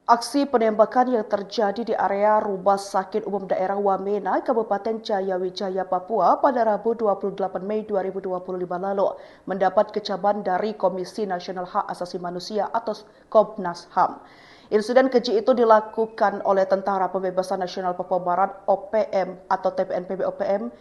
Aksi penembakan yang terjadi di area Rumah Sakit Umum Daerah Wamena, Kabupaten Jayawijaya, Papua pada Rabu 28 Mei 2025 lalu mendapat kecaman dari Komisi Nasional Hak Asasi Manusia atau Komnas HAM. Insiden keji itu dilakukan oleh Tentara Pembebasan Nasional Papua Barat (OPM) atau TPNPB OPM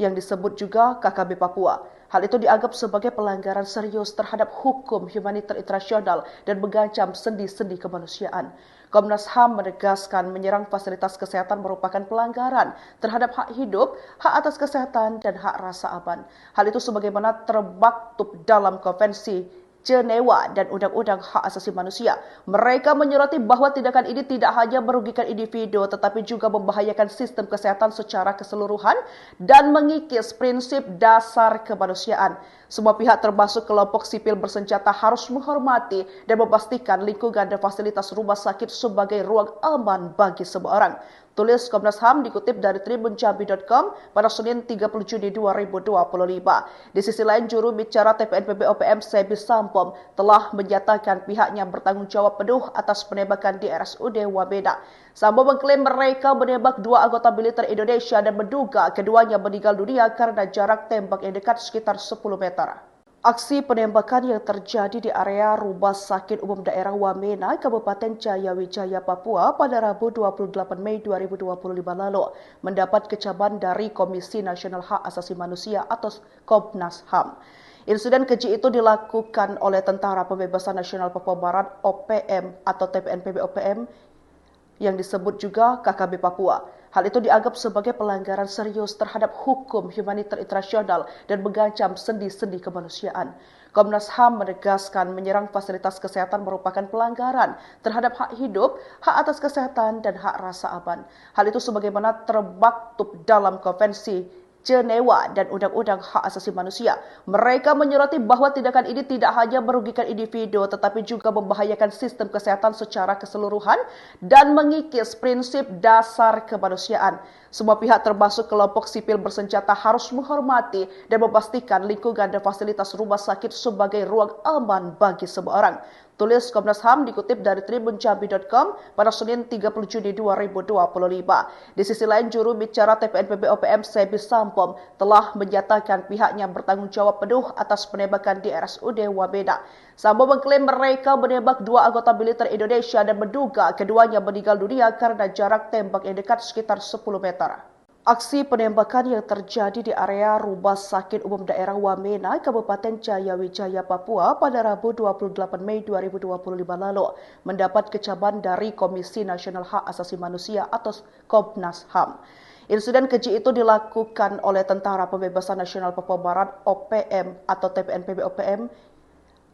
yang disebut juga KKB Papua. Hal itu dianggap sebagai pelanggaran serius terhadap hukum humaniter internasional dan mengancam sendi-sendi kemanusiaan. Komnas HAM menegaskan menyerang fasilitas kesehatan merupakan pelanggaran terhadap hak hidup, hak atas kesehatan, dan hak rasa aman. Hal itu sebagaimana termaktub dalam Konvensi Jenewa dan Undang-Undang Hak Asasi Manusia. Mereka menyoroti bahwa tindakan ini tidak hanya merugikan individu tetapi juga membahayakan sistem kesehatan secara keseluruhan dan mengikis prinsip dasar kemanusiaan. Semua pihak termasuk kelompok sipil bersenjata harus menghormati dan memastikan lingkungan dan fasilitas rumah sakit sebagai ruang aman bagi semua orang. Tulis Komnas HAM dikutip dari tribunjambi.com pada Senin 30 Juni 2025. Di sisi lain, juru bicara TPNPB OPM Sebi Sampom telah menyatakan pihaknya bertanggung jawab penuh atas penembakan di RSUD Wamena. Sampom mengklaim mereka menembak dua anggota militer Indonesia dan menduga keduanya meninggal dunia karena jarak tembak yang dekat sekitar 10 meter. Aksi penembakan yang terjadi di area Rumah Sakit Umum Daerah Wamena, Kabupaten Jayawijaya, Papua pada Rabu 28 Mei 2025 lalu mendapat kecaman dari Komisi Nasional Hak Asasi Manusia atau Komnas HAM. Insiden keji itu dilakukan oleh Tentara Pembebasan Nasional Papua Barat (OPM) atau TPNPB OPM yang disebut juga KKB Papua. Hal itu dianggap sebagai pelanggaran serius terhadap hukum humaniter internasional dan mengancam sendi-sendi kemanusiaan. Komnas HAM menegaskan menyerang fasilitas kesehatan merupakan pelanggaran terhadap hak hidup, hak atas kesehatan, dan hak rasa aman. Hal itu sebagaimana termaktub dalam Konvensi Jenewa dan Undang-Undang Hak Asasi Manusia. Mereka menyoroti bahwa tindakan ini tidak hanya merugikan individu tetapi juga membahayakan sistem kesehatan secara keseluruhan dan mengikis prinsip dasar kemanusiaan. Semua pihak termasuk kelompok sipil bersenjata harus menghormati dan memastikan lingkungan dan fasilitas rumah sakit sebagai ruang aman bagi semua orang. Tulis Komnas HAM dikutip dari tribunjambi.com pada Senin 30 Juni 2025. Di sisi lain, juru bicara TPNPB OPM Sebi Sampom telah menyatakan pihaknya bertanggung jawab penuh atas penembakan di RSUD Wamena. Sampom mengklaim mereka menembak dua anggota militer Indonesia dan menduga keduanya meninggal dunia karena jarak tembak yang dekat sekitar 10 meter. Aksi penembakan yang terjadi di area Rumah Sakit Umum Daerah Wamena, Kabupaten Jayawijaya, Papua pada Rabu 28 Mei 2025 lalu mendapat kecaman dari Komisi Nasional Hak Asasi Manusia atau Komnas HAM. Insiden keji itu dilakukan oleh Tentara Pembebasan Nasional Papua Barat (OPM) atau TPNPB OPM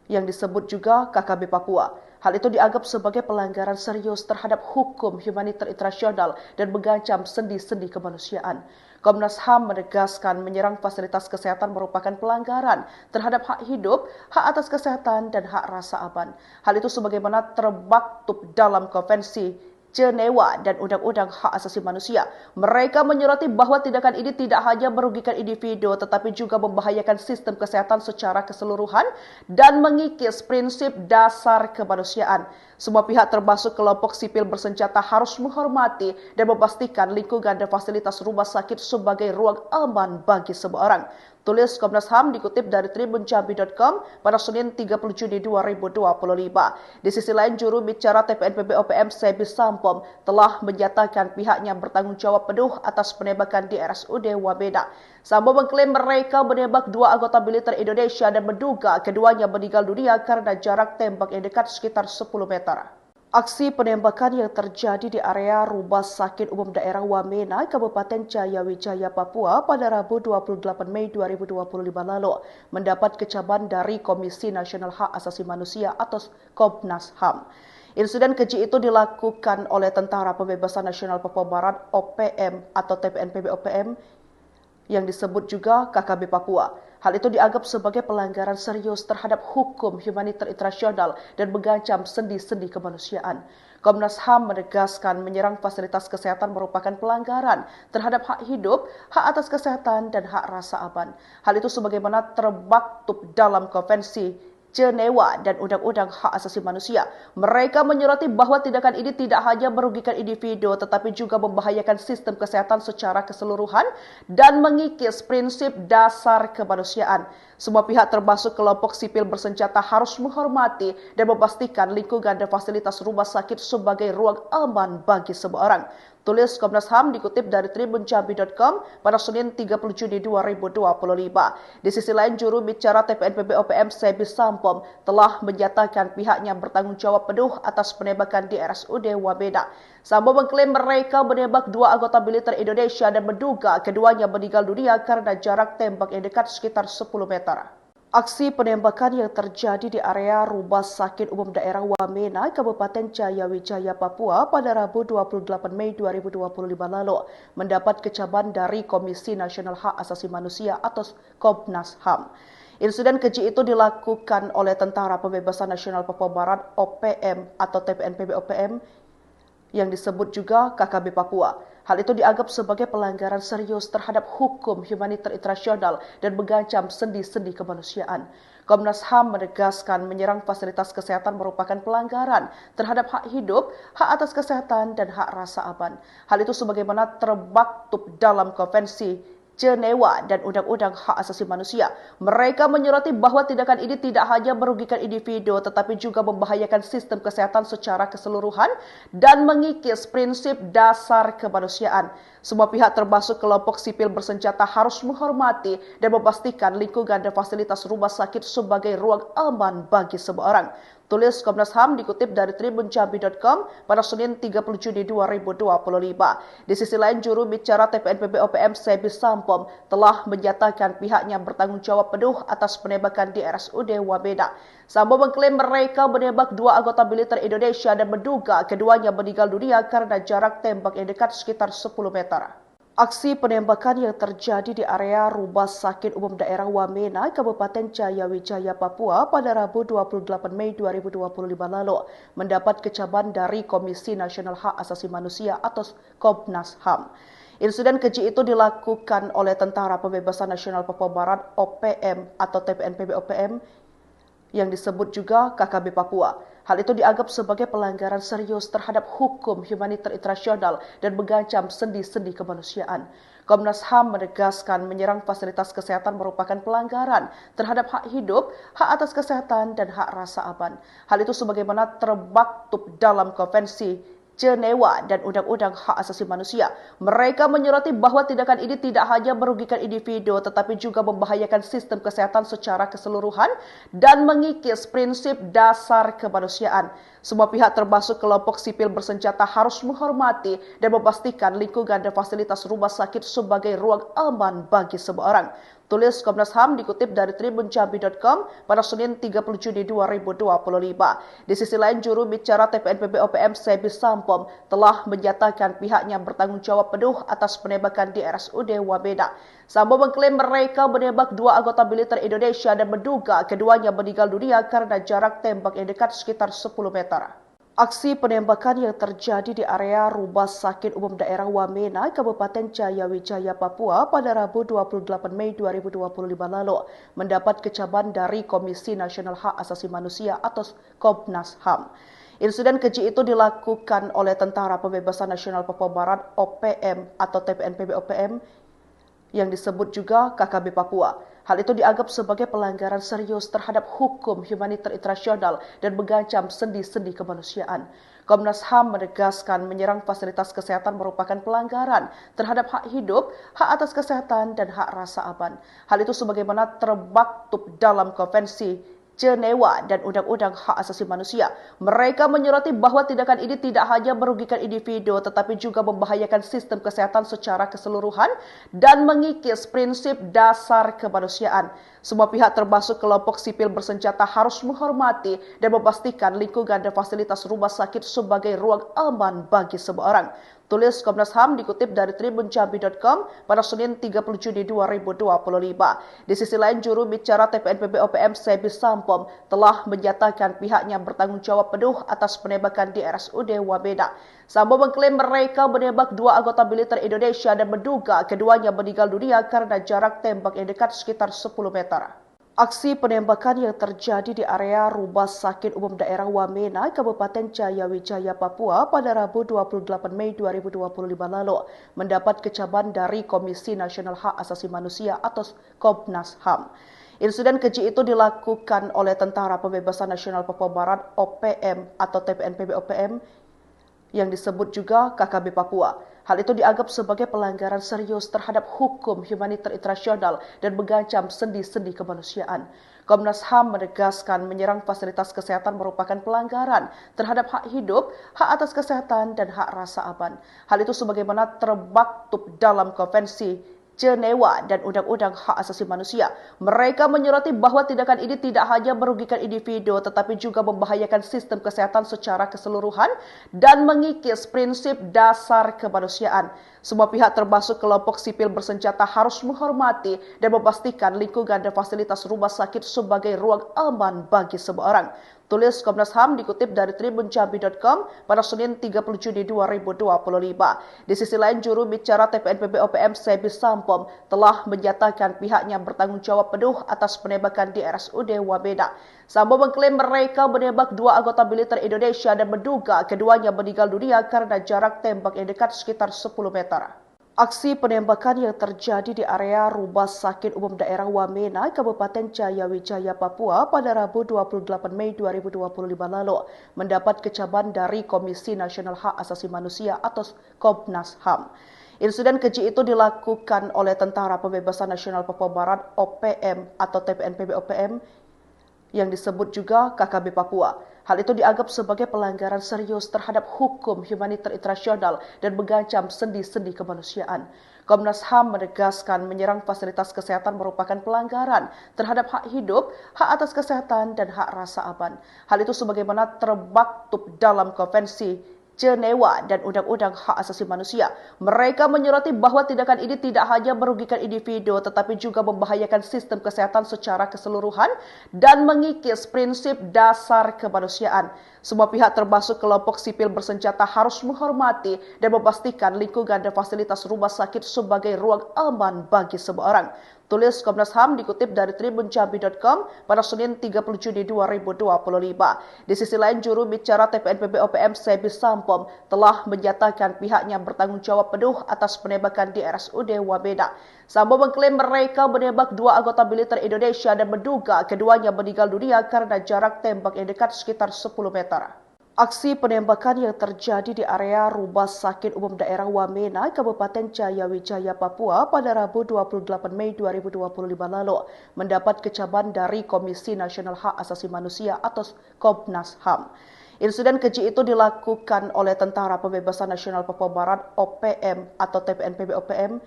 yang disebut juga KKB Papua. Hal itu dianggap sebagai pelanggaran serius terhadap hukum humaniter internasional dan mengancam sendi-sendi kemanusiaan. Komnas HAM menegaskan menyerang fasilitas kesehatan merupakan pelanggaran terhadap hak hidup, hak atas kesehatan, dan hak rasa aman. Hal itu sebagaimana termaktub dalam Konvensi Jenewa dan Undang-Undang Hak Asasi Manusia. Mereka menyoroti bahwa tindakan ini tidak hanya merugikan individu tetapi juga membahayakan sistem kesehatan secara keseluruhan dan mengikis prinsip dasar kemanusiaan. Semua pihak termasuk kelompok sipil bersenjata harus menghormati dan memastikan lingkungan dan fasilitas rumah sakit sebagai ruang aman bagi semua orang. Tulis Komnas HAM dikutip dari tribunjambi.com pada Senin 30 Juni 2025. Di sisi lain, juru bicara TPNPB OPM Sebi Sampom telah menyatakan pihaknya bertanggung jawab penuh atas penembakan di RSUD Wamena. Sampom mengklaim mereka menembak dua anggota militer Indonesia dan menduga keduanya meninggal dunia karena jarak tembak yang dekat sekitar 10 meter. Aksi penembakan yang terjadi di area Rumah Sakit Umum Daerah Wamena, Kabupaten Jayawijaya, Papua pada Rabu 28 Mei 2025 lalu mendapat kecaman dari Komisi Nasional Hak Asasi Manusia atau Komnas HAM. Insiden keji itu dilakukan oleh Tentara Pembebasan Nasional Papua Barat (OPM) atau TPNPB OPM yang disebut juga KKB Papua. Hal itu dianggap sebagai pelanggaran serius terhadap hukum humaniter internasional dan mengancam sendi-sendi kemanusiaan. Komnas HAM menegaskan menyerang fasilitas kesehatan merupakan pelanggaran terhadap hak hidup, hak atas kesehatan, dan hak rasa aman. Hal itu sebagaimana termaktub dalam Konvensi Jenewa dan Undang-Undang Hak Asasi Manusia. Mereka menyoroti bahwa tindakan ini tidak hanya merugikan individu tetapi juga membahayakan sistem kesehatan secara keseluruhan dan mengikis prinsip dasar kemanusiaan. Semua pihak termasuk kelompok sipil bersenjata harus menghormati dan memastikan lingkungan dan fasilitas rumah sakit sebagai ruang aman bagi semua orang. Tulis Komnas HAM dikutip dari tribunjambi.com pada Senin 30 Juni 2025. Di sisi lain, juru bicara TPNPB OPM Sebi Sampom telah menyatakan pihaknya bertanggung jawab penuh atas penembakan di RSUD Wamena. Sampom mengklaim mereka menembak dua anggota militer Indonesia dan menduga keduanya meninggal dunia karena jarak tembak yang dekat sekitar 10 meter. Aksi penembakan yang terjadi di area Rumah Sakit Umum Daerah Wamena, Kabupaten Jayawijaya, Papua pada Rabu 28 Mei 2025 lalu mendapat kecaman dari Komisi Nasional Hak Asasi Manusia atau Komnas HAM. Insiden keji itu dilakukan oleh Tentara Pembebasan Nasional Papua Barat (OPM) atau TPNPB OPM yang disebut juga KKB Papua. Hal itu dianggap sebagai pelanggaran serius terhadap hukum humaniter internasional dan mengancam sendi-sendi kemanusiaan. Komnas HAM menegaskan menyerang fasilitas kesehatan merupakan pelanggaran terhadap hak hidup, hak atas kesehatan, dan hak rasa aman. Hal itu sebagaimana termaktub dalam Konvensi Jenewa dan Undang-Undang Hak Asasi Manusia. Mereka menyoroti bahwa tindakan ini tidak hanya merugikan individu tetapi juga membahayakan sistem kesehatan secara keseluruhan dan mengikis prinsip dasar kemanusiaan. Semua pihak termasuk kelompok sipil bersenjata harus menghormati dan memastikan lingkungan dan fasilitas rumah sakit sebagai ruang aman bagi semua orang. Tulis Komnas HAM dikutip dari tribunjambi.com pada Senin 30 Juni 2025. Di sisi lain, juru bicara TPNPB OPM Sebi Sampom telah menyatakan pihaknya bertanggung jawab penuh atas penembakan di RSUD Wamena. Sampom mengklaim mereka menembak dua anggota militer Indonesia dan menduga keduanya meninggal dunia karena jarak tembak yang dekat sekitar 10 meter. Aksi penembakan yang terjadi di area Rumah Sakit Umum Daerah Wamena, Kabupaten Jayawijaya, Papua pada Rabu 28 Mei 2025 lalu mendapat kecaman dari Komisi Nasional Hak Asasi Manusia atau Komnas HAM. Insiden keji itu dilakukan oleh Tentara Pembebasan Nasional Papua Barat (OPM) atau TPNPB OPM yang disebut juga KKB Papua. Hal itu dianggap sebagai pelanggaran serius terhadap hukum humaniter internasional dan mengancam sendi-sendi kemanusiaan. Komnas HAM menegaskan menyerang fasilitas kesehatan merupakan pelanggaran terhadap hak hidup, hak atas kesehatan, dan hak rasa aman. Hal itu sebagaimana termaktub dalam Konvensi Jenewa dan Undang-Undang Hak Asasi Manusia. Mereka menyoroti bahwa tindakan ini tidak hanya merugikan individu tetapi juga membahayakan sistem kesehatan secara keseluruhan dan mengikis prinsip dasar kemanusiaan. Semua pihak termasuk kelompok sipil bersenjata harus menghormati dan memastikan lingkungan dan fasilitas rumah sakit sebagai ruang aman bagi semua orang. Tulis Komnas HAM dikutip dari tribunjambi.com pada Senin 30 Juni 2025. Di sisi lain, juru bicara TPNPB OPM Sebi Sampom telah menyatakan pihaknya bertanggung jawab penuh atas penembakan di RSUD Wamena. Sampom mengklaim mereka menembak dua anggota militer Indonesia dan menduga keduanya meninggal dunia karena jarak tembak yang dekat sekitar 10 meter. Aksi penembakan yang terjadi di area Rumah Sakit Umum Daerah Wamena, Kabupaten Jayawijaya, Papua pada Rabu 28 Mei 2025 lalu mendapat kecaman dari Komisi Nasional Hak Asasi Manusia atau Komnas HAM. Insiden keji itu dilakukan oleh Tentara Pembebasan Nasional Papua Barat (OPM) atau TPNPB OPM yang disebut juga KKB Papua. Hal itu dianggap sebagai pelanggaran serius terhadap hukum humaniter internasional dan mengancam sendi-sendi kemanusiaan. Komnas HAM menegaskan menyerang fasilitas kesehatan merupakan pelanggaran terhadap hak hidup, hak atas kesehatan, dan hak rasa aman. Hal itu sebagaimana termaktub dalam Konvensi Jenewa dan Undang-Undang Hak Asasi Manusia. Mereka menyoroti bahwa tindakan ini tidak hanya merugikan individu tetapi juga membahayakan sistem kesehatan secara keseluruhan dan mengikis prinsip dasar kemanusiaan. Semua pihak termasuk kelompok sipil bersenjata harus menghormati dan memastikan lingkungan dan fasilitas rumah sakit sebagai ruang aman bagi semua orang. Tulis Komnas HAM dikutip dari tribunjambi.com pada Senin 30 Juni 2025. Di sisi lain, juru bicara TPNPB OPM Sebi Sampom telah menyatakan pihaknya bertanggung jawab penuh atas penembakan di RSUD Wamena. Sampom mengklaim mereka menembak dua anggota militer Indonesia dan menduga keduanya meninggal dunia karena jarak tembak yang dekat sekitar 10 meter. Aksi penembakan yang terjadi di area Rumah Sakit Umum Daerah Wamena, Kabupaten Jayawijaya, Papua pada Rabu 28 Mei 2025 lalu mendapat kecaman dari Komisi Nasional Hak Asasi Manusia atau Komnas HAM. Insiden keji itu dilakukan oleh Tentara Pembebasan Nasional Papua Barat (OPM) atau TPNPB OPM yang disebut juga KKB Papua. Hal itu dianggap sebagai pelanggaran serius terhadap hukum humaniter internasional dan mengancam sendi-sendi kemanusiaan. Komnas HAM menegaskan menyerang fasilitas kesehatan merupakan pelanggaran terhadap hak hidup, hak atas kesehatan, dan hak rasa aman. Hal itu sebagaimana termaktub dalam Konvensi Jenewa dan Undang-Undang Hak Asasi Manusia. Mereka menyoroti bahwa tindakan ini tidak hanya merugikan individu tetapi juga membahayakan sistem kesehatan secara keseluruhan dan mengikis prinsip dasar kemanusiaan. Semua pihak termasuk kelompok sipil bersenjata harus menghormati dan memastikan lingkungan dan fasilitas rumah sakit sebagai ruang aman bagi semua orang. Tulis Komnas HAM dikutip dari tribunjambi.com pada Senin 30 Juni 2025. Di sisi lain, juru bicara TPNPB OPM Sebi Sampom telah menyatakan pihaknya bertanggung jawab penuh atas penembakan di RSUD Wamena. Sambo mengklaim mereka menembak dua anggota militer Indonesia dan menduga keduanya meninggal dunia karena jarak tembak yang dekat sekitar 10 meter. Aksi penembakan yang terjadi di area Rumah Sakit Umum Daerah Wamena, Kabupaten Jayawijaya, Papua pada Rabu 28 Mei 2025 lalu mendapat kecaman dari Komisi Nasional Hak Asasi Manusia atau Komnas HAM. Insiden keji itu dilakukan oleh Tentara Pembebasan Nasional Papua Barat (OPM) atau TPNPB OPM yang disebut juga KKB Papua. Hal itu dianggap sebagai pelanggaran serius terhadap hukum humaniter internasional dan mengancam sendi-sendi kemanusiaan. Komnas HAM menegaskan menyerang fasilitas kesehatan merupakan pelanggaran terhadap hak hidup, hak atas kesehatan, dan hak rasa aman. Hal itu sebagaimana termaktub dalam Konvensi Jenewa dan Undang-Undang Hak Asasi Manusia. Mereka menyoroti bahwa tindakan ini tidak hanya merugikan individu tetapi juga membahayakan sistem kesehatan secara keseluruhan dan mengikis prinsip dasar kemanusiaan. Semua pihak termasuk kelompok sipil bersenjata harus menghormati dan memastikan lingkungan dan fasilitas rumah sakit sebagai ruang aman bagi semua orang. Tulis Komnas HAM dikutip dari tribunjambi.com pada Senin 30 Juni 2025. Di sisi lain, juru bicara TPNPB OPM Sebi Sampom telah menyatakan pihaknya bertanggung jawab penuh atas penembakan di RSUD Wamena. Sambo mengklaim mereka menembak dua anggota militer Indonesia dan menduga keduanya meninggal dunia karena jarak tembak yang dekat sekitar 10 meter. Aksi penembakan yang terjadi di area Rumah Sakit Umum Daerah Wamena, Kabupaten Jayawijaya, Papua pada Rabu 28 Mei 2025 lalu mendapat kecaman dari Komisi Nasional Hak Asasi Manusia atau Komnas HAM. Insiden keji itu dilakukan oleh Tentara Pembebasan Nasional Papua Barat (OPM) atau TPNPB OPM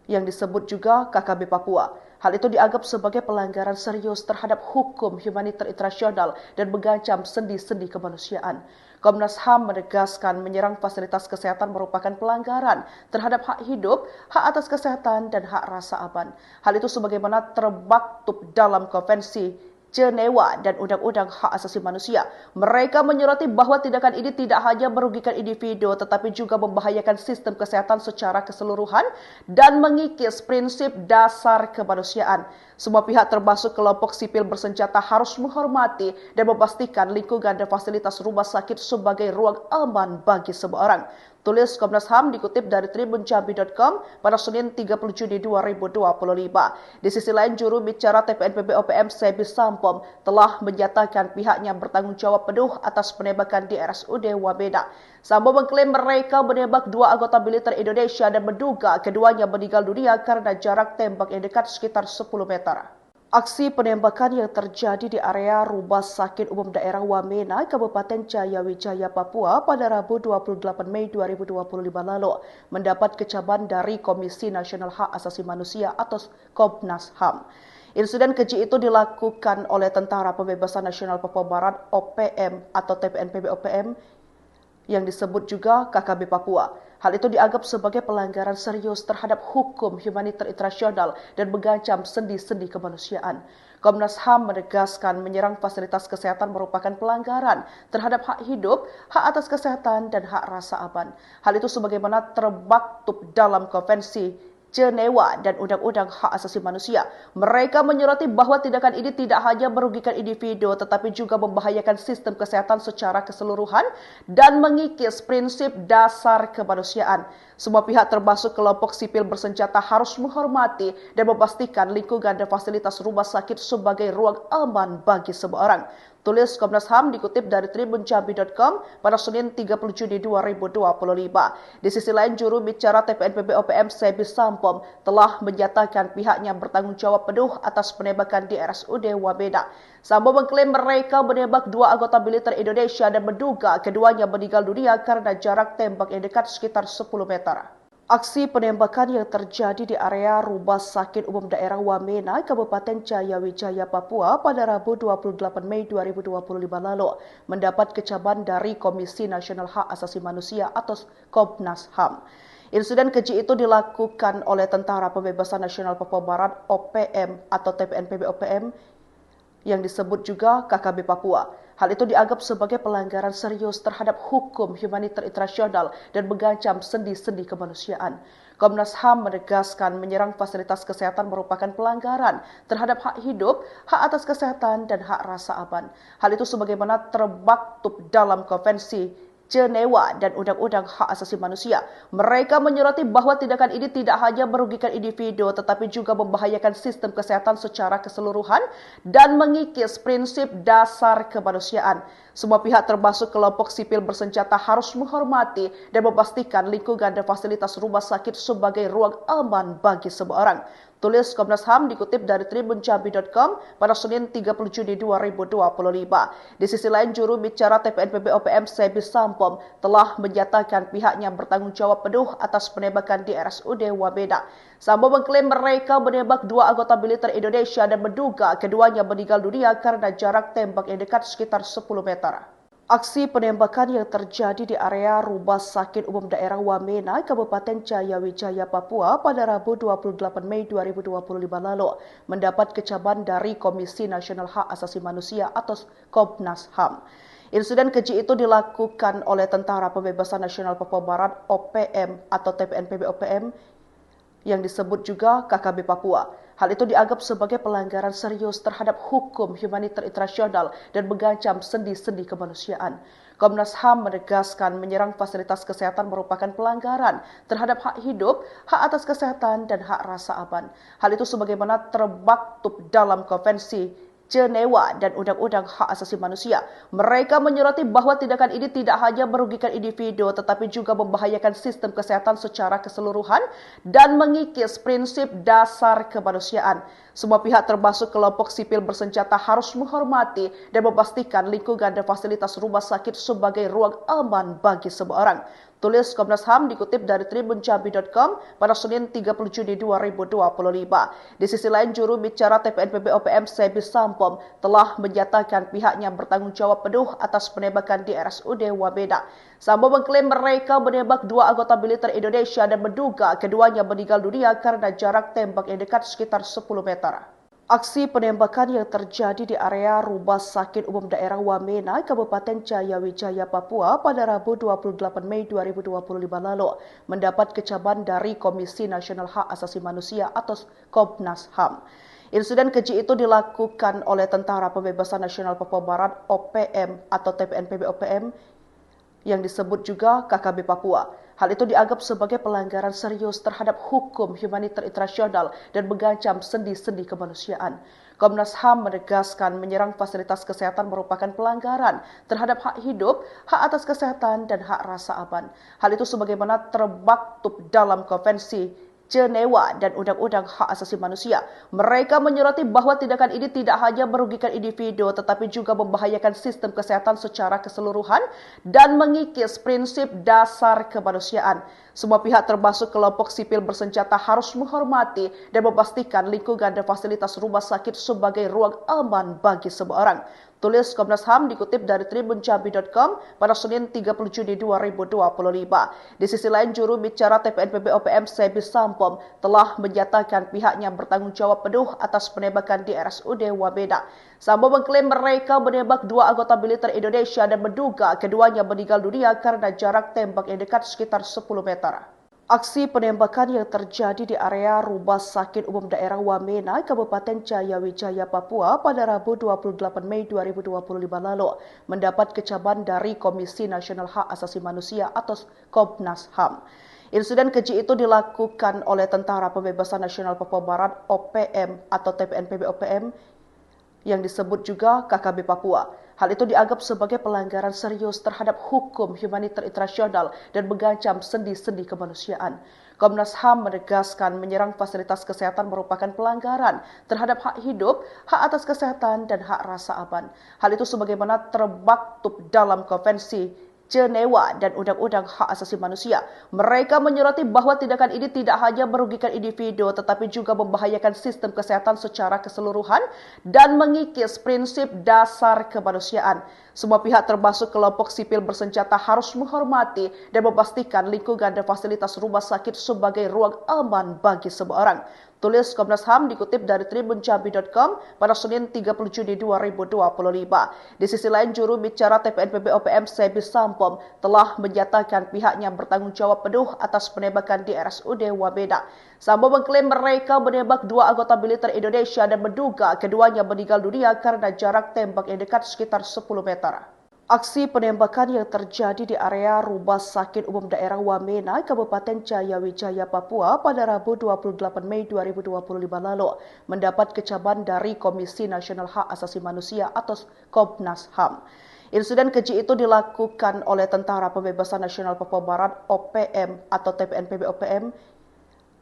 yang disebut juga KKB Papua. Hal itu dianggap sebagai pelanggaran serius terhadap hukum humaniter internasional dan mengancam sendi-sendi kemanusiaan. Komnas HAM menegaskan menyerang fasilitas kesehatan merupakan pelanggaran terhadap hak hidup, hak atas kesehatan, dan hak rasa aman. Hal itu sebagaimana termaktub dalam Konvensi Jenewa dan Undang-Undang Hak Asasi Manusia. Mereka menyoroti bahwa tindakan ini tidak hanya merugikan individu tetapi juga membahayakan sistem kesehatan secara keseluruhan dan mengikis prinsip dasar kemanusiaan. Semua pihak termasuk kelompok sipil bersenjata harus menghormati dan memastikan lingkungan dan fasilitas rumah sakit sebagai ruang aman bagi semua orang. Tulis Komnas HAM dikutip dari tribunjambi.com pada Senin 30 Juni 2025. Di sisi lain, juru bicara TPNPB OPM Sebi Sampom telah menyatakan pihaknya bertanggung jawab penuh atas penembakan di RSUD Wamena. Sambo mengklaim mereka menembak dua anggota militer Indonesia dan menduga keduanya meninggal dunia karena jarak tembak yang dekat sekitar 10 meter. Aksi penembakan yang terjadi di area Rumah Sakit Umum Daerah Wamena, Kabupaten Jayawijaya, Papua pada Rabu 28 Mei 2025 lalu mendapat kecaman dari Komisi Nasional Hak Asasi Manusia atau Komnas HAM. Insiden keji itu dilakukan oleh Tentara Pembebasan Nasional Papua Barat (OPM) atau TPNPB OPM yang disebut juga KKB Papua. Hal itu dianggap sebagai pelanggaran serius terhadap hukum humaniter internasional dan mengancam sendi-sendi kemanusiaan. Komnas HAM menegaskan menyerang fasilitas kesehatan merupakan pelanggaran terhadap hak hidup, hak atas kesehatan, dan hak rasa aman. Hal itu sebagaimana termaktub dalam Konvensi Jenewa dan Undang-Undang Hak Asasi Manusia. Mereka menyoroti bahwa tindakan ini tidak hanya merugikan individu tetapi juga membahayakan sistem kesehatan secara keseluruhan dan mengikis prinsip dasar kemanusiaan. Semua pihak termasuk kelompok sipil bersenjata harus menghormati dan memastikan lingkungan dan fasilitas rumah sakit sebagai ruang aman bagi semua orang. Tulis Komnas HAM dikutip dari tribunjambi.com pada Senin 30 Juni 2025. Di sisi lain, juru bicara TPNPB OPM Sebi Sampom telah menyatakan pihaknya bertanggung jawab penuh atas penembakan di RSUD Wamena. Sambo mengklaim mereka menembak dua anggota militer Indonesia dan menduga keduanya meninggal dunia karena jarak tembak yang dekat sekitar 10 meter. Aksi penembakan yang terjadi di area Rumah Sakit Umum Daerah Wamena, Kabupaten Jayawijaya, Papua pada Rabu 28 Mei 2025 lalu mendapat kecaman dari Komisi Nasional Hak Asasi Manusia atau Komnas HAM. Insiden keji itu dilakukan oleh Tentara Pembebasan Nasional Papua Barat (OPM) atau TPNPB OPM yang disebut juga KKB Papua. Hal itu dianggap sebagai pelanggaran serius terhadap hukum humaniter internasional dan mengancam sendi-sendi kemanusiaan. Komnas HAM menegaskan menyerang fasilitas kesehatan merupakan pelanggaran terhadap hak hidup, hak atas kesehatan, dan hak rasa aman. Hal itu sebagaimana termaktub dalam Konvensi Jenewa dan Undang-Undang Hak Asasi Manusia. Mereka menyoroti bahwa tindakan ini tidak hanya merugikan individu tetapi juga membahayakan sistem kesehatan secara keseluruhan dan mengikis prinsip dasar kemanusiaan. Semua pihak termasuk kelompok sipil bersenjata harus menghormati dan memastikan lingkungan dan fasilitas rumah sakit sebagai ruang aman bagi semua orang. Tulis Komnas HAM dikutip dari tribunjambi.com pada Senin 30 Juni 2025. Di sisi lain, juru bicara TPNPB OPM Sebi Sampom telah menyatakan pihaknya bertanggung jawab penuh atas penembakan di RSUD Wamena. Sambo mengklaim mereka menembak dua anggota militer Indonesia dan menduga keduanya meninggal dunia karena jarak tembak yang dekat sekitar 10 meter. Aksi penembakan yang terjadi di area Rumah Sakit Umum Daerah Wamena, Kabupaten Jayawijaya, Papua pada Rabu 28 Mei 2025 lalu mendapat kecaman dari Komisi Nasional Hak Asasi Manusia atau Komnas HAM. Insiden keji itu dilakukan oleh Tentara Pembebasan Nasional Papua Barat (OPM) atau TPNPB OPM yang disebut juga KKB Papua. Hal itu dianggap sebagai pelanggaran serius terhadap hukum humaniter internasional dan mengancam sendi-sendi kemanusiaan. Komnas HAM menegaskan menyerang fasilitas kesehatan merupakan pelanggaran terhadap hak hidup, hak atas kesehatan, dan hak rasa aman. Hal itu sebagaimana termaktub dalam Konvensi Jenewa dan Undang-Undang Hak Asasi Manusia. Mereka menyoroti bahwa tindakan ini tidak hanya merugikan individu tetapi juga membahayakan sistem kesehatan secara keseluruhan dan mengikis prinsip dasar kemanusiaan. Semua pihak termasuk kelompok sipil bersenjata harus menghormati dan memastikan lingkungan dan fasilitas rumah sakit sebagai ruang aman bagi semua orang. Tulis Komnas HAM dikutip dari tribunjambi.com pada Senin 30 Juni 2025. Di sisi lain, juru bicara TPNPB OPM Sebi Sampom telah menyatakan pihaknya bertanggung jawab penuh atas penembakan di RSUD Wamena. Sambo mengklaim mereka menembak dua anggota militer Indonesia dan menduga keduanya meninggal dunia karena jarak tembak yang dekat sekitar 10 meter. Aksi penembakan yang terjadi di area Rumah Sakit Umum Daerah Wamena, Kabupaten Jayawijaya, Papua pada Rabu 28 Mei 2025 lalu mendapat kecaman dari Komisi Nasional Hak Asasi Manusia atau Komnas HAM. Insiden keji itu dilakukan oleh Tentara Pembebasan Nasional Papua Barat (OPM) atau TPNPB OPM yang disebut juga KKB Papua. Hal itu dianggap sebagai pelanggaran serius terhadap hukum humaniter internasional dan mengancam sendi-sendi kemanusiaan. Komnas HAM menegaskan menyerang fasilitas kesehatan merupakan pelanggaran terhadap hak hidup, hak atas kesehatan, dan hak rasa aman. Hal itu sebagaimana termaktub dalam Konvensi Jenewa dan Undang-Undang Hak Asasi Manusia. Mereka menyoroti bahwa tindakan ini tidak hanya merugikan individu tetapi juga membahayakan sistem kesehatan secara keseluruhan dan mengikis prinsip dasar kemanusiaan. Semua pihak termasuk kelompok sipil bersenjata harus menghormati dan memastikan lingkungan dan fasilitas rumah sakit sebagai ruang aman bagi semua orang. Tulis Komnas HAM dikutip dari tribunjambi.com pada Senin 30 Juni 2025. Di sisi lain, juru bicara TPNPB OPM Sebi Sampom telah menyatakan pihaknya bertanggung jawab penuh atas penembakan di RSUD Wamena. Sambo mengklaim mereka menembak dua anggota militer Indonesia dan menduga keduanya meninggal dunia karena jarak tembak yang dekat sekitar 10 meter. Aksi penembakan yang terjadi di area Rumah Sakit Umum Daerah Wamena, Kabupaten Jayawijaya, Papua pada Rabu 28 Mei 2025 lalu mendapat kecaman dari Komisi Nasional Hak Asasi Manusia atau Komnas HAM. Insiden keji itu dilakukan oleh Tentara Pembebasan Nasional Papua Barat (OPM) atau TPNPB OPM yang disebut juga KKB Papua. Hal itu dianggap sebagai pelanggaran serius terhadap hukum humaniter internasional dan mengancam sendi-sendi kemanusiaan. Komnas HAM menegaskan menyerang fasilitas kesehatan merupakan pelanggaran terhadap hak hidup, hak atas kesehatan, dan hak rasa aman. Hal itu sebagaimana termaktub dalam Konvensi Jenewa dan Undang-Undang Hak Asasi Manusia. Mereka menyoroti bahwa tindakan ini tidak hanya merugikan individu tetapi juga membahayakan sistem kesehatan secara keseluruhan dan mengikis prinsip dasar kemanusiaan. Semua pihak termasuk kelompok sipil bersenjata harus menghormati dan memastikan lingkungan dan fasilitas rumah sakit sebagai ruang aman bagi semua orang. Tulis Komnas HAM dikutip dari tribunjambi.com pada Senin 30 Juni 2025. Di sisi lain, juru bicara TPNPB OPM Sebi Sampom telah menyatakan pihaknya bertanggung jawab penuh atas penembakan di RSUD Wamena. Sampom mengklaim mereka menembak dua anggota militer Indonesia dan menduga keduanya meninggal dunia karena jarak tembak yang dekat sekitar 10 meter. Aksi penembakan yang terjadi di area Rumah Sakit Umum Daerah Wamena, Kabupaten Jayawijaya, Papua pada Rabu 28 Mei 2025 lalu mendapat kecaman dari Komisi Nasional Hak Asasi Manusia atau Komnas HAM. Insiden keji itu dilakukan oleh Tentara Pembebasan Nasional Papua Barat (OPM) atau TPNPB OPM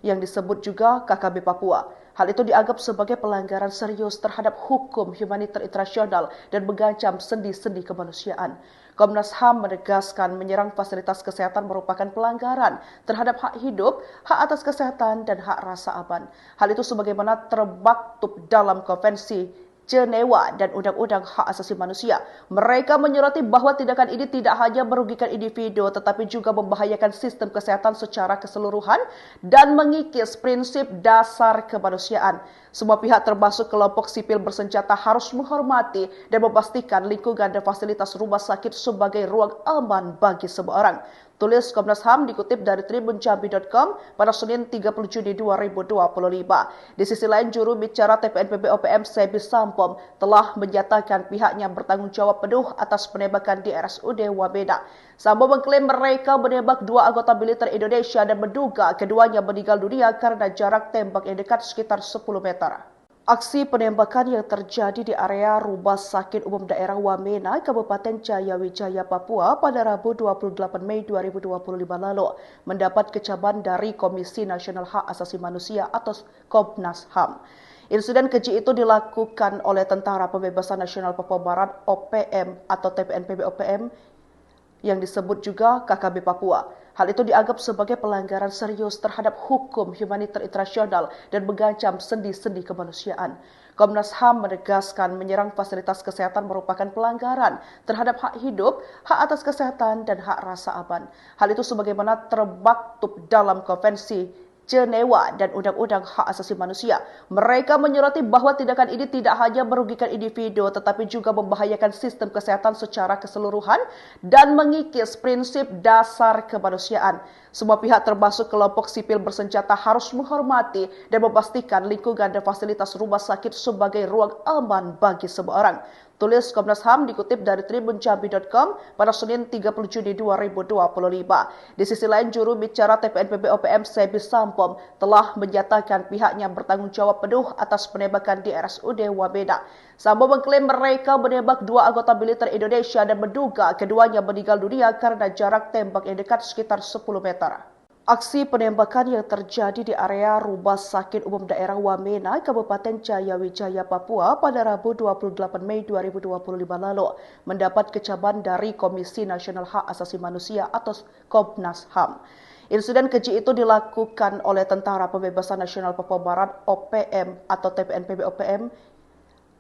yang disebut juga KKB Papua. Hal itu dianggap sebagai pelanggaran serius terhadap hukum humaniter internasional dan mengancam sendi-sendi kemanusiaan. Komnas HAM menegaskan menyerang fasilitas kesehatan merupakan pelanggaran terhadap hak hidup, hak atas kesehatan, dan hak rasa aman. Hal itu sebagaimana termaktub dalam Konvensi Jenewa dan Undang-Undang Hak Asasi Manusia. Mereka menyoroti bahwa tindakan ini tidak hanya merugikan individu tetapi juga membahayakan sistem kesehatan secara keseluruhan dan mengikis prinsip dasar kemanusiaan. Semua pihak termasuk kelompok sipil bersenjata harus menghormati dan memastikan lingkungan dan fasilitas rumah sakit sebagai ruang aman bagi semua orang. Tulis Komnas HAM dikutip dari tribunjambi.com pada Senin 30 Juni 2025. Di sisi lain, juru bicara TPNPB OPM Sebi Sampom telah menyatakan pihaknya bertanggung jawab penuh atas penembakan di RSUD Wamena. Sampom mengklaim mereka menembak dua anggota militer Indonesia dan menduga keduanya meninggal dunia karena jarak tembak yang dekat sekitar 10 meter. Aksi penembakan yang terjadi di area Rumah Sakit Umum Daerah Wamena, Kabupaten Jayawijaya, Papua pada Rabu 28 Mei 2025 lalu mendapat kecaman dari Komisi Nasional Hak Asasi Manusia atau Komnas HAM. Insiden keji itu dilakukan oleh Tentara Pembebasan Nasional Papua Barat (OPM) atau TPNPB OPM yang disebut juga KKB Papua. Hal itu dianggap sebagai pelanggaran serius terhadap hukum humaniter internasional dan mengancam sendi-sendi kemanusiaan. Komnas HAM menegaskan menyerang fasilitas kesehatan merupakan pelanggaran terhadap hak hidup, hak atas kesehatan, dan hak rasa aman. Hal itu sebagaimana termaktub dalam Konvensi Jenewa dan Undang-Undang Hak Asasi Manusia. Mereka menyoroti bahwa tindakan ini tidak hanya merugikan individu tetapi juga membahayakan sistem kesehatan secara keseluruhan dan mengikis prinsip dasar kemanusiaan. Semua pihak termasuk kelompok sipil bersenjata harus menghormati dan memastikan lingkungan dan fasilitas rumah sakit sebagai ruang aman bagi semua orang. Tulis Komnas HAM dikutip dari tribunjambi.com pada Senin 30 Juni 2025. Di sisi lain, juru bicara TPNPB OPM Sebi Sampom telah menyatakan pihaknya bertanggung jawab penuh atas penembakan di RSUD Wamena. Sampom mengklaim mereka menembak dua anggota militer Indonesia dan menduga keduanya meninggal dunia karena jarak tembak yang dekat sekitar 10 meter. Aksi penembakan yang terjadi di area Rumah Sakit Umum Daerah Wamena, Kabupaten Jayawijaya, Papua pada Rabu 28 Mei 2025 lalu mendapat kecaman dari Komisi Nasional Hak Asasi Manusia atau Komnas HAM. Insiden keji itu dilakukan oleh Tentara Pembebasan Nasional Papua Barat (OPM) atau TPNPB OPM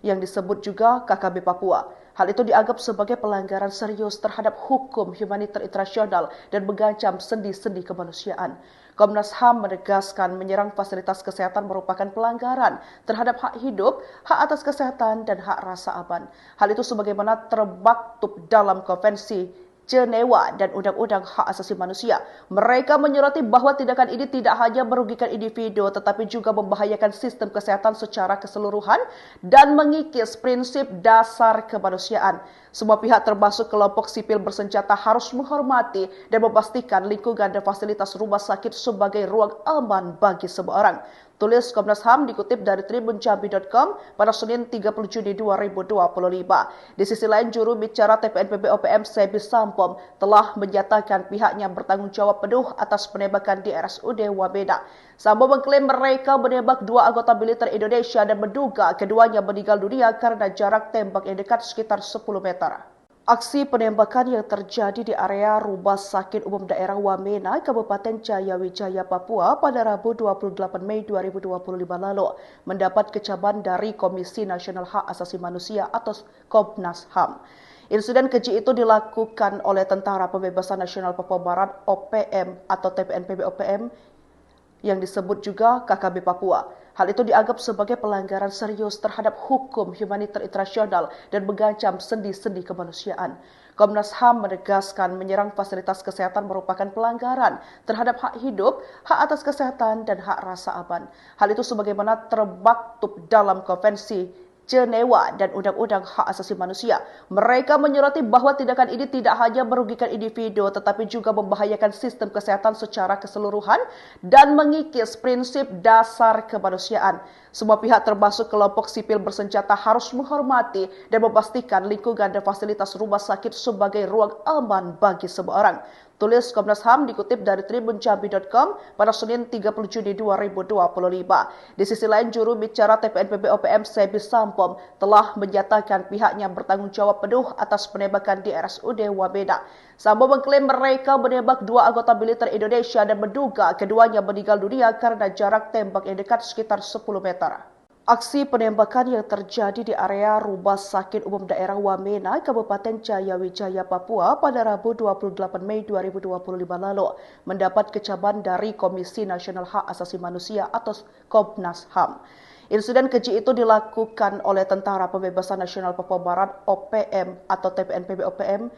yang disebut juga KKB Papua. Hal itu dianggap sebagai pelanggaran serius terhadap hukum humaniter internasional dan mengancam sendi-sendi kemanusiaan. Komnas HAM menegaskan menyerang fasilitas kesehatan merupakan pelanggaran terhadap hak hidup, hak atas kesehatan, dan hak rasa aman. Hal itu sebagaimana termaktub dalam Konvensi Jenewa dan Undang-Undang Hak Asasi Manusia. Mereka menyoroti bahwa tindakan ini tidak hanya merugikan individu tetapi juga membahayakan sistem kesehatan secara keseluruhan dan mengikis prinsip dasar kemanusiaan. Semua pihak termasuk kelompok sipil bersenjata harus menghormati dan memastikan lingkungan dan fasilitas rumah sakit sebagai ruang aman bagi semua orang. Tulis Komnas HAM dikutip dari tribunjambi.com pada Senin 30 Juni 2025. Di sisi lain, juru bicara TPNPB OPM Sebi Sampom telah menyatakan pihaknya bertanggung jawab penuh atas penembakan di RSUD Wamena. Sampom mengklaim mereka menembak dua anggota militer Indonesia dan menduga keduanya meninggal dunia karena jarak tembak yang dekat sekitar 10 meter. Aksi penembakan yang terjadi di area Rumah Sakit Umum Daerah Wamena, Kabupaten Jayawijaya, Papua pada Rabu 28 Mei 2025 lalu mendapat kecaman dari Komisi Nasional Hak Asasi Manusia atau Komnas HAM. Insiden keji itu dilakukan oleh Tentara Pembebasan Nasional Papua Barat (OPM) atau TPNPB OPM yang disebut juga KKB Papua. Hal itu dianggap sebagai pelanggaran serius terhadap hukum humaniter internasional dan mengancam sendi-sendi kemanusiaan. Komnas HAM menegaskan menyerang fasilitas kesehatan merupakan pelanggaran terhadap hak hidup, hak atas kesehatan, dan hak rasa aman. Hal itu sebagaimana termaktub dalam Konvensi Jenewa dan Undang-Undang Hak Asasi Manusia. Mereka menyoroti bahwa tindakan ini tidak hanya merugikan individu tetapi juga membahayakan sistem kesehatan secara keseluruhan dan mengikis prinsip dasar kemanusiaan. Semua pihak termasuk kelompok sipil bersenjata harus menghormati dan memastikan lingkungan dan fasilitas rumah sakit sebagai ruang aman bagi semua orang. Tulis Komnas HAM dikutip dari tribunjambi.com pada Senin 30 Juni 2025. Di sisi lain, juru bicara TPNPB OPM Sebi Sampom telah menyatakan pihaknya bertanggung jawab penuh atas penembakan di RSUD Wamena. Sampom mengklaim mereka menembak dua anggota militer Indonesia dan menduga keduanya meninggal dunia karena jarak tembak yang dekat sekitar 10 meter. Aksi penembakan yang terjadi di area Rumah Sakit Umum Daerah Wamena, Kabupaten Jayawijaya, Papua pada Rabu 28 Mei 2025 lalu mendapat kecaman dari Komisi Nasional Hak Asasi Manusia atau Komnas HAM. Insiden keji itu dilakukan oleh Tentara Pembebasan Nasional Papua Barat (OPM) atau TPNPB OPM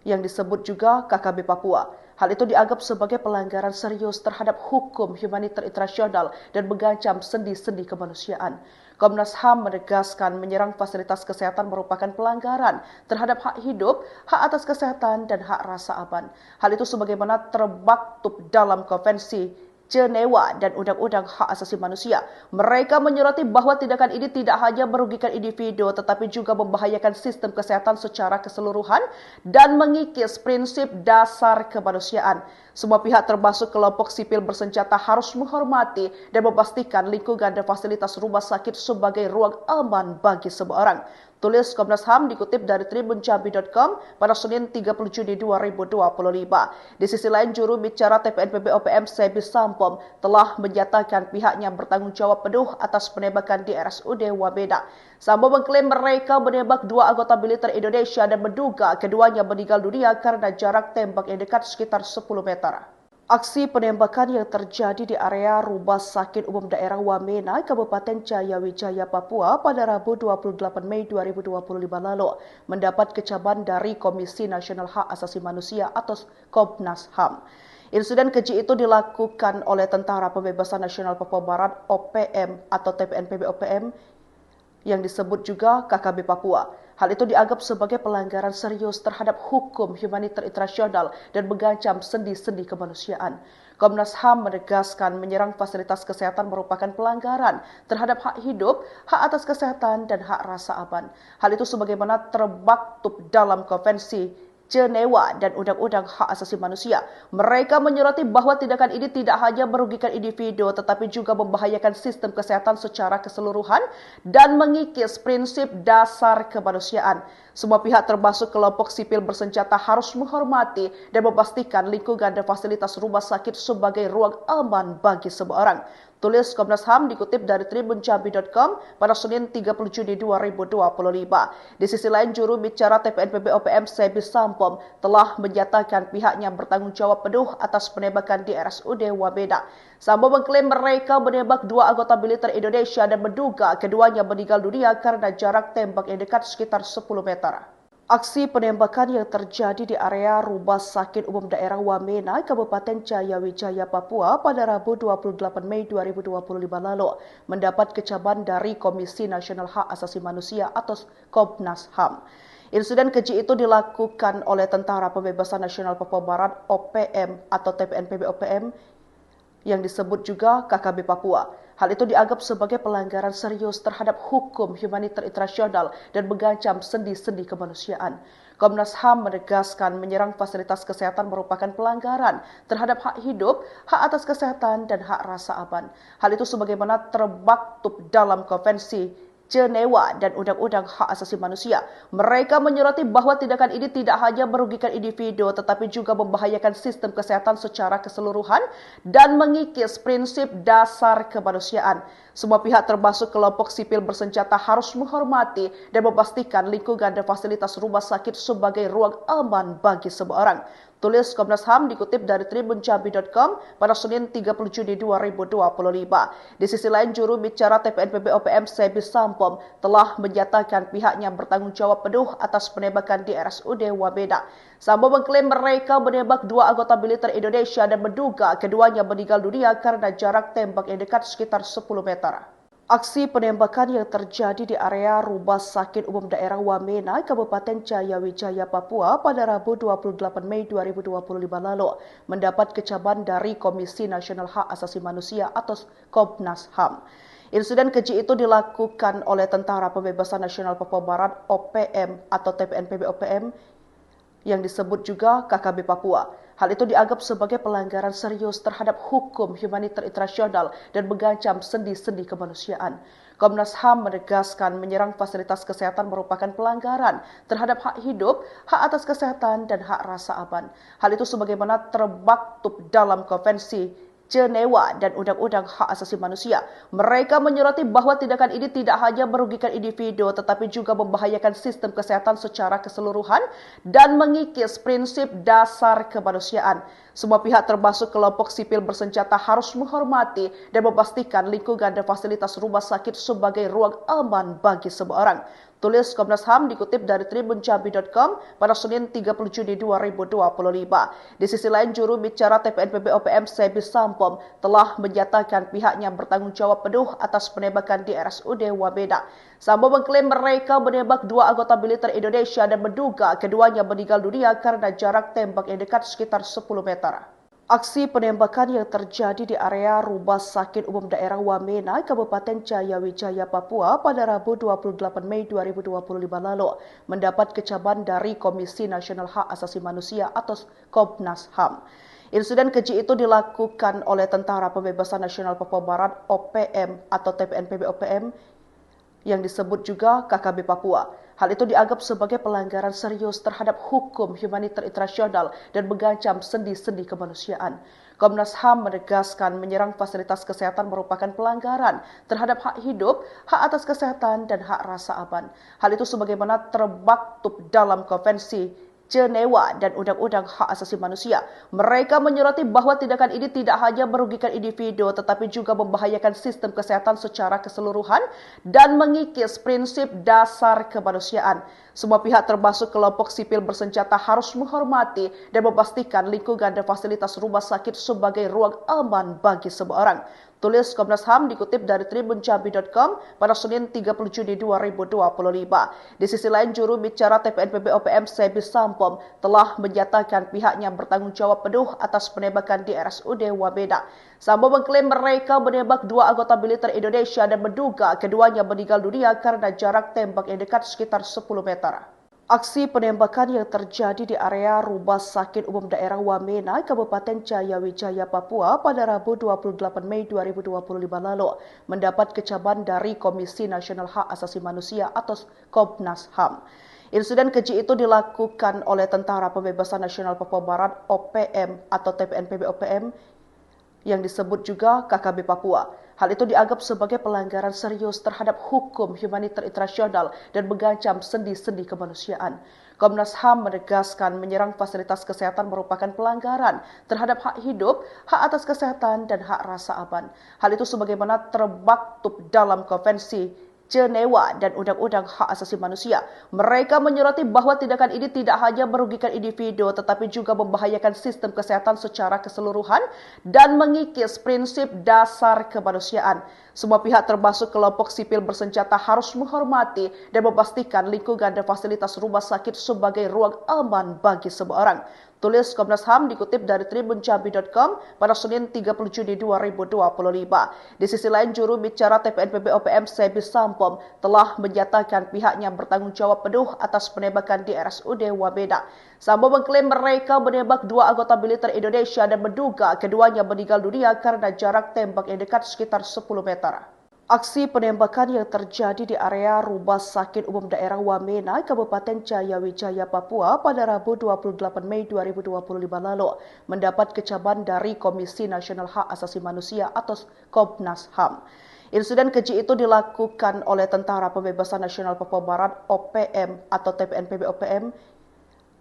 yang disebut juga KKB Papua. Hal itu dianggap sebagai pelanggaran serius terhadap hukum humaniter internasional dan mengancam sendi-sendi kemanusiaan. Komnas HAM menegaskan menyerang fasilitas kesehatan merupakan pelanggaran terhadap hak hidup, hak atas kesehatan, dan hak rasa aman. Hal itu sebagaimana termaktub dalam Konvensi Jenewa dan Undang-Undang Hak Asasi Manusia. Mereka menyoroti bahwa tindakan ini tidak hanya merugikan individu tetapi juga membahayakan sistem kesehatan secara keseluruhan dan mengikis prinsip dasar kemanusiaan. Semua pihak termasuk kelompok sipil bersenjata harus menghormati dan memastikan lingkungan dan fasilitas rumah sakit sebagai ruang aman bagi semua orang. Tulis Komnas HAM dikutip dari tribunjambi.com pada Senin 30 Juni 2025. Di sisi lain, juru bicara TPNPB OPM Sebi Sampom telah menyatakan pihaknya bertanggung jawab penuh atas penembakan di RSUD Wamena. Sampom mengklaim mereka menembak dua anggota militer Indonesia dan menduga keduanya meninggal dunia karena jarak tembak yang dekat sekitar 10 meter. Aksi penembakan yang terjadi di area Rumah Sakit Umum Daerah Wamena, Kabupaten Jayawijaya, Papua pada Rabu 28 Mei 2025 lalu mendapat kecaman dari Komisi Nasional Hak Asasi Manusia atau Komnas HAM. Insiden keji itu dilakukan oleh Tentara Pembebasan Nasional Papua Barat (OPM) atau TPNPB OPM yang disebut juga KKB Papua. Hal itu dianggap sebagai pelanggaran serius terhadap hukum humaniter internasional dan mengancam sendi-sendi kemanusiaan. Komnas HAM menegaskan menyerang fasilitas kesehatan merupakan pelanggaran terhadap hak hidup, hak atas kesehatan, dan hak rasa aman. Hal itu sebagaimana termaktub dalam Konvensi Jenewa dan Undang-Undang Hak Asasi Manusia. Mereka menyoroti bahwa tindakan ini tidak hanya merugikan individu tetapi juga membahayakan sistem kesehatan secara keseluruhan dan mengikis prinsip dasar kemanusiaan. Semua pihak termasuk kelompok sipil bersenjata harus menghormati dan memastikan lingkungan dan fasilitas rumah sakit sebagai ruang aman bagi semua orang. Tulis Komnas HAM dikutip dari tribunjambi.com pada Senin 30 Juni 2025. Di sisi lain, juru bicara TPNPB OPM Sebi Sampom telah menyatakan pihaknya bertanggung jawab penuh atas penembakan di RSUD Wamena. Sampom mengklaim mereka menembak dua anggota militer Indonesia dan menduga keduanya meninggal dunia karena jarak tembak yang dekat sekitar 10 meter. Aksi penembakan yang terjadi di area Rumah Sakit Umum Daerah Wamena, Kabupaten Jayawijaya, Papua pada Rabu 28 Mei 2025 lalu mendapat kecaman dari Komisi Nasional Hak Asasi Manusia atau Komnas HAM. Insiden keji itu dilakukan oleh Tentara Pembebasan Nasional Papua Barat (OPM) atau TPNPB OPM yang disebut juga KKB Papua. Hal itu dianggap sebagai pelanggaran serius terhadap hukum humaniter internasional dan mengancam sendi-sendi kemanusiaan. Komnas HAM menegaskan menyerang fasilitas kesehatan merupakan pelanggaran terhadap hak hidup, hak atas kesehatan, dan hak rasa aman. Hal itu sebagaimana termaktub dalam Konvensi Jenewa dan Undang-Undang Hak Asasi Manusia. Mereka menyoroti bahwa tindakan ini tidak hanya merugikan individu tetapi juga membahayakan sistem kesehatan secara keseluruhan dan mengikis prinsip dasar kemanusiaan. Semua pihak termasuk kelompok sipil bersenjata harus menghormati dan memastikan lingkungan dan fasilitas rumah sakit sebagai ruang aman bagi semua orang. Tulis Komnas HAM dikutip dari tribunjambi.com pada Senin 30 Juni 2025. Di sisi lain, juru bicara TPNPB OPM Sebi Sampom telah menyatakan pihaknya bertanggung jawab penuh atas penembakan di RSUD Wamena. Sampom mengklaim mereka menembak dua anggota militer Indonesia dan menduga keduanya meninggal dunia karena jarak tembak yang dekat sekitar 10 meter. Aksi penembakan yang terjadi di area Rumah Sakit Umum Daerah Wamena, Kabupaten Jayawijaya, Papua pada Rabu 28 Mei 2025 lalu mendapat kecaman dari Komisi Nasional Hak Asasi Manusia atau Komnas HAM. Insiden keji itu dilakukan oleh Tentara Pembebasan Nasional Papua Barat (OPM) atau TPNPB OPM yang disebut juga KKB Papua. Hal itu dianggap sebagai pelanggaran serius terhadap hukum humaniter internasional dan mengancam sendi-sendi kemanusiaan. Komnas HAM menegaskan menyerang fasilitas kesehatan merupakan pelanggaran terhadap hak hidup, hak atas kesehatan, dan hak rasa aman. Hal itu sebagaimana termaktub dalam Konvensi Jenewa dan Undang-Undang Hak Asasi Manusia. Mereka menyoroti bahwa tindakan ini tidak hanya merugikan individu tetapi juga membahayakan sistem kesehatan secara keseluruhan dan mengikis prinsip dasar kemanusiaan. Semua pihak termasuk kelompok sipil bersenjata harus menghormati dan memastikan lingkungan dan fasilitas rumah sakit sebagai ruang aman bagi semua orang. Tulis Komnas HAM dikutip dari tribunjambi.com pada Senin 30 Juni 2025. Di sisi lain, juru bicara TPNPB OPM Sebi Sampom telah menyatakan pihaknya bertanggung jawab penuh atas penembakan di RSUD Wamena. Sampom mengklaim mereka menembak dua anggota militer Indonesia dan menduga keduanya meninggal dunia karena jarak tembak yang dekat sekitar 10 meter. Aksi penembakan yang terjadi di area Rumah Sakit Umum Daerah Wamena, Kabupaten Jayawijaya, Papua pada Rabu 28 Mei 2025 lalu mendapat kecaman dari Komisi Nasional Hak Asasi Manusia atau Komnas HAM. Insiden keji itu dilakukan oleh Tentara Pembebasan Nasional Papua Barat (OPM) atau TPNPB OPM yang disebut juga KKB Papua. Hal itu dianggap sebagai pelanggaran serius terhadap hukum humaniter internasional dan mengancam sendi-sendi kemanusiaan. Komnas HAM menegaskan menyerang fasilitas kesehatan merupakan pelanggaran terhadap hak hidup, hak atas kesehatan, dan hak rasa aman. Hal itu sebagaimana termaktub dalam Konvensi Jenewa dan Undang-Undang Hak Asasi Manusia. Mereka menyoroti bahwa tindakan ini tidak hanya merugikan individu tetapi juga membahayakan sistem kesehatan secara keseluruhan dan mengikis prinsip dasar kemanusiaan. Semua pihak termasuk kelompok sipil bersenjata harus menghormati dan memastikan lingkungan dan fasilitas rumah sakit sebagai ruang aman bagi semua orang. Tulis Komnas HAM dikutip dari tribunjambi.com pada Senin 30 Juni 2025. Di sisi lain, juru bicara TPNPB OPM Sebi Sampom telah menyatakan pihaknya bertanggung jawab penuh atas penembakan di RSUD Wamena. Sampom mengklaim mereka menembak dua anggota militer Indonesia dan menduga keduanya meninggal dunia karena jarak tembak yang dekat sekitar 10 meter. Aksi penembakan yang terjadi di area Rumah Sakit Umum Daerah Wamena, Kabupaten Jayawijaya, Papua pada Rabu 28 Mei 2025 lalu mendapat kecaman dari Komisi Nasional Hak Asasi Manusia atau Komnas HAM. Insiden keji itu dilakukan oleh Tentara Pembebasan Nasional Papua Barat (OPM) atau TPNPB OPM yang disebut juga KKB Papua. Hal itu dianggap sebagai pelanggaran serius terhadap hukum humaniter internasional dan mengancam sendi-sendi kemanusiaan. Komnas HAM menegaskan menyerang fasilitas kesehatan merupakan pelanggaran terhadap hak hidup, hak atas kesehatan, dan hak rasa aman. Hal itu sebagaimana termaktub dalam Konvensi Jenewa dan Undang-Undang Hak Asasi Manusia. Mereka menyoroti bahwa tindakan ini tidak hanya merugikan individu tetapi juga membahayakan sistem kesehatan secara keseluruhan dan mengikis prinsip dasar kemanusiaan. Semua pihak termasuk kelompok sipil bersenjata harus menghormati dan memastikan lingkungan dan fasilitas rumah sakit sebagai ruang aman bagi semua orang. Tulis Komnas HAM dikutip dari tribunjambi.com pada Senin 30 Juni 2025. Di sisi lain, juru bicara TPNPB OPM Sebi Sampom telah menyatakan pihaknya bertanggung jawab penuh atas penembakan di RSUD Wamena. Sampom mengklaim mereka menembak dua anggota militer Indonesia dan menduga keduanya meninggal dunia karena jarak tembak yang dekat sekitar 10 meter. Aksi penembakan yang terjadi di area Rumah Sakit Umum Daerah Wamena, Kabupaten Jayawijaya, Papua pada Rabu 28 Mei 2025 lalu mendapat kecaman dari Komisi Nasional Hak Asasi Manusia atau Komnas HAM. Insiden keji itu dilakukan oleh Tentara Pembebasan Nasional Papua Barat (OPM) atau TPNPB OPM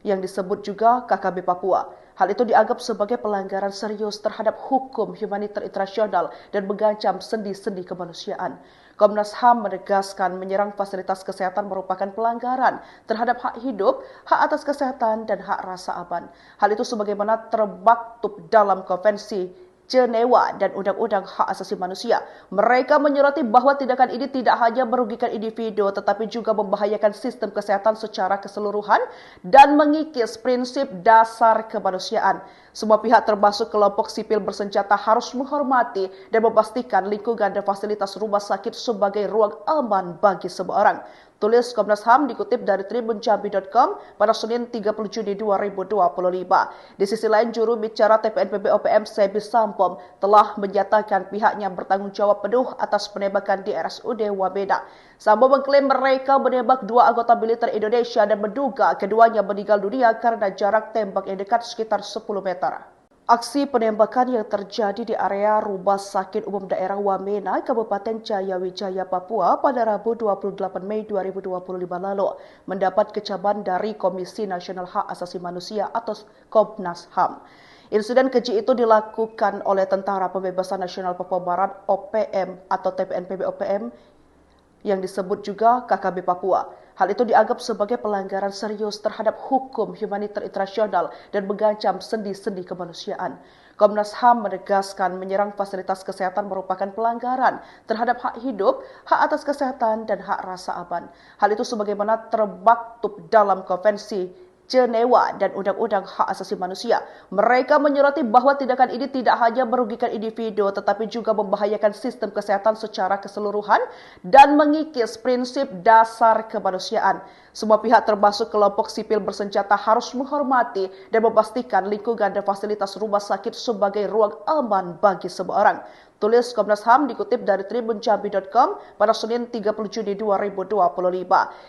yang disebut juga KKB Papua. Hal itu dianggap sebagai pelanggaran serius terhadap hukum humaniter internasional dan mengancam sendi-sendi kemanusiaan. Komnas HAM menegaskan menyerang fasilitas kesehatan merupakan pelanggaran terhadap hak hidup, hak atas kesehatan, dan hak rasa aman. Hal itu sebagaimana termaktub dalam Konvensi Jenewa dan Undang-Undang Hak Asasi Manusia. Mereka menyoroti bahwa tindakan ini tidak hanya merugikan individu tetapi juga membahayakan sistem kesehatan secara keseluruhan dan mengikis prinsip dasar kemanusiaan. Semua pihak termasuk kelompok sipil bersenjata harus menghormati dan memastikan lingkungan dan fasilitas rumah sakit sebagai ruang aman bagi semua orang. Tulis Komnas HAM dikutip dari tribunjambi.com pada Senin 30 Juni 2025. Di sisi lain, juru bicara TPNPB OPM Sebi Sampom telah menyatakan pihaknya bertanggung jawab penuh atas penembakan di RSUD Wamena. Sampom mengklaim mereka menembak dua anggota militer Indonesia dan menduga keduanya meninggal dunia karena jarak tembak yang dekat sekitar 10 meter. Aksi penembakan yang terjadi di area Rumah Sakit Umum Daerah Wamena, Kabupaten Jayawijaya, Papua pada Rabu 28 Mei 2025 lalu mendapat kecaman dari Komisi Nasional Hak Asasi Manusia atau Komnas HAM. Insiden keji itu dilakukan oleh Tentara Pembebasan Nasional Papua Barat (OPM) atau TPNPB OPM yang disebut juga KKB Papua. Hal itu dianggap sebagai pelanggaran serius terhadap hukum humaniter internasional dan mengancam sendi-sendi kemanusiaan. Komnas HAM menegaskan menyerang fasilitas kesehatan merupakan pelanggaran terhadap hak hidup, hak atas kesehatan, dan hak rasa aman. Hal itu sebagaimana termaktub dalam Konvensi Jenewa dan Undang-Undang Hak Asasi Manusia. Mereka menyoroti bahwa tindakan ini tidak hanya merugikan individu tetapi juga membahayakan sistem kesehatan secara keseluruhan dan mengikis prinsip dasar kemanusiaan. Semua pihak termasuk kelompok sipil bersenjata harus menghormati dan memastikan lingkungan dan fasilitas rumah sakit sebagai ruang aman bagi semua orang. Tulis Komnas HAM dikutip dari tribunjambi.com pada Senin 30 Juni 2025.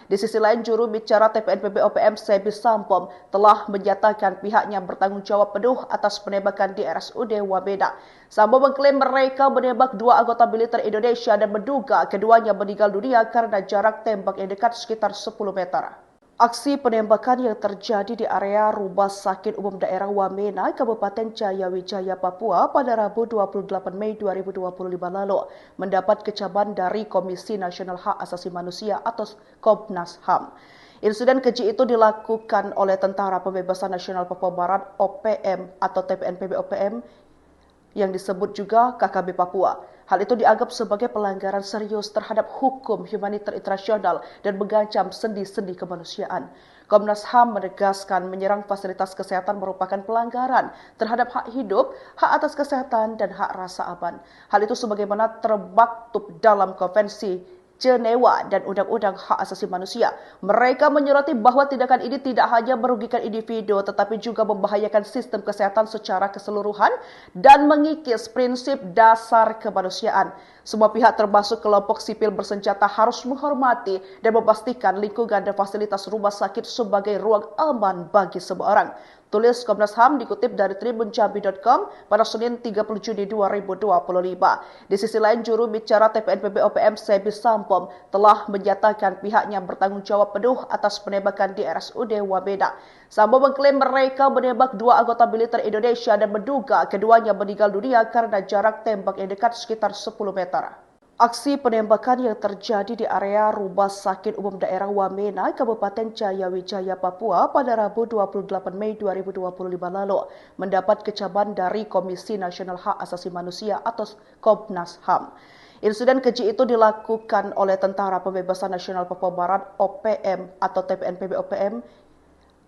Di sisi lain, juru bicara TPNPB OPM Sebi Sampom telah menyatakan pihaknya bertanggung jawab penuh atas penembakan di RSUD Wamena. Sampom mengklaim mereka menembak dua anggota militer Indonesia dan menduga keduanya meninggal dunia karena jarak tembak yang dekat sekitar 10 meter. Aksi penembakan yang terjadi di area Rumah Sakit Umum Daerah Wamena, Kabupaten Jayawijaya, Papua pada Rabu 28 Mei 2025 lalu mendapat kecaman dari Komisi Nasional Hak Asasi Manusia atau Komnas HAM. Insiden keji itu dilakukan oleh Tentara Pembebasan Nasional Papua Barat (OPM) atau TPNPB OPM yang disebut juga KKB Papua. Hal itu dianggap sebagai pelanggaran serius terhadap hukum humaniter internasional dan mengancam sendi-sendi kemanusiaan. Komnas HAM menegaskan menyerang fasilitas kesehatan merupakan pelanggaran terhadap hak hidup, hak atas kesehatan, dan hak rasa aman. Hal itu sebagaimana termaktub dalam Konvensi Jenewa dan Undang-Undang Hak Asasi Manusia. Mereka menyoroti bahwa tindakan ini tidak hanya merugikan individu tetapi juga membahayakan sistem kesehatan secara keseluruhan dan mengikis prinsip dasar kemanusiaan. Semua pihak termasuk kelompok sipil bersenjata harus menghormati dan memastikan lingkungan dan fasilitas rumah sakit sebagai ruang aman bagi semua orang. Tulis Komnas HAM dikutip dari tribunjambi.com pada Senin 30 Juni 2025. Di sisi lain, juru bicara TPNPB OPM Sebi Sampom telah menyatakan pihaknya bertanggung jawab penuh atas penembakan di RSUD Wamena. Sampom mengklaim mereka menembak dua anggota militer Indonesia dan menduga keduanya meninggal dunia karena jarak tembak yang dekat sekitar 10 meter. Aksi penembakan yang terjadi di area Rumah Sakit Umum Daerah Wamena, Kabupaten Jayawijaya, Papua pada Rabu 28 Mei 2025 lalu mendapat kecaman dari Komisi Nasional Hak Asasi Manusia atau Komnas HAM. Insiden keji itu dilakukan oleh Tentara Pembebasan Nasional Papua Barat (OPM) atau TPNPB OPM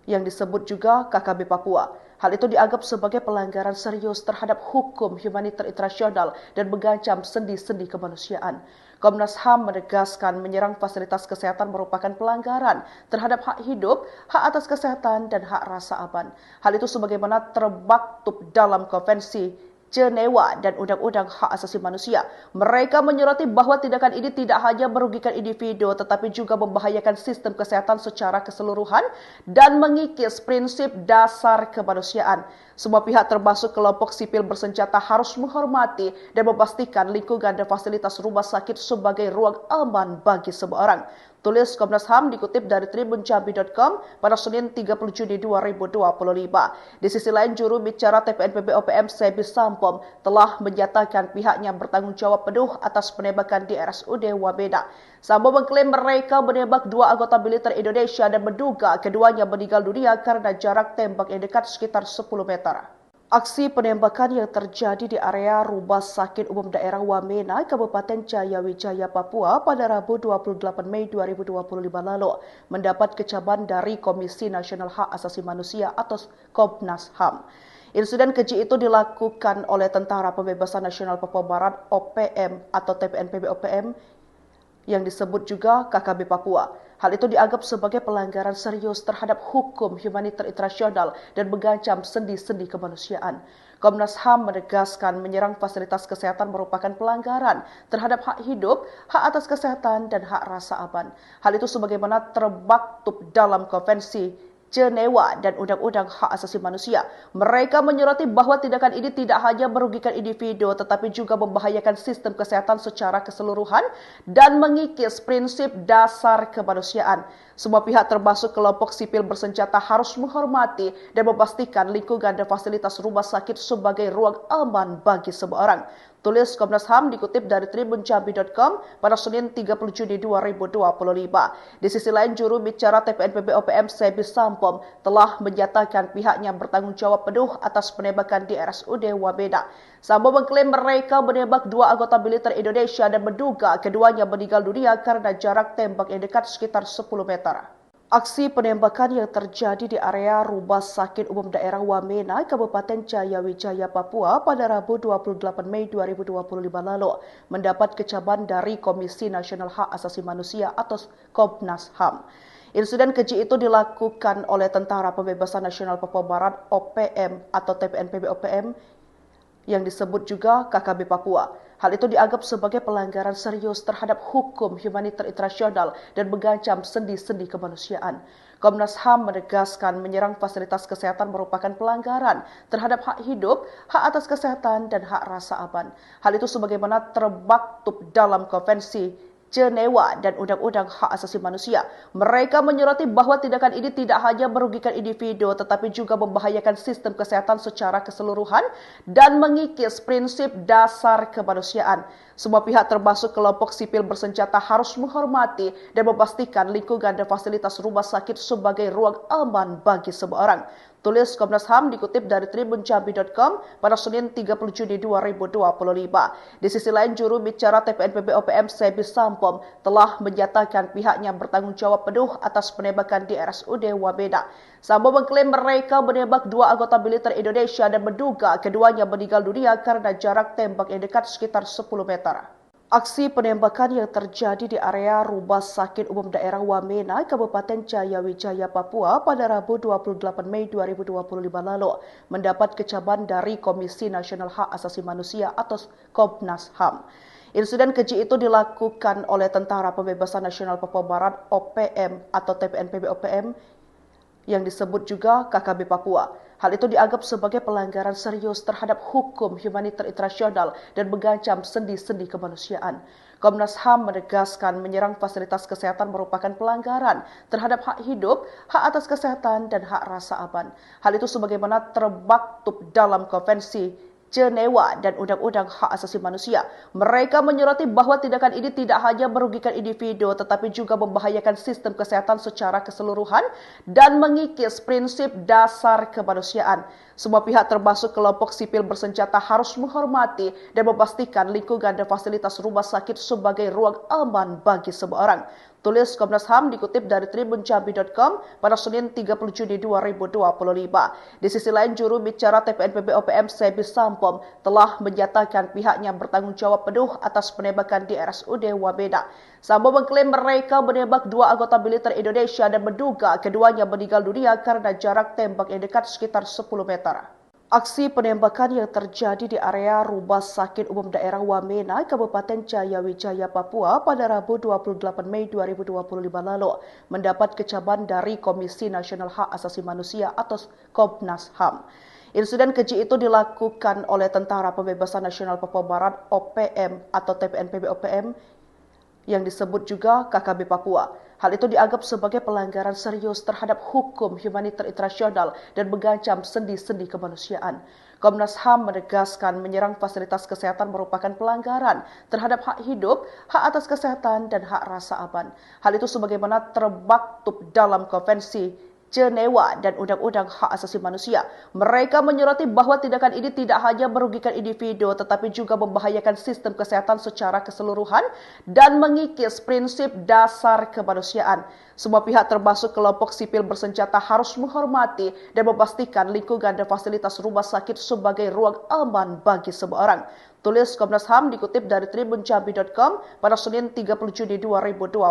yang disebut juga KKB Papua. Hal itu dianggap sebagai pelanggaran serius terhadap hukum humaniter internasional dan mengancam sendi-sendi kemanusiaan. Komnas HAM menegaskan menyerang fasilitas kesehatan merupakan pelanggaran terhadap hak hidup, hak atas kesehatan, dan hak rasa aman. Hal itu sebagaimana termaktub dalam Konvensi Jenewa dan Undang-Undang Hak Asasi Manusia. Mereka menyoroti bahwa tindakan ini tidak hanya merugikan individu tetapi juga membahayakan sistem kesehatan secara keseluruhan dan mengikis prinsip dasar kemanusiaan. Semua pihak termasuk kelompok sipil bersenjata harus menghormati dan memastikan lingkungan dan fasilitas rumah sakit sebagai ruang aman bagi semua orang. Tulis Komnas HAM dikutip dari tribunjambi.com pada Senin 30 Juni 2025. Di sisi lain, juru bicara TPNPB OPM Sebi Sampom telah menyatakan pihaknya bertanggung jawab penuh atas penembakan di RSUD Wamena. Sampom mengklaim mereka menembak dua anggota militer Indonesia dan menduga keduanya meninggal dunia karena jarak tembak yang dekat sekitar 10 meter. Aksi penembakan yang terjadi di area Rumah Sakit Umum Daerah Wamena, Kabupaten Jayawijaya, Papua pada Rabu 28 Mei 2025 lalu mendapat kecaman dari Komisi Nasional Hak Asasi Manusia atau Komnas HAM. Insiden keji itu dilakukan oleh Tentara Pembebasan Nasional Papua Barat (OPM) atau TPNPB OPM yang disebut juga KKB Papua. Hal itu dianggap sebagai pelanggaran serius terhadap hukum humaniter internasional dan mengancam sendi-sendi kemanusiaan. Komnas HAM menegaskan menyerang fasilitas kesehatan merupakan pelanggaran terhadap hak hidup, hak atas kesehatan, dan hak rasa aman. Hal itu sebagaimana termaktub dalam Konvensi Jenewa dan Undang-Undang Hak Asasi Manusia. Mereka menyoroti bahwa tindakan ini tidak hanya merugikan individu tetapi juga membahayakan sistem kesehatan secara keseluruhan dan mengikis prinsip dasar kemanusiaan. Semua pihak termasuk kelompok sipil bersenjata harus menghormati dan memastikan lingkungan dan fasilitas rumah sakit sebagai ruang aman bagi semua orang. Tulis Komnas HAM dikutip dari tribunjambi.com pada Senin 30 Juni 2025. Di sisi lain, juru bicara TPNPB OPM Sebi Sampom telah menyatakan pihaknya bertanggung jawab penuh atas penembakan di RSUD Wamena. Sampom mengklaim mereka menembak dua anggota militer Indonesia dan menduga keduanya meninggal dunia karena jarak tembak yang dekat sekitar 10 meter. Aksi penembakan yang terjadi di area Rumah Sakit Umum Daerah Wamena, Kabupaten Jayawijaya, Papua pada Rabu 28 Mei 2025 lalu mendapat kecaman dari Komisi Nasional Hak Asasi Manusia atau Komnas HAM. Insiden keji itu dilakukan oleh Tentara Pembebasan Nasional Papua Barat (OPM) atau TPNPB OPM yang disebut juga KKB Papua. Hal itu dianggap sebagai pelanggaran serius terhadap hukum humaniter internasional dan mengancam sendi-sendi kemanusiaan. Komnas HAM menegaskan menyerang fasilitas kesehatan merupakan pelanggaran terhadap hak hidup, hak atas kesehatan, dan hak rasa aman. Hal itu sebagaimana termaktub dalam Konvensi Jenewa dan Undang-Undang Hak Asasi Manusia. Mereka menyoroti bahwa tindakan ini tidak hanya merugikan individu tetapi juga membahayakan sistem kesehatan secara keseluruhan dan mengikis prinsip dasar kemanusiaan. Semua pihak termasuk kelompok sipil bersenjata harus menghormati dan memastikan lingkungan dan fasilitas rumah sakit sebagai ruang aman bagi semua orang. Tulis Komnas HAM dikutip dari tribunjambi.com pada Senin 30 Juni 2025. Di sisi lain, juru bicara TPNPB OPM Sebi Sampom telah menyatakan pihaknya bertanggung jawab penuh atas penembakan di RSUD Wamena. Sampom mengklaim mereka menembak dua anggota militer Indonesia dan menduga keduanya meninggal dunia karena jarak tembak yang dekat sekitar 10 meter. Aksi penembakan yang terjadi di area Rumah Sakit Umum Daerah Wamena, Kabupaten Jayawijaya, Papua pada Rabu 28 Mei 2025 lalu mendapat kecaman dari Komisi Nasional Hak Asasi Manusia atau Komnas HAM. Insiden keji itu dilakukan oleh Tentara Pembebasan Nasional Papua Barat (OPM) atau TPNPB OPM yang disebut juga KKB Papua. Hal itu dianggap sebagai pelanggaran serius terhadap hukum humaniter internasional dan mengancam sendi-sendi kemanusiaan. Komnas HAM menegaskan menyerang fasilitas kesehatan merupakan pelanggaran terhadap hak hidup, hak atas kesehatan, dan hak rasa aman. Hal itu sebagaimana termaktub dalam Konvensi Jenewa dan Undang-Undang Hak Asasi Manusia. Mereka menyoroti bahwa tindakan ini tidak hanya merugikan individu tetapi juga membahayakan sistem kesehatan secara keseluruhan dan mengikis prinsip dasar kemanusiaan. Semua pihak termasuk kelompok sipil bersenjata harus menghormati dan memastikan lingkungan dan fasilitas rumah sakit sebagai ruang aman bagi semua orang. Tulis Komnas HAM dikutip dari tribunjambi.com pada Senin 30 Juni 2025. Di sisi lain, juru bicara TPNPB OPM Sebi Sampom telah menyatakan pihaknya bertanggung jawab penuh atas penembakan di RSUD Wamena. Sampom mengklaim mereka menembak dua anggota militer Indonesia dan menduga keduanya meninggal dunia karena jarak tembak yang dekat sekitar 10 meter. Aksi penembakan yang terjadi di area Rumah Sakit Umum Daerah Wamena, Kabupaten Jayawijaya, Papua pada Rabu 28 Mei 2025 lalu mendapat kecaman dari Komisi Nasional Hak Asasi Manusia atau Komnas HAM. Insiden keji itu dilakukan oleh Tentara Pembebasan Nasional Papua Barat (OPM) atau TPNPB OPM yang disebut juga KKB Papua. Hal itu dianggap sebagai pelanggaran serius terhadap hukum humaniter internasional dan mengancam sendi-sendi kemanusiaan. Komnas HAM menegaskan menyerang fasilitas kesehatan merupakan pelanggaran terhadap hak hidup, hak atas kesehatan, dan hak rasa aman. Hal itu sebagaimana termaktub dalam Konvensi Jenewa dan Undang-Undang Hak Asasi Manusia. Mereka menyoroti bahwa tindakan ini tidak hanya merugikan individu tetapi juga membahayakan sistem kesehatan secara keseluruhan dan mengikis prinsip dasar kemanusiaan. Semua pihak termasuk kelompok sipil bersenjata harus menghormati dan memastikan lingkungan dan fasilitas rumah sakit sebagai ruang aman bagi semua orang. Tulis Komnas HAM dikutip dari tribunjambi.com pada Senin 30 Juni 2025.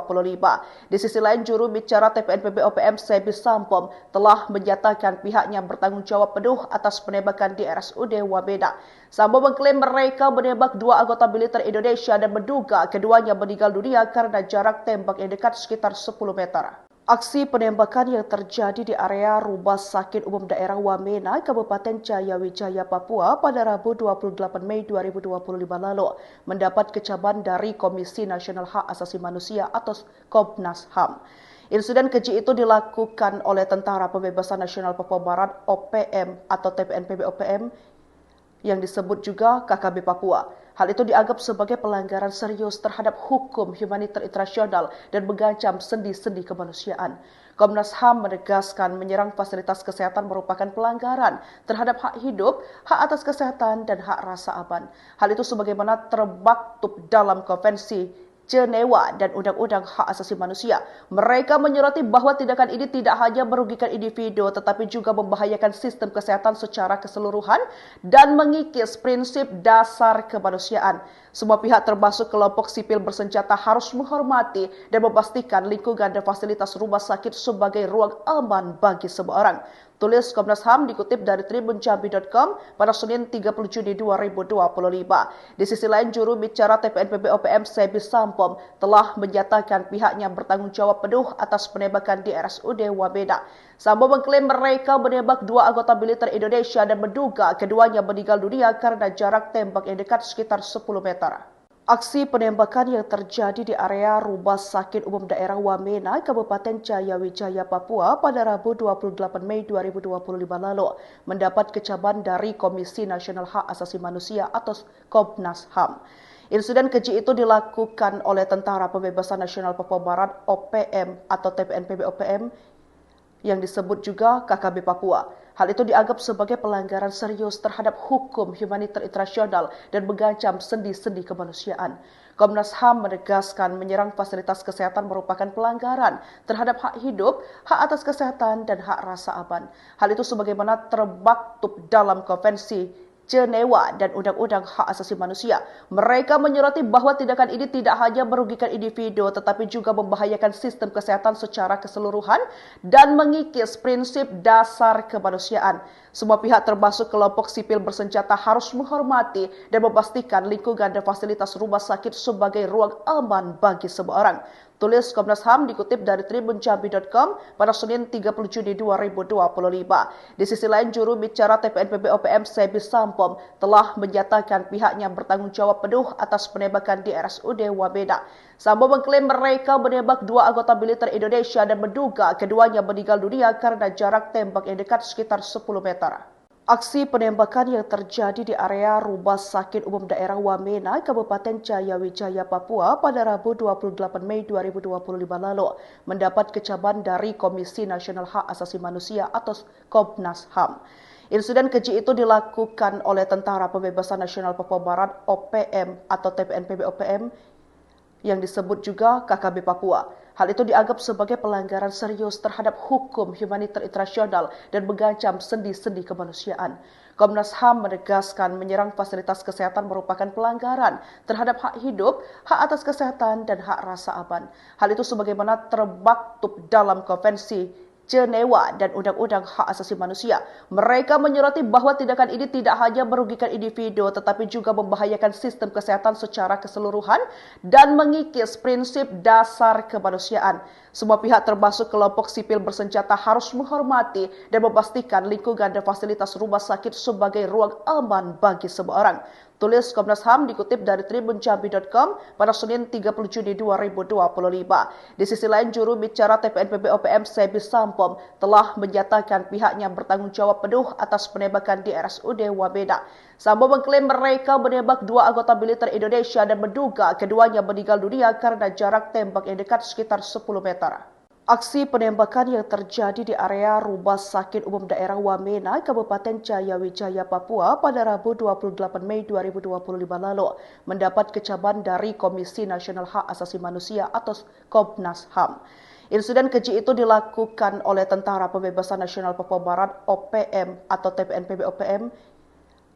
Di sisi lain, juru bicara TPNPB OPM Sebi Sampom telah menyatakan pihaknya bertanggung jawab penuh atas penembakan di RSUD Wamena. Sampom mengklaim mereka menembak dua anggota militer Indonesia dan menduga keduanya meninggal dunia karena jarak tembak yang dekat sekitar 10 meter. Aksi penembakan yang terjadi di area Rumah Sakit Umum Daerah Wamena, Kabupaten Jayawijaya, Papua pada Rabu 28 Mei 2025 lalu mendapat kecaman dari Komisi Nasional Hak Asasi Manusia atau Komnas HAM. Insiden keji itu dilakukan oleh Tentara Pembebasan Nasional Papua Barat (OPM) atau TPNPB OPM yang disebut juga KKB Papua. Hal itu dianggap sebagai pelanggaran serius terhadap hukum humaniter internasional dan mengancam sendi-sendi kemanusiaan. Komnas HAM menegaskan menyerang fasilitas kesehatan merupakan pelanggaran terhadap hak hidup, hak atas kesehatan, dan hak rasa aman. Hal itu sebagaimana termaktub dalam Konvensi Jenewa dan Undang-Undang Hak Asasi Manusia. Mereka menyoroti bahwa tindakan ini tidak hanya merugikan individu tetapi juga membahayakan sistem kesehatan secara keseluruhan dan mengikis prinsip dasar kemanusiaan. Semua pihak termasuk kelompok sipil bersenjata harus menghormati dan memastikan lingkungan dan fasilitas rumah sakit sebagai ruang aman bagi semua orang. Tulis Komnas HAM dikutip dari tribunjambi.com pada Senin 30 Juni 2025. Di sisi lain, juru bicara TPNPB OPM Sebi Sampom telah menyatakan pihaknya bertanggung jawab penuh atas penembakan di RSUD Wamena. Sampom mengklaim mereka menembak dua anggota militer Indonesia dan menduga keduanya meninggal dunia karena jarak tembak yang dekat sekitar 10 meter. Aksi penembakan yang terjadi di area Rumah Sakit Umum Daerah Wamena, Kabupaten Jayawijaya, Papua pada Rabu 28 Mei 2025 lalu mendapat kecaman dari Komisi Nasional Hak Asasi Manusia atau Komnas HAM. Insiden keji itu dilakukan oleh Tentara Pembebasan Nasional Papua Barat (OPM) atau TPNPB OPM yang disebut juga KKB Papua. Hal itu dianggap sebagai pelanggaran serius terhadap hukum humaniter internasional dan mengancam sendi-sendi kemanusiaan. Komnas HAM menegaskan menyerang fasilitas kesehatan merupakan pelanggaran terhadap hak hidup, hak atas kesehatan, dan hak rasa aman. Hal itu sebagaimana termaktub dalam Konvensi Jenewa dan Undang-Undang Hak Asasi Manusia. Mereka menyoroti bahwa tindakan ini tidak hanya merugikan individu tetapi juga membahayakan sistem kesehatan secara keseluruhan dan mengikis prinsip dasar kemanusiaan. Semua pihak termasuk kelompok sipil bersenjata harus menghormati dan memastikan lingkungan dan fasilitas rumah sakit sebagai ruang aman bagi semua orang. Tulis Komnas HAM dikutip dari tribunjambi.com pada Senin 30 Juni 2025. Di sisi lain, juru bicara TPNPB OPM Sebi Sampom telah menyatakan pihaknya bertanggung jawab penuh atas penembakan di RSUD Wamena. Sampom mengklaim mereka menembak dua anggota militer Indonesia dan menduga keduanya meninggal dunia karena jarak tembak yang dekat sekitar 10 meter. Aksi penembakan yang terjadi di area Rumah Sakit Umum Daerah Wamena, Kabupaten Jayawijaya, Papua pada Rabu 28 Mei 2025 lalu mendapat kecaman dari Komisi Nasional Hak Asasi Manusia atau Komnas HAM. Insiden keji itu dilakukan oleh Tentara Pembebasan Nasional Papua Barat (OPM) atau TPNPB OPM yang disebut juga KKB Papua. Hal itu dianggap sebagai pelanggaran serius terhadap hukum humaniter internasional dan mengancam sendi-sendi kemanusiaan. Komnas HAM menegaskan menyerang fasilitas kesehatan merupakan pelanggaran terhadap hak hidup, hak atas kesehatan, dan hak rasa aman. Hal itu sebagaimana termaktub dalam Konvensi Jenewa dan Undang-Undang Hak Asasi Manusia. Mereka menyoroti bahwa tindakan ini tidak hanya merugikan individu tetapi juga membahayakan sistem kesehatan secara keseluruhan dan mengikis prinsip dasar kemanusiaan. Semua pihak termasuk kelompok sipil bersenjata harus menghormati dan memastikan lingkungan dan fasilitas rumah sakit sebagai ruang aman bagi semua orang. Tulis Komnas HAM dikutip dari tribunjambi.com pada Senin 30 Juni 2025. Di sisi lain, juru bicara TPNPB OPM Sebi Sampom telah menyatakan pihaknya bertanggung jawab penuh atas penembakan di RSUD Wamena. Sampom mengklaim mereka menembak dua anggota militer Indonesia dan menduga keduanya meninggal dunia karena jarak tembak yang dekat sekitar 10 meter. Aksi penembakan yang terjadi di area Rumah Sakit Umum Daerah Wamena, Kabupaten Jayawijaya, Papua pada Rabu 28 Mei 2025 lalu mendapat kecaman dari Komisi Nasional Hak Asasi Manusia atau Komnas HAM. Insiden keji itu dilakukan oleh Tentara Pembebasan Nasional Papua Barat (OPM) atau TPNPB OPM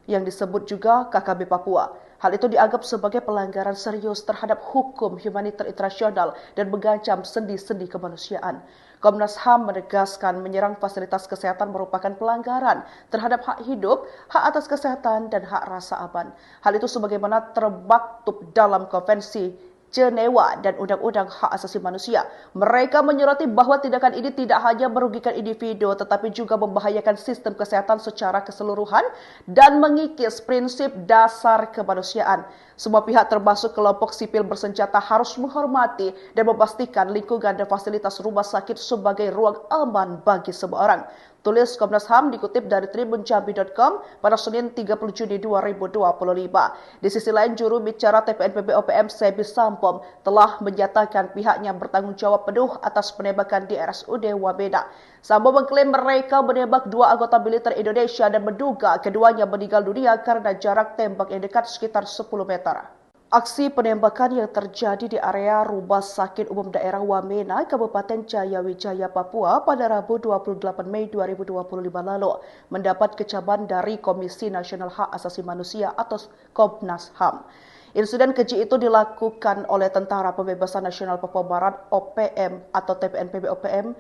yang disebut juga KKB Papua. Hal itu dianggap sebagai pelanggaran serius terhadap hukum humaniter internasional dan mengancam sendi-sendi kemanusiaan. Komnas HAM menegaskan menyerang fasilitas kesehatan merupakan pelanggaran terhadap hak hidup, hak atas kesehatan, dan hak rasa aman. Hal itu sebagaimana termaktub dalam Konvensi Jenewa dan Undang-Undang Hak Asasi Manusia. Mereka menyoroti bahwa tindakan ini tidak hanya merugikan individu tetapi juga membahayakan sistem kesehatan secara keseluruhan dan mengikis prinsip dasar kemanusiaan. Semua pihak termasuk kelompok sipil bersenjata harus menghormati dan memastikan lingkungan dan fasilitas rumah sakit sebagai ruang aman bagi semua orang. Tulis Komnas HAM dikutip dari tribunjambi.com pada Senin 30 Juni 2025. Di sisi lain, juru bicara TPNPB OPM Sebi Sampom telah menyatakan pihaknya bertanggung jawab penuh atas penembakan di RSUD Wamena. Sampom mengklaim mereka menembak dua anggota militer Indonesia dan menduga keduanya meninggal dunia karena jarak tembak yang dekat sekitar 10 meter. Aksi penembakan yang terjadi di area Rumah Sakit Umum Daerah Wamena, Kabupaten Jayawijaya, Papua pada Rabu 28 Mei 2025 lalu mendapat kecaman dari Komisi Nasional Hak Asasi Manusia atau Komnas HAM. Insiden keji itu dilakukan oleh Tentara Pembebasan Nasional Papua Barat (OPM) atau TPNPB OPM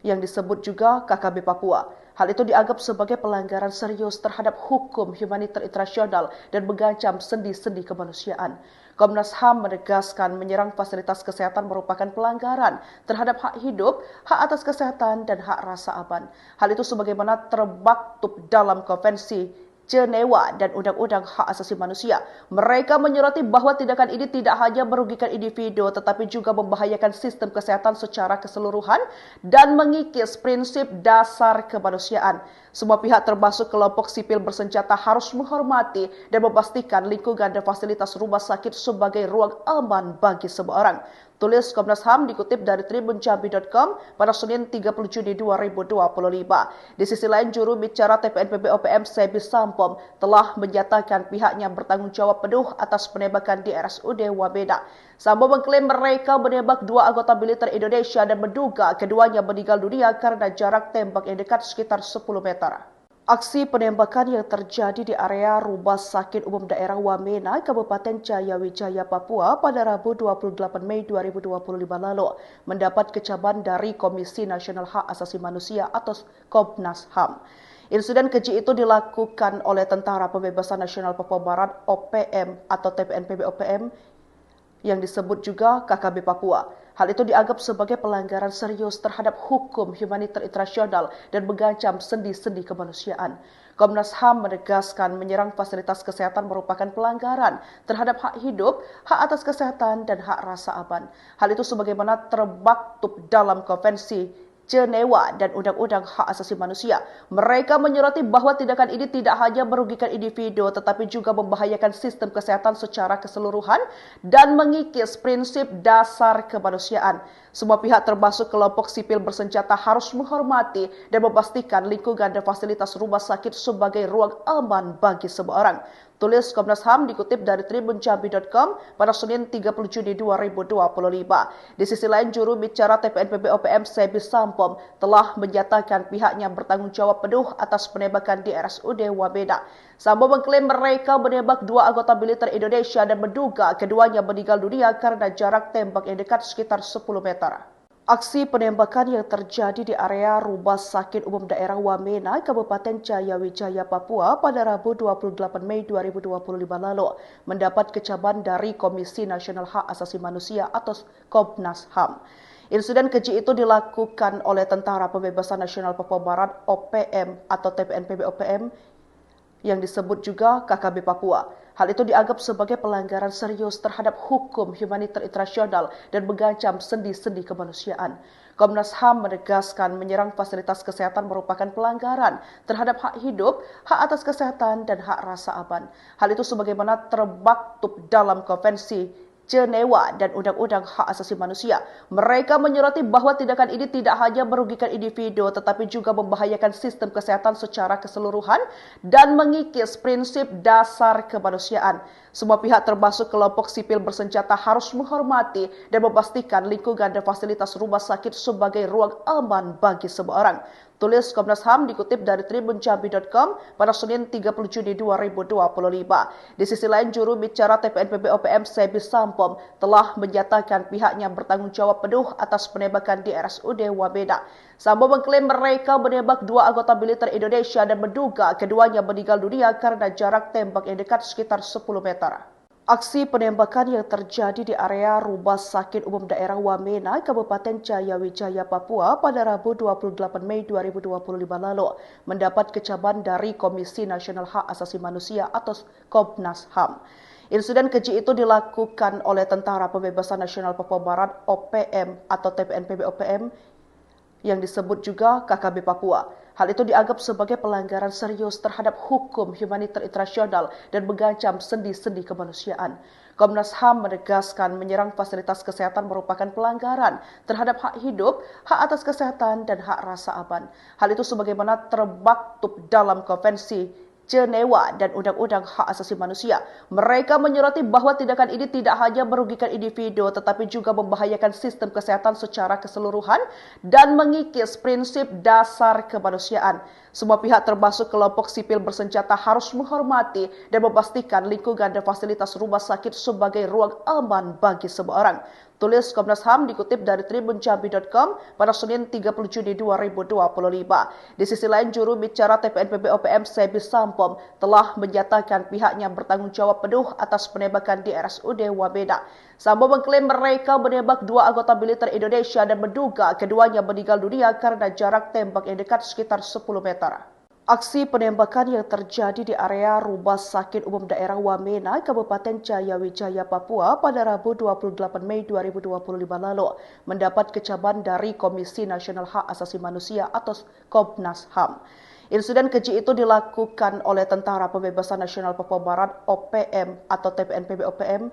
yang disebut juga KKB Papua. Hal itu dianggap sebagai pelanggaran serius terhadap hukum humaniter internasional dan mengancam sendi-sendi kemanusiaan. Komnas HAM menegaskan menyerang fasilitas kesehatan merupakan pelanggaran terhadap hak hidup, hak atas kesehatan, dan hak rasa aman. Hal itu sebagaimana termaktub dalam Konvensi Jenewa dan Undang-Undang Hak Asasi Manusia. Mereka menyoroti bahwa tindakan ini tidak hanya merugikan individu tetapi juga membahayakan sistem kesehatan secara keseluruhan dan mengikis prinsip dasar kemanusiaan. Semua pihak termasuk kelompok sipil bersenjata harus menghormati dan memastikan lingkungan dan fasilitas rumah sakit sebagai ruang aman bagi semua orang. Tulis Komnas HAM dikutip dari tribunjambi.com pada Senin 30 Juni 2025. Di sisi lain, juru bicara TPNPB OPM Sebi Sampom telah menyatakan pihaknya bertanggung jawab penuh atas penembakan di RSUD Wamena. Sampom mengklaim mereka menembak dua anggota militer Indonesia dan menduga keduanya meninggal dunia karena jarak tembak yang dekat sekitar 10 meter. Aksi penembakan yang terjadi di area Rumah Sakit Umum Daerah Wamena, Kabupaten Jayawijaya, Papua pada Rabu 28 Mei 2025 lalu mendapat kecaman dari Komisi Nasional Hak Asasi Manusia atau Komnas HAM. Insiden keji itu dilakukan oleh Tentara Pembebasan Nasional Papua Barat (OPM) atau TPNPB OPM yang disebut juga KKB Papua. Hal itu dianggap sebagai pelanggaran serius terhadap hukum humaniter internasional dan mengancam sendi-sendi kemanusiaan. Komnas HAM menegaskan menyerang fasilitas kesehatan merupakan pelanggaran terhadap hak hidup, hak atas kesehatan, dan hak rasa aman. Hal itu sebagaimana termaktub dalam Konvensi Jenewa dan Undang-Undang Hak Asasi Manusia. Mereka menyoroti bahwa tindakan ini tidak hanya merugikan individu tetapi juga membahayakan sistem kesehatan secara keseluruhan dan mengikis prinsip dasar kemanusiaan. Semua pihak termasuk kelompok sipil bersenjata harus menghormati dan memastikan lingkungan dan fasilitas rumah sakit sebagai ruang aman bagi semua orang. Tulis Komnas HAM dikutip dari tribunjambi.com pada Senin 30 Juni 2025. Di sisi lain, juru bicara TPNPB OPM Sebi Sampom telah menyatakan pihaknya bertanggung jawab penuh atas penembakan di RSUD Wamena. Sampom mengklaim mereka menembak dua anggota militer Indonesia dan menduga keduanya meninggal dunia karena jarak tembak yang dekat sekitar 10 meter. Aksi penembakan yang terjadi di area Rumah Sakit Umum Daerah Wamena, Kabupaten Jayawijaya, Papua pada Rabu 28 Mei 2025 lalu mendapat kecaman dari Komisi Nasional Hak Asasi Manusia atau Komnas HAM. Insiden keji itu dilakukan oleh Tentara Pembebasan Nasional Papua Barat OPM atau TPNPB OPM yang disebut juga KKB Papua. Hal itu dianggap sebagai pelanggaran serius terhadap hukum humaniter internasional dan mengancam sendi-sendi kemanusiaan. Komnas HAM menegaskan menyerang fasilitas kesehatan merupakan pelanggaran terhadap hak hidup, hak atas kesehatan, dan hak rasa aman. Hal itu sebagaimana termaktub dalam Konvensi Jenewa dan Undang-Undang Hak Asasi Manusia. Mereka menyoroti bahwa tindakan ini tidak hanya merugikan individu tetapi juga membahayakan sistem kesehatan secara keseluruhan dan mengikis prinsip dasar kemanusiaan. Semua pihak termasuk kelompok sipil bersenjata harus menghormati dan memastikan lingkungan dan fasilitas rumah sakit sebagai ruang aman bagi semua orang. Tulis Komnas HAM dikutip dari tribunjambi.com pada Senin 30 Juni 2025. Di sisi lain, juru bicara TPNPB OPM Sebi Sampom telah menyatakan pihaknya bertanggung jawab penuh atas penembakan di RSUD Wamena. Sampom mengklaim mereka menembak dua anggota militer Indonesia dan menduga keduanya meninggal dunia karena jarak tembak yang dekat sekitar 10 meter. Aksi penembakan yang terjadi di area Rumah Sakit Umum Daerah Wamena, Kabupaten Jayawijaya, Papua pada Rabu 28 Mei 2025 lalu mendapat kecaman dari Komisi Nasional Hak Asasi Manusia atau Komnas HAM. Insiden keji itu dilakukan oleh Tentara Pembebasan Nasional Papua Barat OPM atau TPNPB OPM yang disebut juga KKB Papua. Hal itu dianggap sebagai pelanggaran serius terhadap hukum humaniter internasional dan mengancam sendi-sendi kemanusiaan. Komnas HAM menegaskan menyerang fasilitas kesehatan merupakan pelanggaran terhadap hak hidup, hak atas kesehatan, dan hak rasa aman. Hal itu sebagaimana termaktub dalam Konvensi Jenewa dan Undang-Undang Hak Asasi Manusia. Mereka menyoroti bahwa tindakan ini tidak hanya merugikan individu tetapi juga membahayakan sistem kesehatan secara keseluruhan dan mengikis prinsip dasar kemanusiaan. Semua pihak termasuk kelompok sipil bersenjata harus menghormati dan memastikan lingkungan dan fasilitas rumah sakit sebagai ruang aman bagi semua orang. Tulis Komnas HAM dikutip dari tribunjambi.com pada Senin 30 Juni 2025. Di sisi lain, juru bicara TPNPB OPM Sebi Sampom telah menyatakan pihaknya bertanggung jawab penuh atas penembakan di RSUD Wamena. Sampom mengklaim mereka menembak dua anggota militer Indonesia dan menduga keduanya meninggal dunia karena jarak tembak yang dekat sekitar 10 meter. Aksi penembakan yang terjadi di area Rumah Sakit Umum Daerah Wamena, Kabupaten Jayawijaya, Papua pada Rabu 28 Mei 2025 lalu mendapat kecaman dari Komisi Nasional Hak Asasi Manusia atau Komnas HAM. Insiden keji itu dilakukan oleh Tentara Pembebasan Nasional Papua Barat OPM atau TPNPB OPM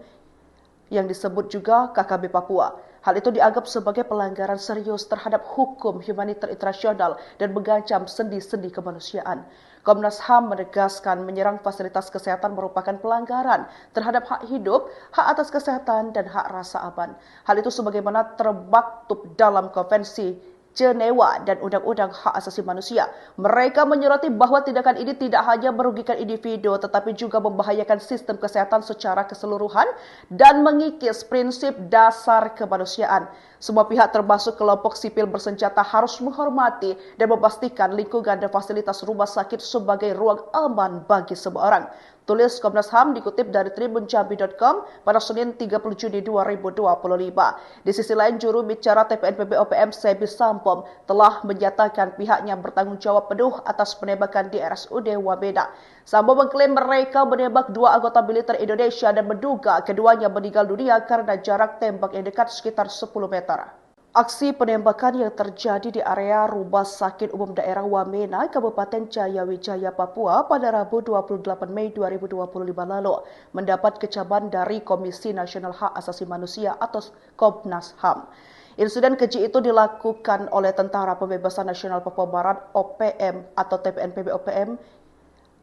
yang disebut juga KKB Papua. Hal itu dianggap sebagai pelanggaran serius terhadap hukum humaniter internasional dan mengancam sendi-sendi kemanusiaan. Komnas HAM menegaskan menyerang fasilitas kesehatan merupakan pelanggaran terhadap hak hidup, hak atas kesehatan, dan hak rasa aman. Hal itu sebagaimana termaktub dalam Konvensi Jenewa dan Undang-Undang Hak Asasi Manusia. Mereka menyoroti bahwa tindakan ini tidak hanya merugikan individu tetapi juga membahayakan sistem kesehatan secara keseluruhan dan mengikis prinsip dasar kemanusiaan. Semua pihak termasuk kelompok sipil bersenjata harus menghormati dan memastikan lingkungan dan fasilitas rumah sakit sebagai ruang aman bagi semua orang. Tulis Komnas HAM dikutip dari tribunjambi.com pada Senin 30 Juni 2025. Di sisi lain, juru bicara TPNPB OPM Sebi Sampom telah menyatakan pihaknya bertanggung jawab penuh atas penembakan di RSUD Wamena. Sampom mengklaim mereka menembak dua anggota militer Indonesia dan menduga keduanya meninggal dunia karena jarak tembak yang dekat sekitar 10 meter. Aksi penembakan yang terjadi di area Rumah Sakit Umum Daerah Wamena, Kabupaten Jayawijaya, Papua pada Rabu 28 Mei 2025 lalu mendapat kecaman dari Komisi Nasional Hak Asasi Manusia atau Komnas HAM. Insiden keji itu dilakukan oleh Tentara Pembebasan Nasional Papua Barat (OPM) atau TPNPB OPM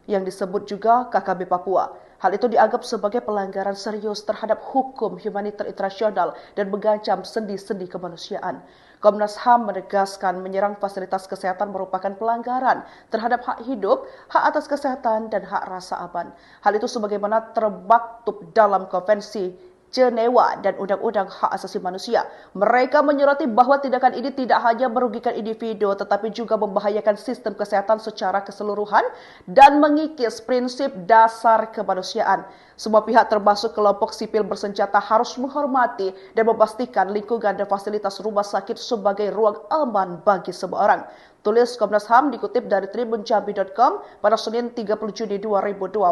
yang disebut juga KKB Papua. Hal itu dianggap sebagai pelanggaran serius terhadap hukum humaniter internasional dan mengancam sendi-sendi kemanusiaan. Komnas HAM menegaskan menyerang fasilitas kesehatan merupakan pelanggaran terhadap hak hidup, hak atas kesehatan, dan hak rasa aman. Hal itu sebagaimana termaktub dalam Konvensi Jenewa dan Undang-Undang Hak Asasi Manusia. Mereka menyoroti bahwa tindakan ini tidak hanya merugikan individu tetapi juga membahayakan sistem kesehatan secara keseluruhan dan mengikis prinsip dasar kemanusiaan. Semua pihak termasuk kelompok sipil bersenjata harus menghormati dan memastikan lingkungan dan fasilitas rumah sakit sebagai ruang aman bagi semua orang. Tulis Komnas HAM dikutip dari tribunjambi.com pada Senin 30 Juni 2025.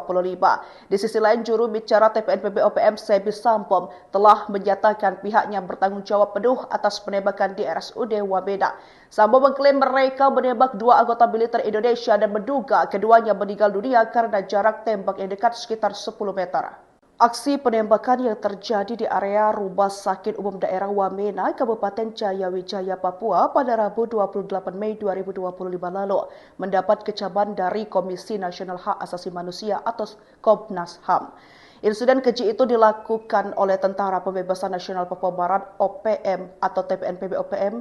Di sisi lain, juru bicara TPNPB OPM Sebi Sampom telah menyatakan pihaknya bertanggung jawab penuh atas penembakan di RSUD Wamena. Sampom mengklaim mereka menembak dua anggota militer Indonesia dan menduga keduanya meninggal dunia karena jarak tembak yang dekat sekitar 10 meter. Aksi penembakan yang terjadi di area Rumah Sakit Umum Daerah Wamena, Kabupaten Jayawijaya, Papua pada Rabu 28 Mei 2025 lalu mendapat kecaman dari Komisi Nasional Hak Asasi Manusia atau Komnas HAM. Insiden keji itu dilakukan oleh Tentara Pembebasan Nasional Papua Barat (OPM) atau TPNPB OPM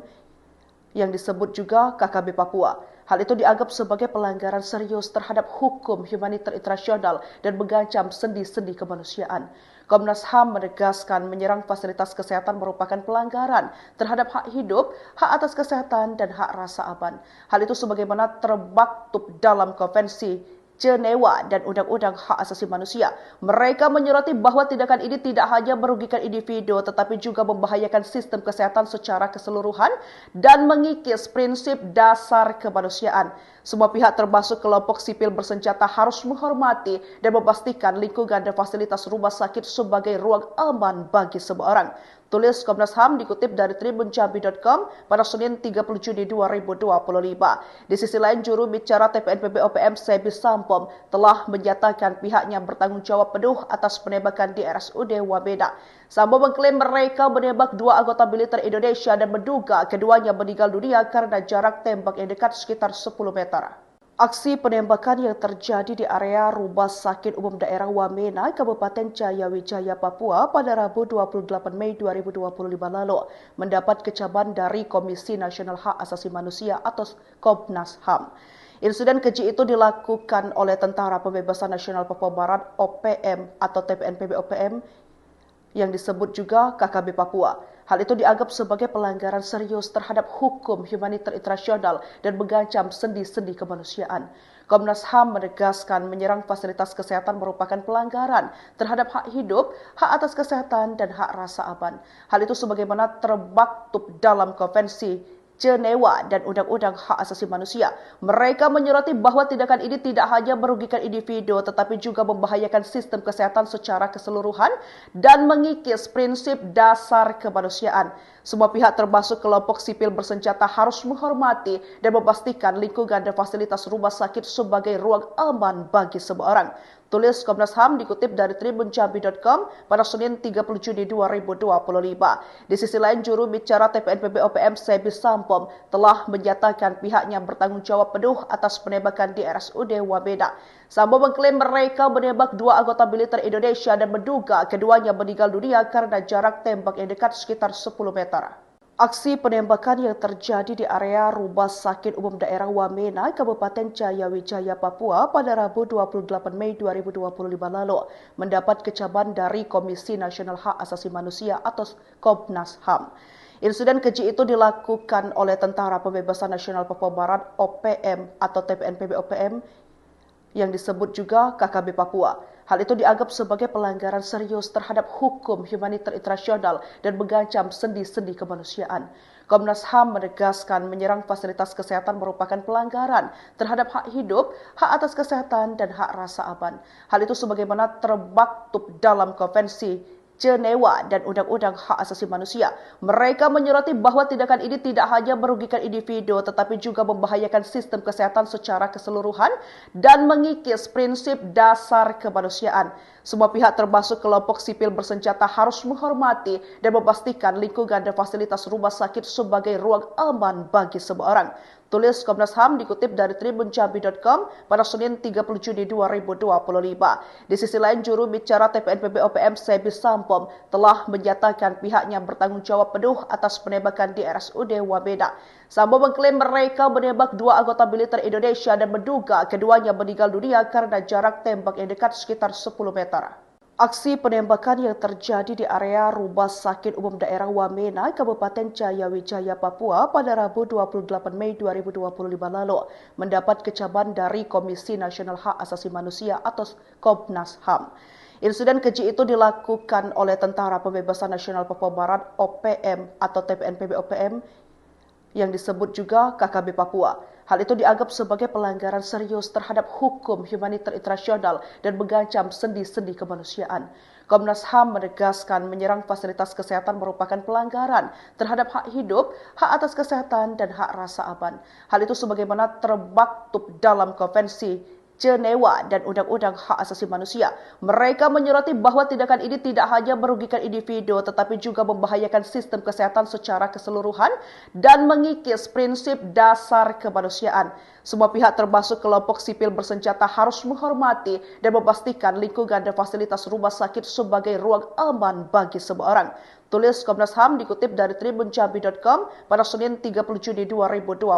yang disebut juga KKB Papua. Hal itu dianggap sebagai pelanggaran serius terhadap hukum humaniter internasional dan mengancam sendi-sendi kemanusiaan. Komnas HAM menegaskan menyerang fasilitas kesehatan merupakan pelanggaran terhadap hak hidup, hak atas kesehatan, dan hak rasa aman. Hal itu sebagaimana termaktub dalam Konvensi Jenewa dan Undang-Undang Hak Asasi Manusia. Mereka menyoroti bahwa tindakan ini tidak hanya merugikan individu tetapi juga membahayakan sistem kesehatan secara keseluruhan dan mengikis prinsip dasar kemanusiaan. Semua pihak termasuk kelompok sipil bersenjata harus menghormati dan memastikan lingkungan dan fasilitas rumah sakit sebagai ruang aman bagi semua orang. Tulis Komnas HAM dikutip dari tribunjambi.com pada Senin 30 Juni 2025. Di sisi lain, juru bicara TPNPB OPM Sebi Sampom telah menyatakan pihaknya bertanggung jawab penuh atas penembakan di RSUD Wamena. Sampom mengklaim mereka menembak dua anggota militer Indonesia dan menduga keduanya meninggal dunia karena jarak tembak yang dekat sekitar 10 meter. Aksi penembakan yang terjadi di area Rumah Sakit Umum Daerah Wamena, Kabupaten Jayawijaya, Papua pada Rabu 28 Mei 2025 lalu mendapat kecaman dari Komisi Nasional Hak Asasi Manusia atau Komnas HAM. Insiden keji itu dilakukan oleh Tentara Pembebasan Nasional Papua Barat (OPM) atau TPNPB OPM yang disebut juga KKB Papua. Hal itu dianggap sebagai pelanggaran serius terhadap hukum humaniter internasional dan mengancam sendi-sendi kemanusiaan. Komnas HAM menegaskan menyerang fasilitas kesehatan merupakan pelanggaran terhadap hak hidup, hak atas kesehatan, dan hak rasa aman. Hal itu sebagaimana termaktub dalam Konvensi Jenewa dan Undang-Undang Hak Asasi Manusia. Mereka menyoroti bahwa tindakan ini tidak hanya merugikan individu tetapi juga membahayakan sistem kesehatan secara keseluruhan dan mengikis prinsip dasar kemanusiaan. Semua pihak termasuk kelompok sipil bersenjata harus menghormati dan memastikan lingkungan dan fasilitas rumah sakit sebagai ruang aman bagi semua orang. Tulis Komnas HAM dikutip dari tribunjambi.com pada Senin 30 Juni 2025. Di sisi lain, juru bicara TPNPB OPM Sebi Sampom telah menyatakan pihaknya bertanggung jawab penuh atas penembakan di RSUD Wamena. Sampom mengklaim mereka menembak dua anggota militer Indonesia dan menduga keduanya meninggal dunia karena jarak tembak yang dekat sekitar 10 meter. Aksi penembakan yang terjadi di area Rumah Sakit Umum Daerah Wamena, Kabupaten Jayawijaya, Papua pada Rabu 28 Mei 2025 lalu mendapat kecaman dari Komisi Nasional Hak Asasi Manusia atau Komnas HAM. Insiden keji itu dilakukan oleh Tentara Pembebasan Nasional Papua Barat (OPM) atau TPNPB OPM yang disebut juga KKB Papua. Hal itu dianggap sebagai pelanggaran serius terhadap hukum humaniter internasional dan mengancam sendi-sendi kemanusiaan. Komnas HAM menegaskan menyerang fasilitas kesehatan merupakan pelanggaran terhadap hak hidup, hak atas kesehatan, dan hak rasa aman. Hal itu sebagaimana termaktub dalam Konvensi Jenewa dan Undang-Undang Hak Asasi Manusia. Mereka menyoroti bahwa tindakan ini tidak hanya merugikan individu tetapi juga membahayakan sistem kesehatan secara keseluruhan dan mengikis prinsip dasar kemanusiaan. Semua pihak termasuk kelompok sipil bersenjata harus menghormati dan memastikan lingkungan dan fasilitas rumah sakit sebagai ruang aman bagi semua orang. Tulis Komnas HAM dikutip dari tribunjambi.com pada Senin 30 Juni 2025. Di sisi lain, juru bicara TPNPB OPM Sebi Sampom telah menyatakan pihaknya bertanggung jawab penuh atas penembakan di RSUD Wamena. Sampom mengklaim mereka menembak dua anggota militer Indonesia dan menduga keduanya meninggal dunia karena jarak tembak yang dekat sekitar 10 meter. Aksi penembakan yang terjadi di area Rumah Sakit Umum Daerah Wamena, Kabupaten Jayawijaya, Papua pada Rabu 28 Mei 2025 lalu mendapat kecaman dari Komisi Nasional Hak Asasi Manusia atau Komnas HAM. Insiden keji itu dilakukan oleh Tentara Pembebasan Nasional Papua Barat (OPM) atau TPNPB OPM yang disebut juga KKB Papua. Hal itu dianggap sebagai pelanggaran serius terhadap hukum humaniter internasional dan mengancam sendi-sendi kemanusiaan. Komnas HAM menegaskan menyerang fasilitas kesehatan merupakan pelanggaran terhadap hak hidup, hak atas kesehatan, dan hak rasa aman. Hal itu sebagaimana termaktub dalam Konvensi Jenewa dan Undang-Undang Hak Asasi Manusia. Mereka menyoroti bahwa tindakan ini tidak hanya merugikan individu tetapi juga membahayakan sistem kesehatan secara keseluruhan dan mengikis prinsip dasar kemanusiaan. Semua pihak termasuk kelompok sipil bersenjata harus menghormati dan memastikan lingkungan dan fasilitas rumah sakit sebagai ruang aman bagi semua orang. Tulis Komnas HAM dikutip dari tribunjambi.com pada Senin 30 Juni 2025.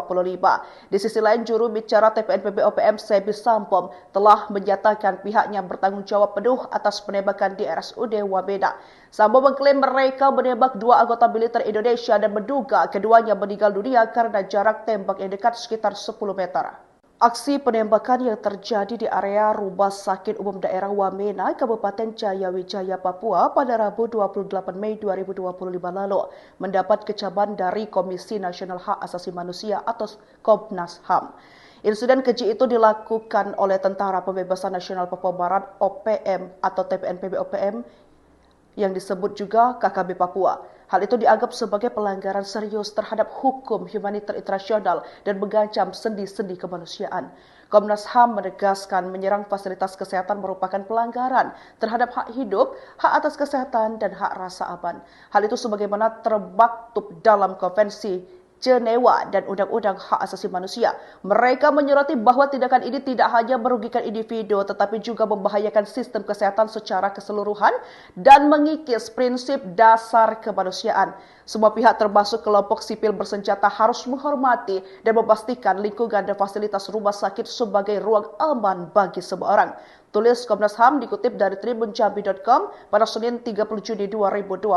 Di sisi lain, juru bicara TPNPB OPM Sebi Sampom telah menyatakan pihaknya bertanggung jawab penuh atas penembakan di RSUD Wamena. Sampom mengklaim mereka menembak dua anggota militer Indonesia dan menduga keduanya meninggal dunia karena jarak tembak yang dekat sekitar 10 meter. Aksi penembakan yang terjadi di area Rumah Sakit Umum Daerah Wamena, Kabupaten Jayawijaya, Papua pada Rabu 28 Mei 2025 lalu mendapat kecaman dari Komisi Nasional Hak Asasi Manusia atau Komnas HAM. Insiden keji itu dilakukan oleh Tentara Pembebasan Nasional Papua Barat (OPM) atau TPNPB OPM yang disebut juga KKB Papua. Hal itu dianggap sebagai pelanggaran serius terhadap hukum humaniter internasional dan mengancam sendi-sendi kemanusiaan. Komnas HAM menegaskan menyerang fasilitas kesehatan merupakan pelanggaran terhadap hak hidup, hak atas kesehatan, dan hak rasa aman. Hal itu sebagaimana termaktub dalam Konvensi Jenewa dan Undang-Undang Hak Asasi Manusia. Mereka menyoroti bahwa tindakan ini tidak hanya merugikan individu tetapi juga membahayakan sistem kesehatan secara keseluruhan dan mengikis prinsip dasar kemanusiaan. Semua pihak termasuk kelompok sipil bersenjata harus menghormati dan memastikan lingkungan dan fasilitas rumah sakit sebagai ruang aman bagi semua orang. Tulis Komnas HAM dikutip dari tribunjambi.com pada Senin 30 Juni 2025.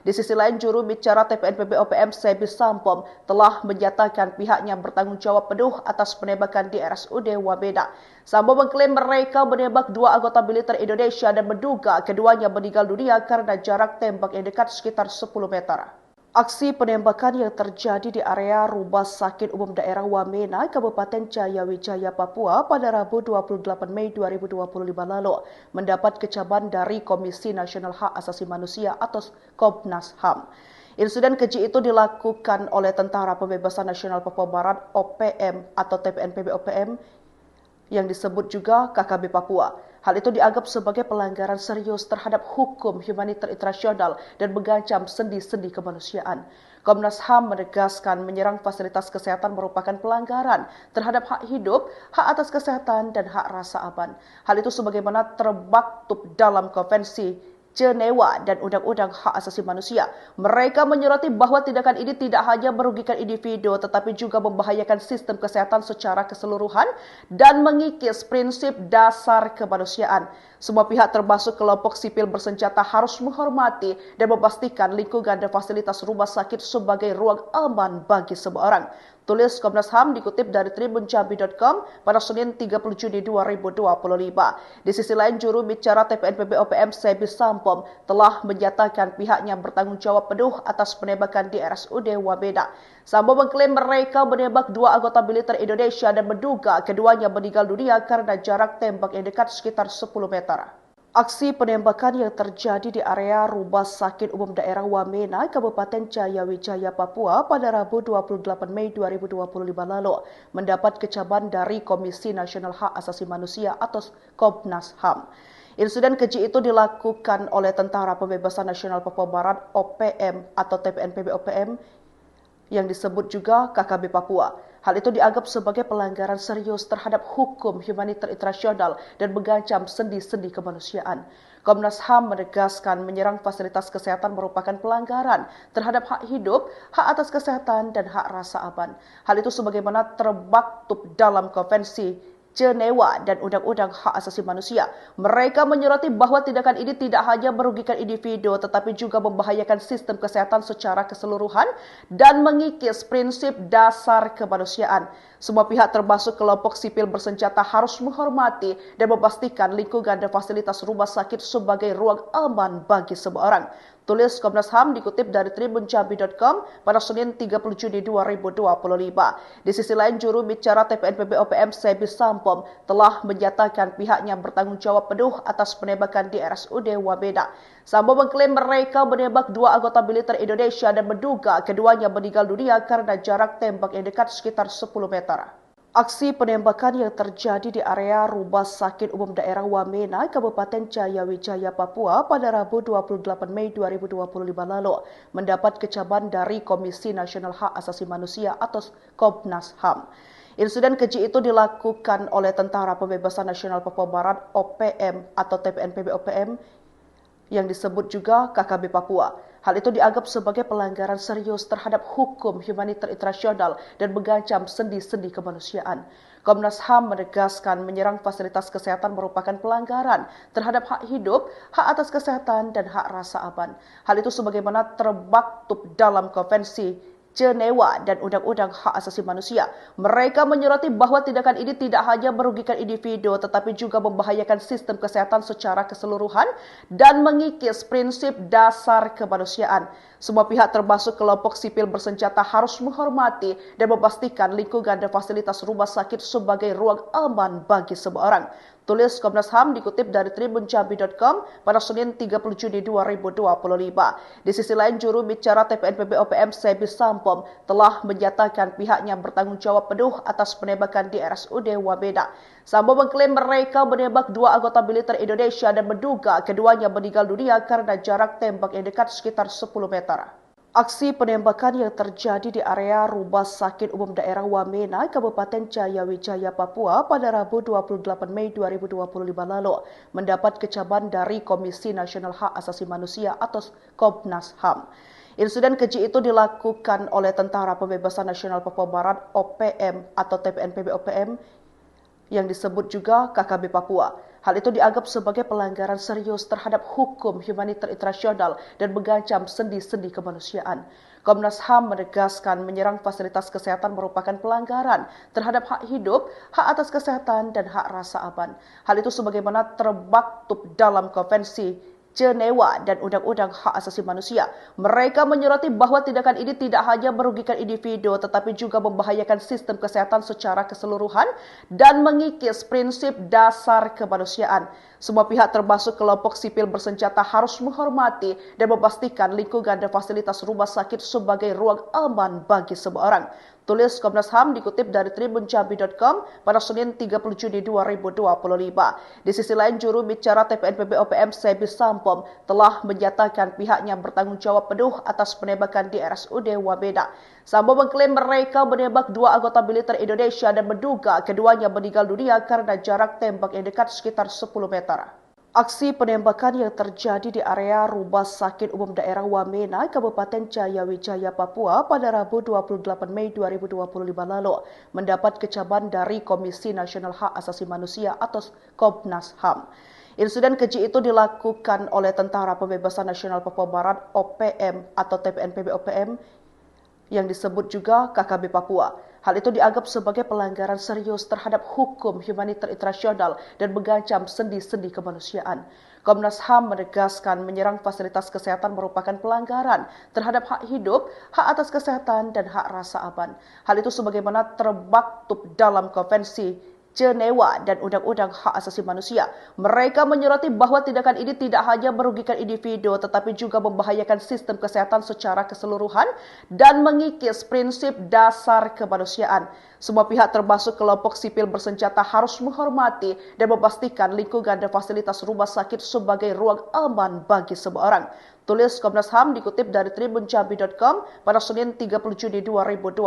Di sisi lain, juru bicara TPNPB OPM Sebi Sampom telah menyatakan pihaknya bertanggung jawab penuh atas penembakan di RSUD Wamena. Sampom mengklaim mereka menembak dua anggota militer Indonesia dan menduga keduanya meninggal dunia karena jarak tembak yang dekat sekitar 10 meter. Aksi penembakan yang terjadi di area Rumah Sakit Umum Daerah Wamena, Kabupaten Jayawijaya, Papua pada Rabu 28 Mei 2025 lalu mendapat kecaman dari Komisi Nasional Hak Asasi Manusia atau Komnas HAM. Insiden keji itu dilakukan oleh Tentara Pembebasan Nasional Papua Barat (OPM) atau TPNPB OPM yang disebut juga KKB Papua. Hal itu dianggap sebagai pelanggaran serius terhadap hukum humaniter internasional dan mengancam sendi-sendi kemanusiaan. Komnas HAM menegaskan menyerang fasilitas kesehatan merupakan pelanggaran terhadap hak hidup, hak atas kesehatan, dan hak rasa aman. Hal itu sebagaimana termaktub dalam Konvensi Jenewa dan Undang-Undang Hak Asasi Manusia. Mereka menyoroti bahwa tindakan ini tidak hanya merugikan individu tetapi juga membahayakan sistem kesehatan secara keseluruhan dan mengikis prinsip dasar kemanusiaan. Semua pihak termasuk kelompok sipil bersenjata harus menghormati dan memastikan lingkungan dan fasilitas rumah sakit sebagai ruang aman bagi semua orang. Tulis Komnas HAM dikutip dari tribunjambi.com pada Senin 30 Juni 2025. Di sisi lain, juru bicara TPNPB OPM Sebi Sampom telah menyatakan pihaknya bertanggung jawab penuh atas penembakan di RSUD Wamena. Sampom mengklaim mereka menembak dua anggota militer Indonesia dan menduga keduanya meninggal dunia karena jarak tembak yang dekat sekitar 10 meter. Aksi penembakan yang terjadi di area Rumah Sakit Umum Daerah Wamena, Kabupaten Jayawijaya, Papua pada Rabu 28 Mei 2025 lalu mendapat kecaman dari Komisi Nasional Hak Asasi Manusia atau Komnas HAM. Insiden keji itu dilakukan oleh Tentara Pembebasan Nasional Papua Barat (OPM) atau TPNPB OPM yang disebut juga KKB Papua. Hal itu dianggap sebagai pelanggaran serius terhadap hukum humaniter internasional dan mengancam sendi-sendi kemanusiaan. Komnas HAM menegaskan menyerang fasilitas kesehatan merupakan pelanggaran terhadap hak hidup, hak atas kesehatan, dan hak rasa aman. Hal itu sebagaimana termaktub dalam Konvensi Jenewa dan Undang-Undang Hak Asasi Manusia. Mereka menyoroti bahwa tindakan ini tidak hanya merugikan individu tetapi juga membahayakan sistem kesehatan secara keseluruhan dan mengikis prinsip dasar kemanusiaan. Semua pihak termasuk kelompok sipil bersenjata harus menghormati dan memastikan lingkungan dan fasilitas rumah sakit sebagai ruang aman bagi semua orang. Tulis Komnas HAM dikutip dari tribunjambi.com pada Senin 30 Juni 2025. Di sisi lain, juru bicara TPNPB OPM Sebi Sampom telah menyatakan pihaknya bertanggung jawab penuh atas penembakan di RSUD Wamena. Sampom mengklaim mereka menembak dua anggota militer Indonesia dan menduga keduanya meninggal dunia karena jarak tembak yang dekat sekitar 10 meter. Aksi penembakan yang terjadi di area Rumah Sakit Umum Daerah Wamena, Kabupaten Jayawijaya, Papua pada Rabu 28 Mei 2025 lalu mendapat kecaman dari Komisi Nasional Hak Asasi Manusia atau Komnas HAM. Insiden keji itu dilakukan oleh Tentara Pembebasan Nasional Papua Barat (OPM) atau TPNPB OPM yang disebut juga KKB Papua. Hal itu dianggap sebagai pelanggaran serius terhadap hukum humaniter internasional dan mengancam sendi-sendi kemanusiaan. Komnas HAM menegaskan menyerang fasilitas kesehatan merupakan pelanggaran terhadap hak hidup, hak atas kesehatan, dan hak rasa aman. Hal itu sebagaimana termaktub dalam Konvensi Jenewa dan Undang-Undang Hak Asasi Manusia. Mereka menyoroti bahwa tindakan ini tidak hanya merugikan individu tetapi juga membahayakan sistem kesehatan secara keseluruhan dan mengikis prinsip dasar kemanusiaan. Semua pihak termasuk kelompok sipil bersenjata harus menghormati dan memastikan lingkungan dan fasilitas rumah sakit sebagai ruang aman bagi semua orang. Tulis Komnas HAM dikutip dari tribunjambi.com pada Senin 30 Juni 2025. Di sisi lain, juru bicara TPNPB OPM Sebi Sampom telah menyatakan pihaknya bertanggung jawab penuh atas penembakan di RSUD Wamena. Sampom mengklaim mereka menembak dua anggota militer Indonesia dan menduga keduanya meninggal dunia karena jarak tembak yang dekat sekitar 10 meter. Aksi penembakan yang terjadi di area Rumah Sakit Umum Daerah Wamena, Kabupaten Jayawijaya, Papua pada Rabu 28 Mei 2025 lalu mendapat kecaman dari Komisi Nasional Hak Asasi Manusia atau Komnas HAM. Insiden keji itu dilakukan oleh Tentara Pembebasan Nasional Papua Barat (OPM) atau TPNPB OPM yang disebut juga KKB Papua. Hal itu dianggap sebagai pelanggaran serius terhadap hukum humaniter internasional dan mengancam sendi-sendi kemanusiaan. Komnas HAM menegaskan menyerang fasilitas kesehatan merupakan pelanggaran terhadap hak hidup, hak atas kesehatan, dan hak rasa aman. Hal itu sebagaimana termaktub dalam Konvensi Jenewa dan Undang-Undang Hak Asasi Manusia. Mereka menyoroti bahwa tindakan ini tidak hanya merugikan individu tetapi juga membahayakan sistem kesehatan secara keseluruhan dan mengikis prinsip dasar kemanusiaan. Semua pihak termasuk kelompok sipil bersenjata harus menghormati dan memastikan lingkungan dan fasilitas rumah sakit sebagai ruang aman bagi semua orang. Tulis Komnas HAM dikutip dari tribunjambi.com pada Senin 30 Juni 2025. Di sisi lain, juru bicara TPNPB OPM Sebi Sampom telah menyatakan pihaknya bertanggung jawab penuh atas penembakan di RSUD Wamena. Sampom mengklaim mereka menembak dua anggota militer Indonesia dan menduga keduanya meninggal dunia karena jarak tembak yang dekat sekitar 10 meter. Aksi penembakan yang terjadi di area Rumah Sakit Umum Daerah Wamena, Kabupaten Jayawijaya, Papua pada Rabu 28 Mei 2025 lalu mendapat kecaman dari Komisi Nasional Hak Asasi Manusia atau Komnas HAM. Insiden keji itu dilakukan oleh Tentara Pembebasan Nasional Papua Barat (OPM) atau TPNPB OPM yang disebut juga KKB Papua. Hal itu dianggap sebagai pelanggaran serius terhadap hukum humaniter internasional dan mengancam sendi-sendi kemanusiaan. Komnas HAM menegaskan menyerang fasilitas kesehatan merupakan pelanggaran terhadap hak hidup, hak atas kesehatan, dan hak rasa aman. Hal itu sebagaimana termaktub dalam Konvensi Jenewa dan Undang-Undang Hak Asasi Manusia. Mereka menyoroti bahwa tindakan ini tidak hanya merugikan individu tetapi juga membahayakan sistem kesehatan secara keseluruhan dan mengikis prinsip dasar kemanusiaan. Semua pihak termasuk kelompok sipil bersenjata harus menghormati dan memastikan lingkungan dan fasilitas rumah sakit sebagai ruang aman bagi semua orang. Tulis Komnas HAM dikutip dari tribunjambi.com pada Senin 30 Juni 2025.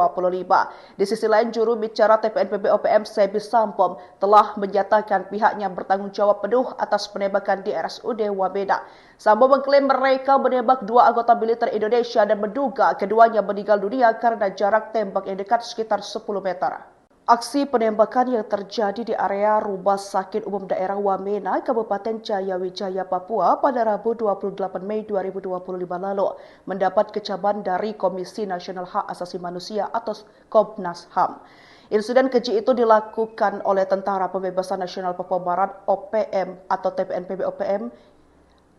Di sisi lain, juru bicara TPNPB OPM Sebi Sampom telah menyatakan pihaknya bertanggung jawab penuh atas penembakan di RSUD Wamena. Sampom mengklaim mereka menembak dua anggota militer Indonesia dan menduga keduanya meninggal dunia karena jarak tembak yang dekat sekitar 10 meter. Aksi penembakan yang terjadi di area Rumah Sakit Umum Daerah Wamena, Kabupaten Jayawijaya, Papua pada Rabu 28 Mei 2025 lalu mendapat kecaman dari Komisi Nasional Hak Asasi Manusia atau Komnas HAM. Insiden keji itu dilakukan oleh Tentara Pembebasan Nasional Papua Barat (OPM) atau TPNPB OPM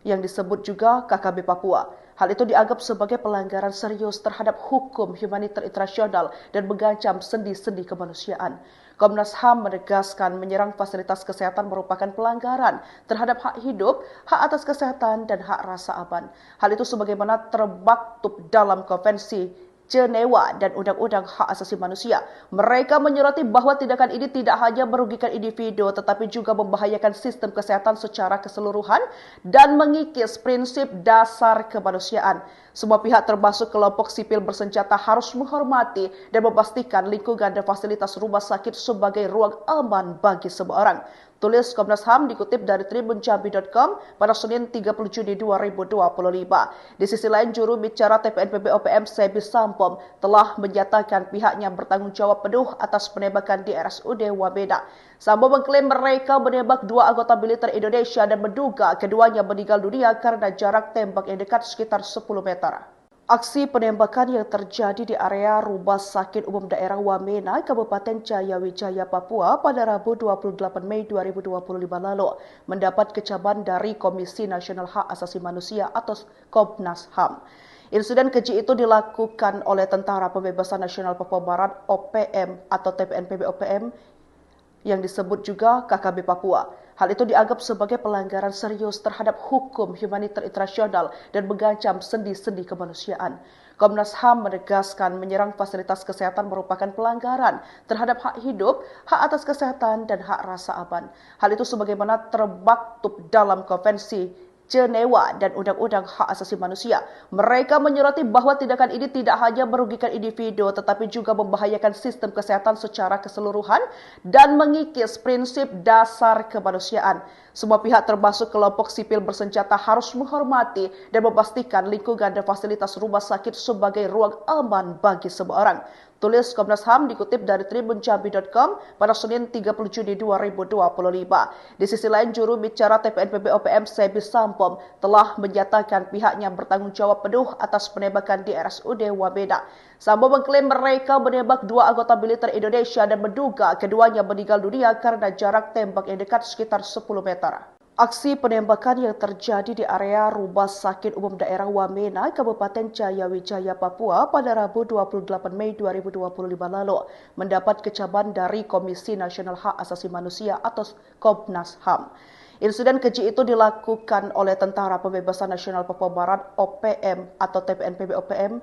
yang disebut juga KKB Papua. Hal itu dianggap sebagai pelanggaran serius terhadap hukum humaniter internasional dan mengancam sendi-sendi kemanusiaan. Komnas HAM menegaskan menyerang fasilitas kesehatan merupakan pelanggaran terhadap hak hidup, hak atas kesehatan, dan hak rasa aman. Hal itu sebagaimana termaktub dalam Konvensi Jenewa dan Undang-Undang Hak Asasi Manusia. Mereka menyoroti bahwa tindakan ini tidak hanya merugikan individu tetapi juga membahayakan sistem kesehatan secara keseluruhan dan mengikis prinsip dasar kemanusiaan. Semua pihak termasuk kelompok sipil bersenjata harus menghormati dan memastikan lingkungan dan fasilitas rumah sakit sebagai ruang aman bagi semua orang. Tulis Komnas HAM dikutip dari tribunjambi.com pada Senin 30 Juni 2025. Di sisi lain, juru bicara TPNPB OPM Sebi Sampom telah menyatakan pihaknya bertanggung jawab penuh atas penembakan di RSUD Wamena. Sampom mengklaim mereka menembak dua anggota militer Indonesia dan menduga keduanya meninggal dunia karena jarak tembak yang dekat sekitar 10 meter. Aksi penembakan yang terjadi di area Rumah Sakit Umum Daerah Wamena, Kabupaten Jayawijaya, Papua pada Rabu 28 Mei 2025 lalu mendapat kecaman dari Komisi Nasional Hak Asasi Manusia atau Komnas HAM. Insiden keji itu dilakukan oleh Tentara Pembebasan Nasional Papua Barat (OPM) atau TPNPB OPM yang disebut juga KKB Papua. Hal itu dianggap sebagai pelanggaran serius terhadap hukum humaniter internasional dan mengancam sendi-sendi kemanusiaan. Komnas HAM menegaskan menyerang fasilitas kesehatan merupakan pelanggaran terhadap hak hidup, hak atas kesehatan, dan hak rasa aman. Hal itu sebagaimana termaktub dalam Konvensi Jenewa dan Undang-Undang Hak Asasi Manusia. Mereka menyoroti bahwa tindakan ini tidak hanya merugikan individu tetapi juga membahayakan sistem kesehatan secara keseluruhan dan mengikis prinsip dasar kemanusiaan. Semua pihak termasuk kelompok sipil bersenjata harus menghormati dan memastikan lingkungan dan fasilitas rumah sakit sebagai ruang aman bagi semua orang. Tulis Komnas HAM dikutip dari tribunjambi.com pada Senin 30 Juni 2025. Di sisi lain, juru bicara TPNPB OPM Sebi Sampom telah menyatakan pihaknya bertanggung jawab penuh atas penembakan di RSUD Wamena. Sampom mengklaim mereka menembak dua anggota militer Indonesia dan menduga keduanya meninggal dunia karena jarak tembak yang dekat sekitar 10 meter. Aksi penembakan yang terjadi di area Rumah Sakit Umum Daerah Wamena, Kabupaten Jayawijaya, Papua pada Rabu 28 Mei 2025 lalu mendapat kecaman dari Komisi Nasional Hak Asasi Manusia atau Komnas HAM. Insiden keji itu dilakukan oleh Tentara Pembebasan Nasional Papua Barat (OPM) atau TPNPB OPM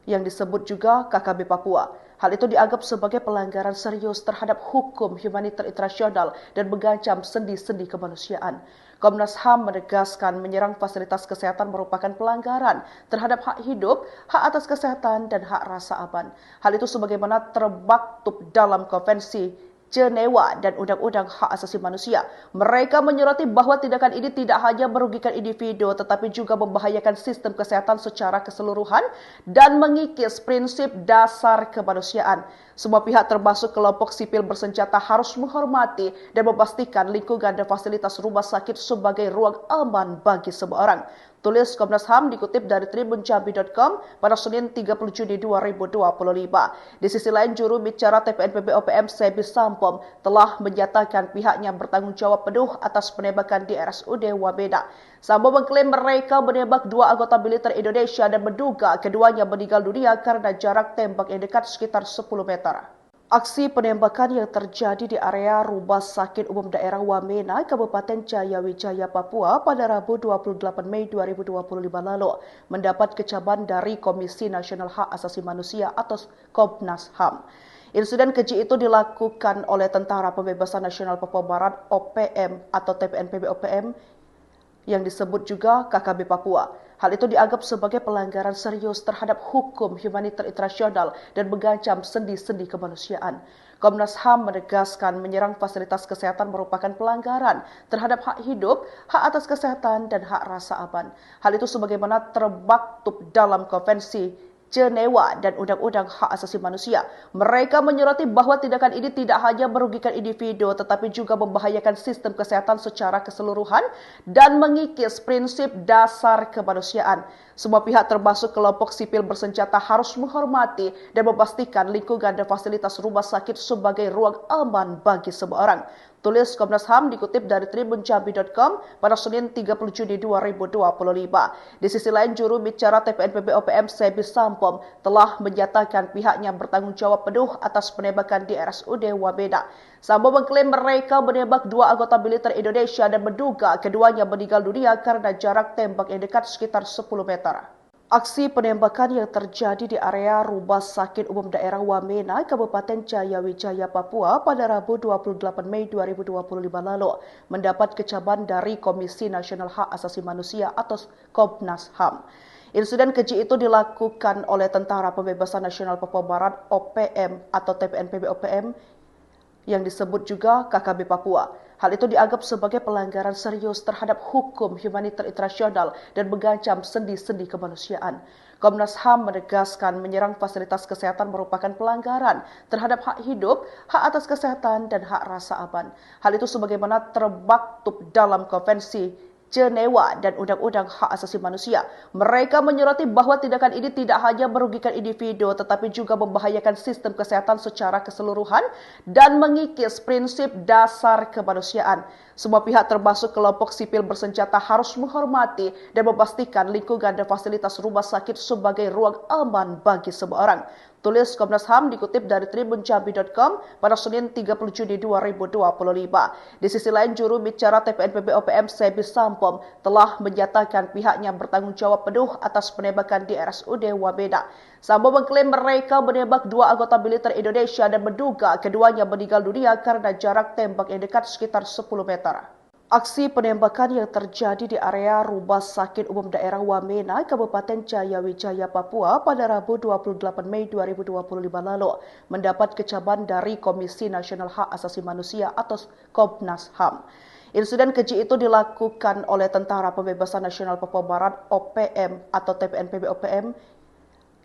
yang disebut juga KKB Papua. Hal itu dianggap sebagai pelanggaran serius terhadap hukum humaniter internasional dan mengancam sendi-sendi kemanusiaan. Komnas HAM menegaskan menyerang fasilitas kesehatan merupakan pelanggaran terhadap hak hidup, hak atas kesehatan, dan hak rasa aman. Hal itu sebagaimana termaktub dalam Konvensi Jenewa dan Undang-Undang Hak Asasi Manusia. Mereka menyoroti bahwa tindakan ini tidak hanya merugikan individu tetapi juga membahayakan sistem kesehatan secara keseluruhan dan mengikis prinsip dasar kemanusiaan. Semua pihak termasuk kelompok sipil bersenjata harus menghormati dan memastikan lingkungan dan fasilitas rumah sakit sebagai ruang aman bagi semua orang. Tulis Komnas HAM dikutip dari tribunjambi.com pada Senin 30 Juni 2025. Di sisi lain, juru bicara TPNPB OPM Sebi Sampom telah menyatakan pihaknya bertanggung jawab penuh atas penembakan di RSUD Wamena. Sampom mengklaim mereka menembak dua anggota militer Indonesia dan menduga keduanya meninggal dunia karena jarak tembak yang dekat sekitar 10 meter. Aksi penembakan yang terjadi di area Rumah Sakit Umum Daerah Wamena, Kabupaten Jayawijaya, Papua pada Rabu 28 Mei 2025 lalu mendapat kecaman dari Komisi Nasional Hak Asasi Manusia atau Komnas HAM. Insiden keji itu dilakukan oleh Tentara Pembebasan Nasional Papua Barat (OPM) atau TPNPB OPM yang disebut juga KKB Papua. Hal itu dianggap sebagai pelanggaran serius terhadap hukum humaniter internasional dan mengancam sendi-sendi kemanusiaan. Komnas HAM menegaskan menyerang fasilitas kesehatan merupakan pelanggaran terhadap hak hidup, hak atas kesehatan, dan hak rasa aman. Hal itu sebagaimana termaktub dalam Konvensi Jenewa dan Undang-Undang Hak Asasi Manusia. Mereka menyoroti bahwa tindakan ini tidak hanya merugikan individu tetapi juga membahayakan sistem kesehatan secara keseluruhan dan mengikis prinsip dasar kemanusiaan. Semua pihak termasuk kelompok sipil bersenjata harus menghormati dan memastikan lingkungan dan fasilitas rumah sakit sebagai ruang aman bagi semua orang. Tulis Komnas HAM dikutip dari tribunjambi.com pada Senin 30 Juni 2025. Di sisi lain, juru bicara TPNPB OPM Sebi Sampom telah menyatakan pihaknya bertanggung jawab penuh atas penembakan di RSUD Wamena. Sampom mengklaim mereka menembak dua anggota militer Indonesia dan menduga keduanya meninggal dunia karena jarak tembak yang dekat sekitar 10 meter. Aksi penembakan yang terjadi di area Rumah Sakit Umum Daerah Wamena, Kabupaten Jayawijaya, Papua pada Rabu 28 Mei 2025 lalu mendapat kecaman dari Komisi Nasional Hak Asasi Manusia atau Komnas HAM. Insiden keji itu dilakukan oleh Tentara Pembebasan Nasional Papua Barat (OPM) atau TPNPB OPM yang disebut juga KKB Papua. Hal itu dianggap sebagai pelanggaran serius terhadap hukum humaniter internasional dan mengancam sendi-sendi kemanusiaan. Komnas HAM menegaskan menyerang fasilitas kesehatan merupakan pelanggaran terhadap hak hidup, hak atas kesehatan, dan hak rasa aman. Hal itu sebagaimana termaktub dalam Konvensi Jenewa dan Undang-Undang Hak Asasi Manusia. Mereka menyoroti bahwa tindakan ini tidak hanya merugikan individu tetapi juga membahayakan sistem kesehatan secara keseluruhan dan mengikis prinsip dasar kemanusiaan. Semua pihak termasuk kelompok sipil bersenjata harus menghormati dan memastikan lingkungan dan fasilitas rumah sakit sebagai ruang aman bagi semua orang. Tulis Komnas HAM dikutip dari tribunjambi.com pada Senin 30 Juni 2025. Di sisi lain, juru bicara TPNPB OPM Sebi Sampom telah menyatakan pihaknya bertanggung jawab penuh atas penembakan di RSUD Wamena. Sampom mengklaim mereka menembak dua anggota militer Indonesia dan menduga keduanya meninggal dunia karena jarak tembak yang dekat sekitar 10 meter. Aksi penembakan yang terjadi di area Rumah Sakit Umum Daerah Wamena, Kabupaten Jayawijaya, Papua pada Rabu 28 Mei 2025 lalu mendapat kecaman dari Komisi Nasional Hak Asasi Manusia atau Komnas HAM. Insiden keji itu dilakukan oleh Tentara Pembebasan Nasional Papua Barat (OPM) atau TPNPB OPM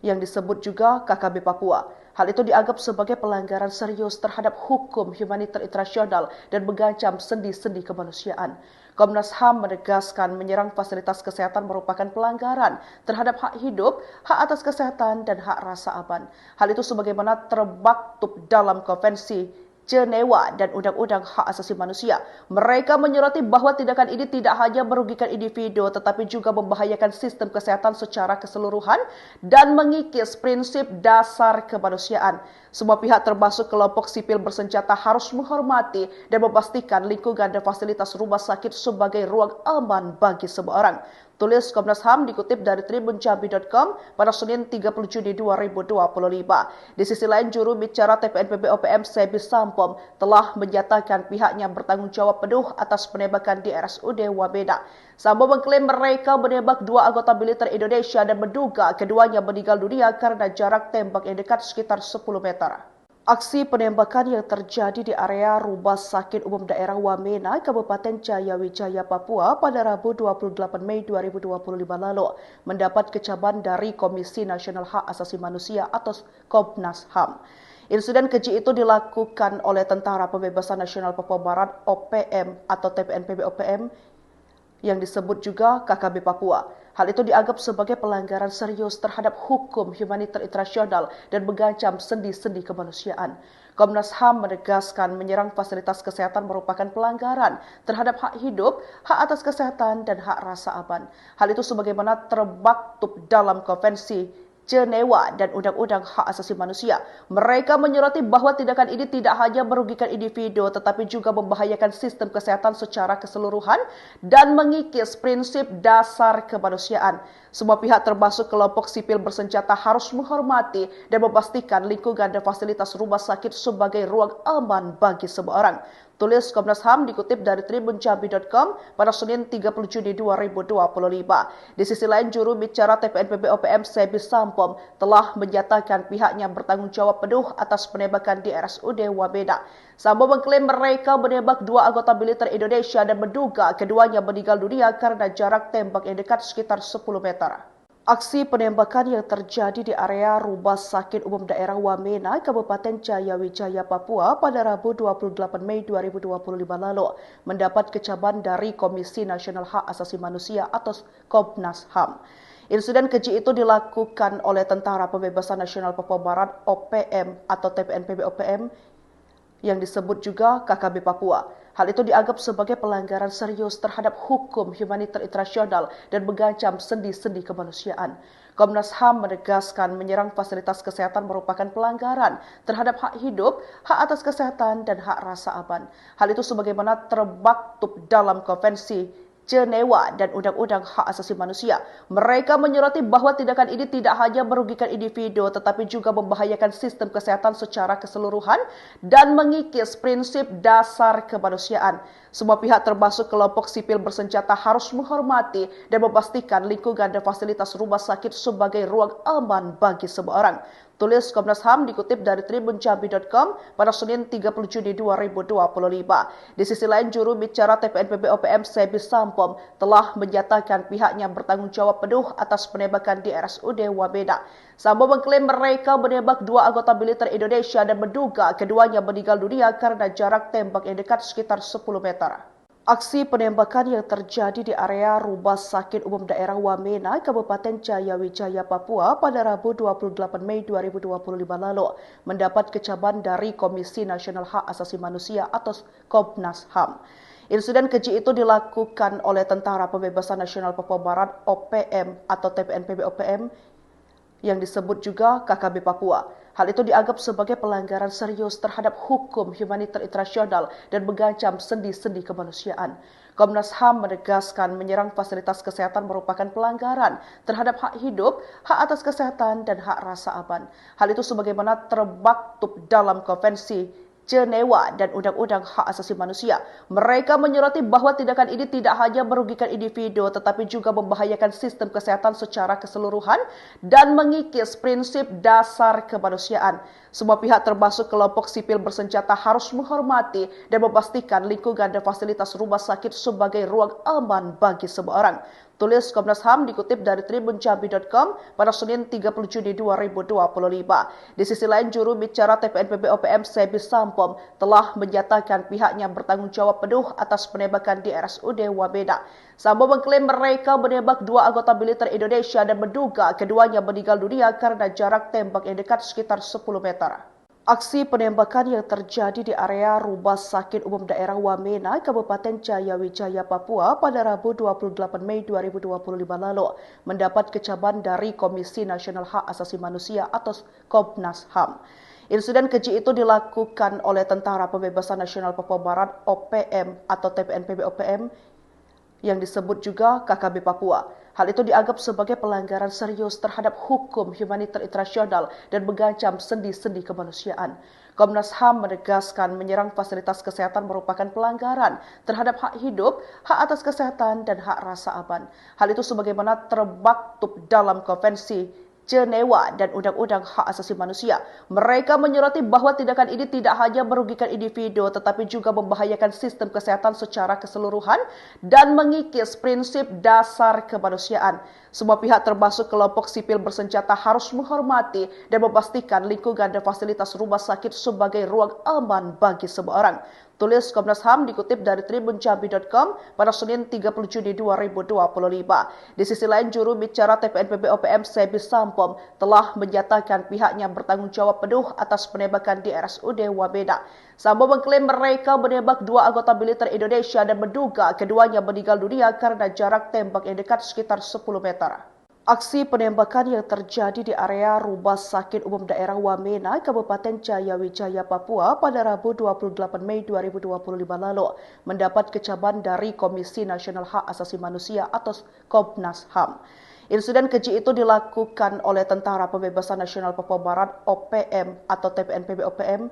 yang disebut juga KKB Papua. Hal itu dianggap sebagai pelanggaran serius terhadap hukum humaniter internasional dan mengancam sendi-sendi kemanusiaan. Komnas HAM menegaskan menyerang fasilitas kesehatan merupakan pelanggaran terhadap hak hidup, hak atas kesehatan, dan hak rasa aman. Hal itu sebagaimana termaktub dalam Konvensi Jenewa dan Undang-Undang Hak Asasi Manusia. Mereka menyoroti bahwa tindakan ini tidak hanya merugikan individu tetapi juga membahayakan sistem kesehatan secara keseluruhan dan mengikis prinsip dasar kemanusiaan. Semua pihak termasuk kelompok sipil bersenjata harus menghormati dan memastikan lingkungan dan fasilitas rumah sakit sebagai ruang aman bagi semua orang. Tulis Komnas HAM dikutip dari tribunjambi.com pada Senin 30 Juni 2025. Di sisi lain, juru bicara TPNPB OPM Sebi Sampom telah menyatakan pihaknya bertanggung jawab penuh atas penembakan di RSUD Wamena. Sampom mengklaim mereka menembak dua anggota militer Indonesia dan menduga keduanya meninggal dunia karena jarak tembak yang dekat sekitar 10 meter. Aksi penembakan yang terjadi di area Rumah Sakit Umum Daerah Wamena, Kabupaten Jayawijaya, Papua pada Rabu 28 Mei 2025 lalu mendapat kecaman dari Komisi Nasional Hak Asasi Manusia atau Komnas HAM. Insiden keji itu dilakukan oleh Tentara Pembebasan Nasional Papua Barat (OPM) atau TPNPB OPM yang disebut juga KKB Papua. Hal itu dianggap sebagai pelanggaran serius terhadap hukum humaniter internasional dan mengancam sendi-sendi kemanusiaan. Komnas HAM menegaskan menyerang fasilitas kesehatan merupakan pelanggaran terhadap hak hidup, hak atas kesehatan, dan hak rasa aman. Hal itu sebagaimana termaktub dalam Konvensi Jenewa dan Undang-Undang Hak Asasi Manusia. Mereka menyoroti bahwa tindakan ini tidak hanya merugikan individu tetapi juga membahayakan sistem kesehatan secara keseluruhan dan mengikis prinsip dasar kemanusiaan. Semua pihak termasuk kelompok sipil bersenjata harus menghormati dan memastikan lingkungan dan fasilitas rumah sakit sebagai ruang aman bagi semua orang. Tulis Komnas HAM dikutip dari tribunjambi.com pada Senin 30 Juni 2025. Di sisi lain, juru bicara TPNPB OPM Sebi Sampom telah menyatakan pihaknya bertanggung jawab penuh atas penembakan di RSUD Wamena. Sampom mengklaim mereka menembak dua anggota militer Indonesia dan menduga keduanya meninggal dunia karena jarak tembak yang dekat sekitar 10 meter. Aksi penembakan yang terjadi di area Rumah Sakit Umum Daerah Wamena, Kabupaten Jayawijaya, Papua pada Rabu 28 Mei 2025 lalu mendapat kecaman dari Komisi Nasional Hak Asasi Manusia atau Komnas HAM. Insiden keji itu dilakukan oleh Tentara Pembebasan Nasional Papua Barat OPM atau TPNPB OPM yang disebut juga KKB Papua. Hal itu dianggap sebagai pelanggaran serius terhadap hukum humaniter internasional dan mengancam sendi-sendi kemanusiaan. Komnas HAM menegaskan menyerang fasilitas kesehatan merupakan pelanggaran terhadap hak hidup, hak atas kesehatan, dan hak rasa aman. Hal itu sebagaimana termaktub dalam Konvensi Jenewa dan Undang-Undang Hak Asasi Manusia. Mereka menyoroti bahwa tindakan ini tidak hanya merugikan individu tetapi juga membahayakan sistem kesehatan secara keseluruhan dan mengikis prinsip dasar kemanusiaan. Semua pihak termasuk kelompok sipil bersenjata harus menghormati dan memastikan lingkungan dan fasilitas rumah sakit sebagai ruang aman bagi semua orang. Tulis Komnas HAM dikutip dari tribunjambi.com pada Senin 30 Juni 2025. Di sisi lain, juru bicara TPNPB OPM Sebi Sampom telah menyatakan pihaknya bertanggung jawab penuh atas penembakan di RSUD Wamena. Sampom mengklaim mereka menembak dua anggota militer Indonesia dan menduga keduanya meninggal dunia karena jarak tembak yang dekat sekitar 10 meter. Aksi penembakan yang terjadi di area Rumah Sakit Umum Daerah Wamena, Kabupaten Jayawijaya, Papua pada Rabu 28 Mei 2025 lalu mendapat kecaman dari Komisi Nasional Hak Asasi Manusia atau Komnas HAM. Insiden keji itu dilakukan oleh Tentara Pembebasan Nasional Papua Barat OPM atau TPNPB OPM yang disebut juga KKB Papua. Hal itu dianggap sebagai pelanggaran serius terhadap hukum humaniter internasional dan mengancam sendi-sendi kemanusiaan. Komnas HAM menegaskan menyerang fasilitas kesehatan merupakan pelanggaran terhadap hak hidup, hak atas kesehatan, dan hak rasa aman. Hal itu sebagaimana termaktub dalam Konvensi Jenewa dan Undang-Undang Hak Asasi Manusia. Mereka menyoroti bahwa tindakan ini tidak hanya merugikan individu tetapi juga membahayakan sistem kesehatan secara keseluruhan dan mengikis prinsip dasar kemanusiaan. Semua pihak termasuk kelompok sipil bersenjata harus menghormati dan memastikan lingkungan dan fasilitas rumah sakit sebagai ruang aman bagi semua orang. Tulis Komnas HAM dikutip dari tribunjambi.com pada Senin 30 Juni 2025. Di sisi lain, juru bicara TPNPB OPM Sebi Sampom telah menyatakan pihaknya bertanggung jawab penuh atas penembakan di RSUD Wamena. Sampom mengklaim mereka menembak dua anggota militer Indonesia dan menduga keduanya meninggal dunia karena jarak tembak yang dekat sekitar 10 meter. Aksi penembakan yang terjadi di area Rumah Sakit Umum Daerah Wamena, Kabupaten Jayawijaya, Papua pada Rabu 28 Mei 2025 lalu mendapat kecaman dari Komisi Nasional Hak Asasi Manusia atau Komnas HAM. Insiden keji itu dilakukan oleh Tentara Pembebasan Nasional Papua Barat OPM atau TPNPB OPM yang disebut juga KKB Papua. Hal itu dianggap sebagai pelanggaran serius terhadap hukum humaniter internasional dan mengancam sendi-sendi kemanusiaan. Komnas HAM menegaskan menyerang fasilitas kesehatan merupakan pelanggaran terhadap hak hidup, hak atas kesehatan, dan hak rasa aman. Hal itu sebagaimana termaktub dalam Konvensi Jenewa dan Undang-Undang Hak Asasi Manusia. Mereka menyoroti bahwa tindakan ini tidak hanya merugikan individu tetapi juga membahayakan sistem kesehatan secara keseluruhan dan mengikis prinsip dasar kemanusiaan. Semua pihak termasuk kelompok sipil bersenjata harus menghormati dan memastikan lingkungan dan fasilitas rumah sakit sebagai ruang aman bagi semua orang. Tulis Komnas HAM dikutip dari tribunjambi.com pada Senin 30 Juni 2025. Di sisi lain, juru bicara TPNPB OPM Sebi Sampom telah menyatakan pihaknya bertanggung jawab penuh atas penembakan di RSUD Wamena. Sampom mengklaim mereka menembak dua anggota militer Indonesia dan menduga keduanya meninggal dunia karena jarak tembak yang dekat sekitar 10 meter. Aksi penembakan yang terjadi di area Rumah Sakit Umum Daerah Wamena, Kabupaten Jayawijaya, Papua pada Rabu 28 Mei 2025 lalu mendapat kecaman dari Komisi Nasional Hak Asasi Manusia atau Komnas HAM. Insiden keji itu dilakukan oleh Tentara Pembebasan Nasional Papua Barat (OPM) atau TPNPB OPM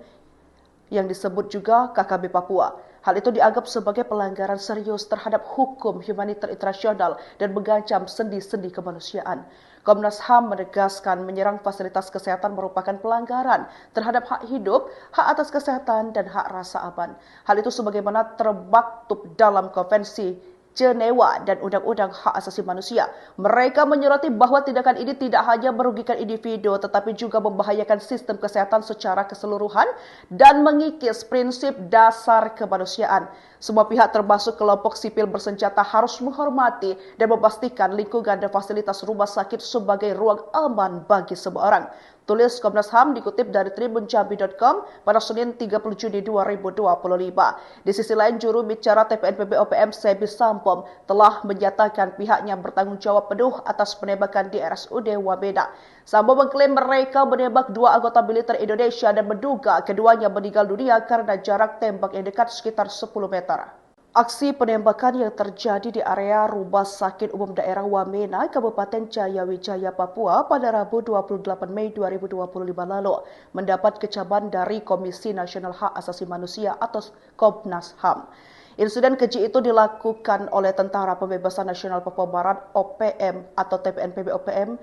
yang disebut juga KKB Papua. Hal itu dianggap sebagai pelanggaran serius terhadap hukum humaniter internasional dan mengancam sendi-sendi kemanusiaan. Komnas HAM menegaskan menyerang fasilitas kesehatan merupakan pelanggaran terhadap hak hidup, hak atas kesehatan, dan hak rasa aman. Hal itu sebagaimana termaktub dalam Konvensi Jenewa dan Undang-Undang Hak Asasi Manusia. Mereka menyoroti bahwa tindakan ini tidak hanya merugikan individu tetapi juga membahayakan sistem kesehatan secara keseluruhan dan mengikis prinsip dasar kemanusiaan. Semua pihak termasuk kelompok sipil bersenjata harus menghormati dan memastikan lingkungan dan fasilitas rumah sakit sebagai ruang aman bagi semua orang. Tulis Komnas HAM dikutip dari tribunjambi.com pada Senin 30 Juni 2025. Di sisi lain, juru bicara TPNPB OPM Sebi Sampom telah menyatakan pihaknya bertanggung jawab penuh atas penembakan di RSUD Wamena. Sampom mengklaim mereka menembak dua anggota militer Indonesia dan menduga keduanya meninggal dunia karena jarak tembak yang dekat sekitar 10 meter. Aksi penembakan yang terjadi di area Rumah Sakit Umum Daerah Wamena, Kabupaten Jayawijaya, Papua pada Rabu 28 Mei 2025 lalu mendapat kecaman dari Komisi Nasional Hak Asasi Manusia atau Komnas HAM. Insiden keji itu dilakukan oleh Tentara Pembebasan Nasional Papua Barat (OPM) atau TPNPB OPM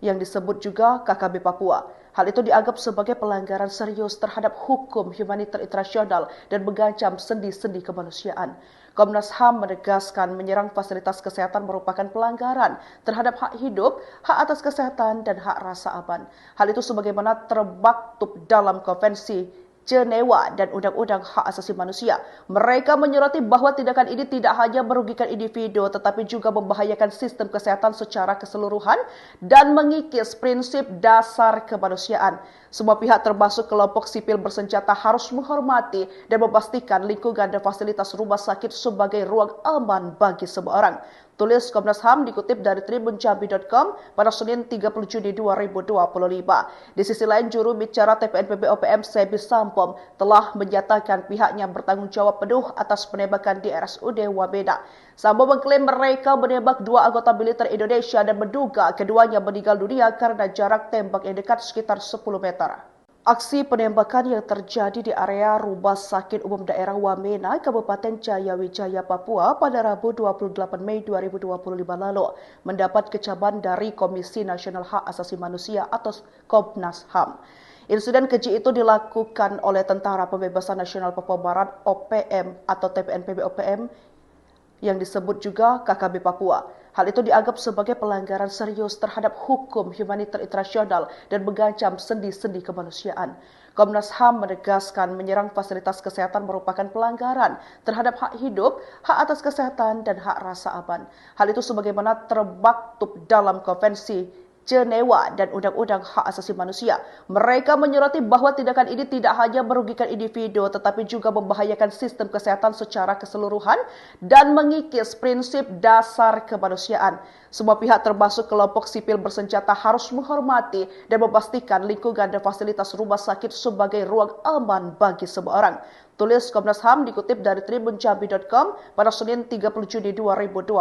yang disebut juga KKB Papua. Hal itu dianggap sebagai pelanggaran serius terhadap hukum humaniter internasional dan mengancam sendi-sendi kemanusiaan. Komnas HAM menegaskan menyerang fasilitas kesehatan merupakan pelanggaran terhadap hak hidup, hak atas kesehatan, dan hak rasa aman. Hal itu sebagaimana termaktub dalam Konvensi Jenewa dan Undang-Undang Hak Asasi Manusia. Mereka menyoroti bahwa tindakan ini tidak hanya merugikan individu tetapi juga membahayakan sistem kesehatan secara keseluruhan dan mengikis prinsip dasar kemanusiaan. Semua pihak termasuk kelompok sipil bersenjata harus menghormati dan memastikan lingkungan dan fasilitas rumah sakit sebagai ruang aman bagi semua orang. Tulis Komnas HAM dikutip dari tribunjambi.com pada Senin 30 Juni 2025. Di sisi lain, juru bicara TPNPB OPM Sebi Sampom telah menyatakan pihaknya bertanggung jawab penuh atas penembakan di RSUD Wamena. Sampom mengklaim mereka menembak dua anggota militer Indonesia dan menduga keduanya meninggal dunia karena jarak tembak yang dekat sekitar 10 meter. Aksi penembakan yang terjadi di area Rumah Sakit Umum Daerah Wamena, Kabupaten Jayawijaya, Papua pada Rabu 28 Mei 2025 lalu mendapat kecaman dari Komisi Nasional Hak Asasi Manusia atau Komnas HAM. Insiden keji itu dilakukan oleh Tentara Pembebasan Nasional Papua Barat (OPM) atau TPNPB OPM yang disebut juga KKB Papua. Hal itu dianggap sebagai pelanggaran serius terhadap hukum humaniter internasional dan mengancam sendi-sendi kemanusiaan. Komnas HAM menegaskan menyerang fasilitas kesehatan merupakan pelanggaran terhadap hak hidup, hak atas kesehatan, dan hak rasa aman. Hal itu sebagaimana termaktub dalam Konvensi Jenewa dan Undang-Undang Hak Asasi Manusia. Mereka menyoroti bahwa tindakan ini tidak hanya merugikan individu tetapi juga membahayakan sistem kesehatan secara keseluruhan dan mengikis prinsip dasar kemanusiaan. Semua pihak termasuk kelompok sipil bersenjata harus menghormati dan memastikan lingkungan dan fasilitas rumah sakit sebagai ruang aman bagi semua orang. Tulis Komnas HAM dikutip dari tribunjambi.com pada Senin 30 Juni 2025.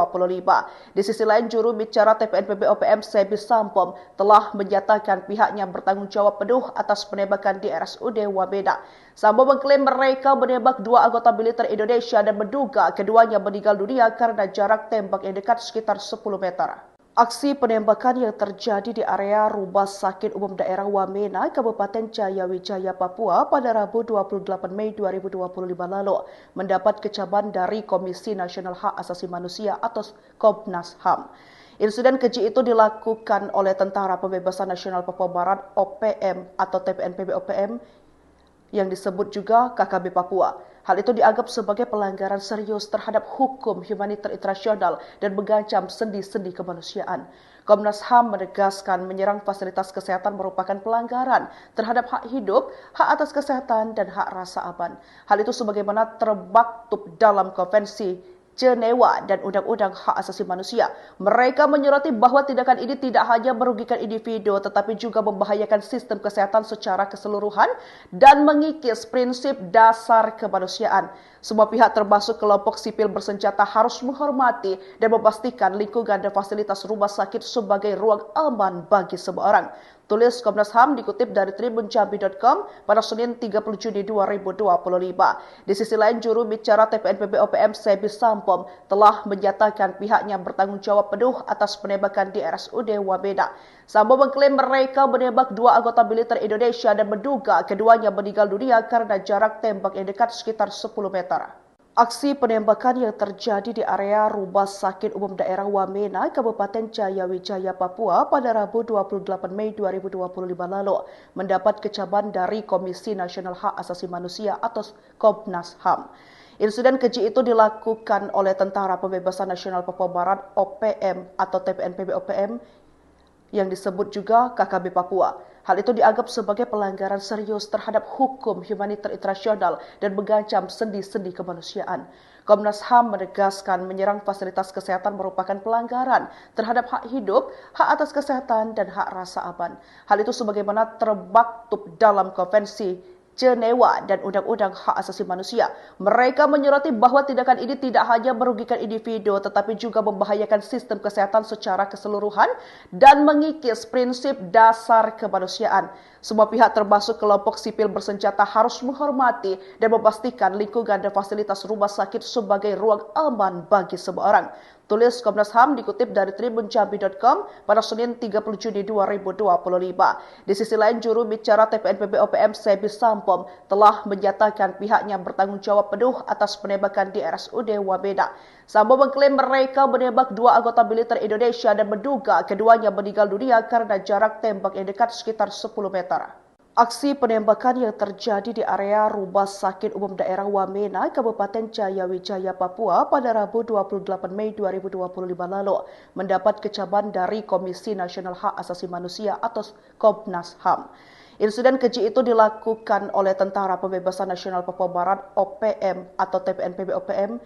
Di sisi lain, juru bicara TPNPB OPM Sebi Sampom telah menyatakan pihaknya bertanggung jawab penuh atas penembakan di RSUD Wamena. Sampom mengklaim mereka menembak dua anggota militer Indonesia dan menduga keduanya meninggal dunia karena jarak tembak yang dekat sekitar 10 meter. Aksi penembakan yang terjadi di area Rumah Sakit Umum Daerah Wamena, Kabupaten Jayawijaya, Papua pada Rabu 28 Mei 2025 lalu mendapat kecaman dari Komisi Nasional Hak Asasi Manusia atau Komnas HAM. Insiden keji itu dilakukan oleh Tentara Pembebasan Nasional Papua Barat (OPM) atau TPNPB OPM yang disebut juga KKB Papua. Hal itu dianggap sebagai pelanggaran serius terhadap hukum humaniter internasional dan mengancam sendi-sendi kemanusiaan. Komnas HAM menegaskan menyerang fasilitas kesehatan merupakan pelanggaran terhadap hak hidup, hak atas kesehatan, dan hak rasa aman. Hal itu sebagaimana termaktub dalam Konvensi Jenewa dan Undang-Undang Hak Asasi Manusia. Mereka menyoroti bahwa tindakan ini tidak hanya merugikan individu tetapi juga membahayakan sistem kesehatan secara keseluruhan dan mengikis prinsip dasar kemanusiaan. Semua pihak termasuk kelompok sipil bersenjata harus menghormati dan memastikan lingkungan dan fasilitas rumah sakit sebagai ruang aman bagi semua orang. Tulis Komnas HAM dikutip dari tribunjambi.com pada Senin 30 Juni 2025. Di sisi lain, juru bicara TPNPB OPM Sebi Sampom telah menyatakan pihaknya bertanggung jawab penuh atas penembakan di RSUD Wamena. Sampom mengklaim mereka menembak dua anggota militer Indonesia dan menduga keduanya meninggal dunia karena jarak tembak yang dekat sekitar 10 meter. Aksi penembakan yang terjadi di area Rumah Sakit Umum Daerah Wamena, Kabupaten Jayawijaya, Papua pada Rabu 28 Mei 2025 lalu mendapat kecaman dari Komisi Nasional Hak Asasi Manusia atau Komnas HAM. Insiden keji itu dilakukan oleh Tentara Pembebasan Nasional Papua Barat OPM atau TPNPB OPM yang disebut juga KKB Papua. Hal itu dianggap sebagai pelanggaran serius terhadap hukum humaniter internasional dan mengancam sendi-sendi kemanusiaan. Komnas HAM menegaskan menyerang fasilitas kesehatan merupakan pelanggaran terhadap hak hidup, hak atas kesehatan, dan hak rasa aman. Hal itu sebagaimana termaktub dalam Konvensi Jenewa dan Undang-Undang Hak Asasi Manusia. Mereka menyoroti bahwa tindakan ini tidak hanya merugikan individu tetapi juga membahayakan sistem kesehatan secara keseluruhan dan mengikis prinsip dasar kemanusiaan. Semua pihak termasuk kelompok sipil bersenjata harus menghormati dan memastikan lingkungan dan fasilitas rumah sakit sebagai ruang aman bagi semua orang. Tulis Komnas HAM dikutip dari tribunjambi.com pada Senin 30 Juni 2025. Di sisi lain, juru bicara TPNPB OPM Sebi Sampom telah menyatakan pihaknya bertanggung jawab penuh atas penembakan di RSUD Wamena. Sampom mengklaim mereka menembak dua anggota militer Indonesia dan menduga keduanya meninggal dunia karena jarak tembak yang dekat sekitar 10 meter. Aksi penembakan yang terjadi di area Rumah Sakit Umum Daerah Wamena, Kabupaten Jayawijaya, Papua pada Rabu 28 Mei 2025 lalu mendapat kecaman dari Komisi Nasional Hak Asasi Manusia atau Komnas HAM. Insiden keji itu dilakukan oleh Tentara Pembebasan Nasional Papua Barat OPM atau TPNPB OPM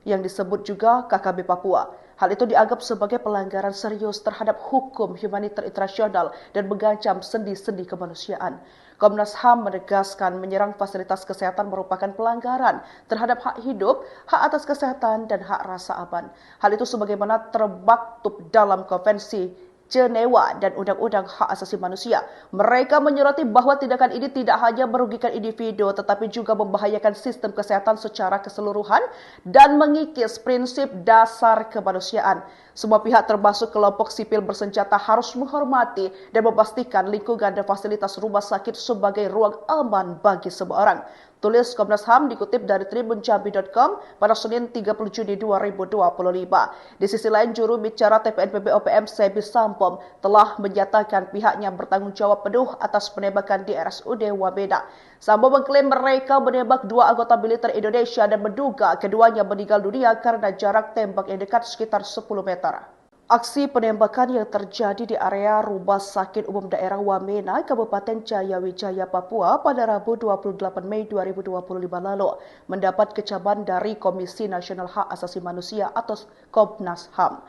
yang disebut juga KKB Papua. Hal itu dianggap sebagai pelanggaran serius terhadap hukum humaniter internasional dan mengancam sendi-sendi kemanusiaan. Komnas HAM menegaskan menyerang fasilitas kesehatan merupakan pelanggaran terhadap hak hidup, hak atas kesehatan, dan hak rasa aman. Hal itu sebagaimana termaktub dalam Konvensi Jenewa dan Undang-Undang Hak Asasi Manusia. Mereka menyoroti bahwa tindakan ini tidak hanya merugikan individu tetapi juga membahayakan sistem kesehatan secara keseluruhan dan mengikis prinsip dasar kemanusiaan. Semua pihak termasuk kelompok sipil bersenjata harus menghormati dan memastikan lingkungan dan fasilitas rumah sakit sebagai ruang aman bagi semua orang. Tulis Komnas HAM dikutip dari tribunjambi.com pada Senin 30 Juni 2025. Di sisi lain, juru bicara TPNPB OPM Sebi Sampom telah menyatakan pihaknya bertanggung jawab penuh atas penembakan di RSUD Wamena. Sampom mengklaim mereka menembak dua anggota militer Indonesia dan menduga keduanya meninggal dunia karena jarak tembak yang dekat sekitar 10 meter. Aksi penembakan yang terjadi di area Rumah Sakit Umum Daerah Wamena, Kabupaten Jayawijaya, Papua pada Rabu 28 Mei 2025 lalu mendapat kecaman dari Komisi Nasional Hak Asasi Manusia atau Komnas HAM.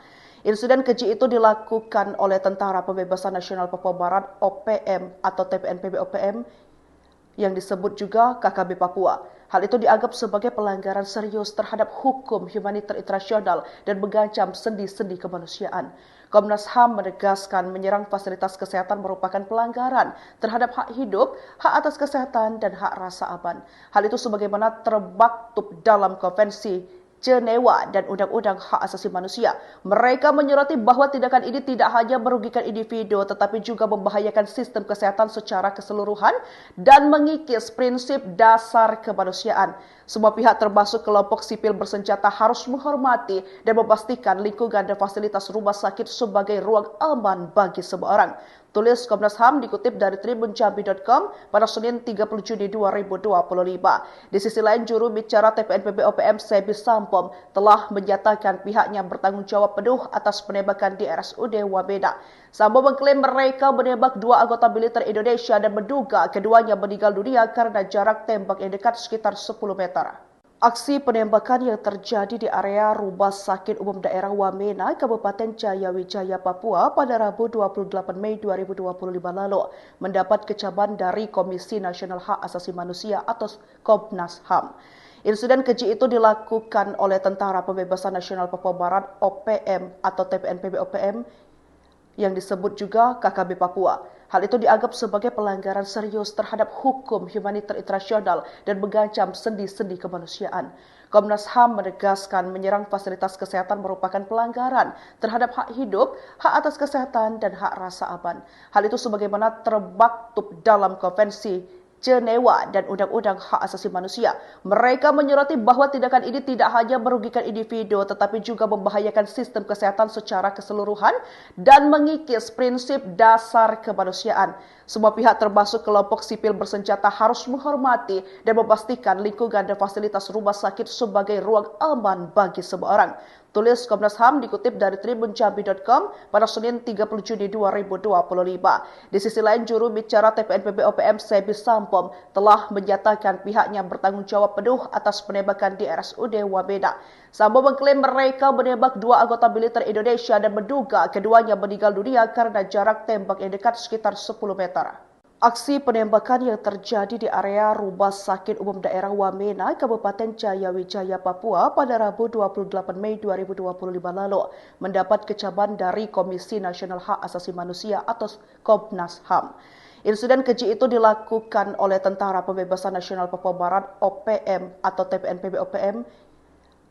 Insiden keji itu dilakukan oleh Tentara Pembebasan Nasional Papua Barat OPM atau TPNPB OPM yang disebut juga KKB Papua. Hal itu dianggap sebagai pelanggaran serius terhadap hukum humaniter internasional dan mengancam sendi-sendi kemanusiaan. Komnas HAM menegaskan menyerang fasilitas kesehatan merupakan pelanggaran terhadap hak hidup, hak atas kesehatan, dan hak rasa aman. Hal itu sebagaimana termaktub dalam Konvensi Jenewa dan Undang-Undang Hak Asasi Manusia. Mereka menyoroti bahwa tindakan ini tidak hanya merugikan individu tetapi juga membahayakan sistem kesehatan secara keseluruhan dan mengikis prinsip dasar kemanusiaan. Semua pihak termasuk kelompok sipil bersenjata harus menghormati dan memastikan lingkungan dan fasilitas rumah sakit sebagai ruang aman bagi semua orang. Tulis Komnas HAM dikutip dari tribunjambi.com pada Senin 30 Juni 2025. Di sisi lain, juru bicara TPNPB OPM Sebi Sampom telah menyatakan pihaknya bertanggung jawab penuh atas penembakan di RSUD Wamena. Sampom mengklaim mereka menembak dua anggota militer Indonesia dan menduga keduanya meninggal dunia karena jarak tembak yang dekat sekitar 10 meter. Aksi penembakan yang terjadi di area Rumah Sakit Umum Daerah Wamena, Kabupaten Jayawijaya, Papua pada Rabu 28 Mei 2025 lalu mendapat kecaman dari Komisi Nasional Hak Asasi Manusia atau Komnas HAM. Insiden keji itu dilakukan oleh Tentara Pembebasan Nasional Papua Barat (OPM) atau TPNPB OPM yang disebut juga KKB Papua. Hal itu dianggap sebagai pelanggaran serius terhadap hukum humaniter internasional dan mengancam sendi-sendi kemanusiaan. Komnas HAM menegaskan menyerang fasilitas kesehatan merupakan pelanggaran terhadap hak hidup, hak atas kesehatan, dan hak rasa aman. Hal itu sebagaimana termaktub dalam Konvensi Jenewa dan Undang-Undang Hak Asasi Manusia. Mereka menyoroti bahwa tindakan ini tidak hanya merugikan individu tetapi juga membahayakan sistem kesehatan secara keseluruhan dan mengikis prinsip dasar kemanusiaan. Semua pihak termasuk kelompok sipil bersenjata harus menghormati dan memastikan lingkungan dan fasilitas rumah sakit sebagai ruang aman bagi semua orang. Tulis Komnas HAM dikutip dari tribunjambi.com pada Senin 30 Juni 2025. Di sisi lain, juru bicara TPNPB OPM Sebi Sampom telah menyatakan pihaknya bertanggung jawab penuh atas penembakan di RSUD Wamena. Sampom mengklaim mereka menembak dua anggota militer Indonesia dan menduga keduanya meninggal dunia karena jarak tembak yang dekat sekitar 10 meter. Aksi penembakan yang terjadi di area Rumah Sakit Umum Daerah Wamena, Kabupaten Jayawijaya, Papua pada Rabu 28 Mei 2025 lalu mendapat kecaman dari Komisi Nasional Hak Asasi Manusia atau Komnas HAM. Insiden keji itu dilakukan oleh Tentara Pembebasan Nasional Papua Barat (OPM) atau TPNPB OPM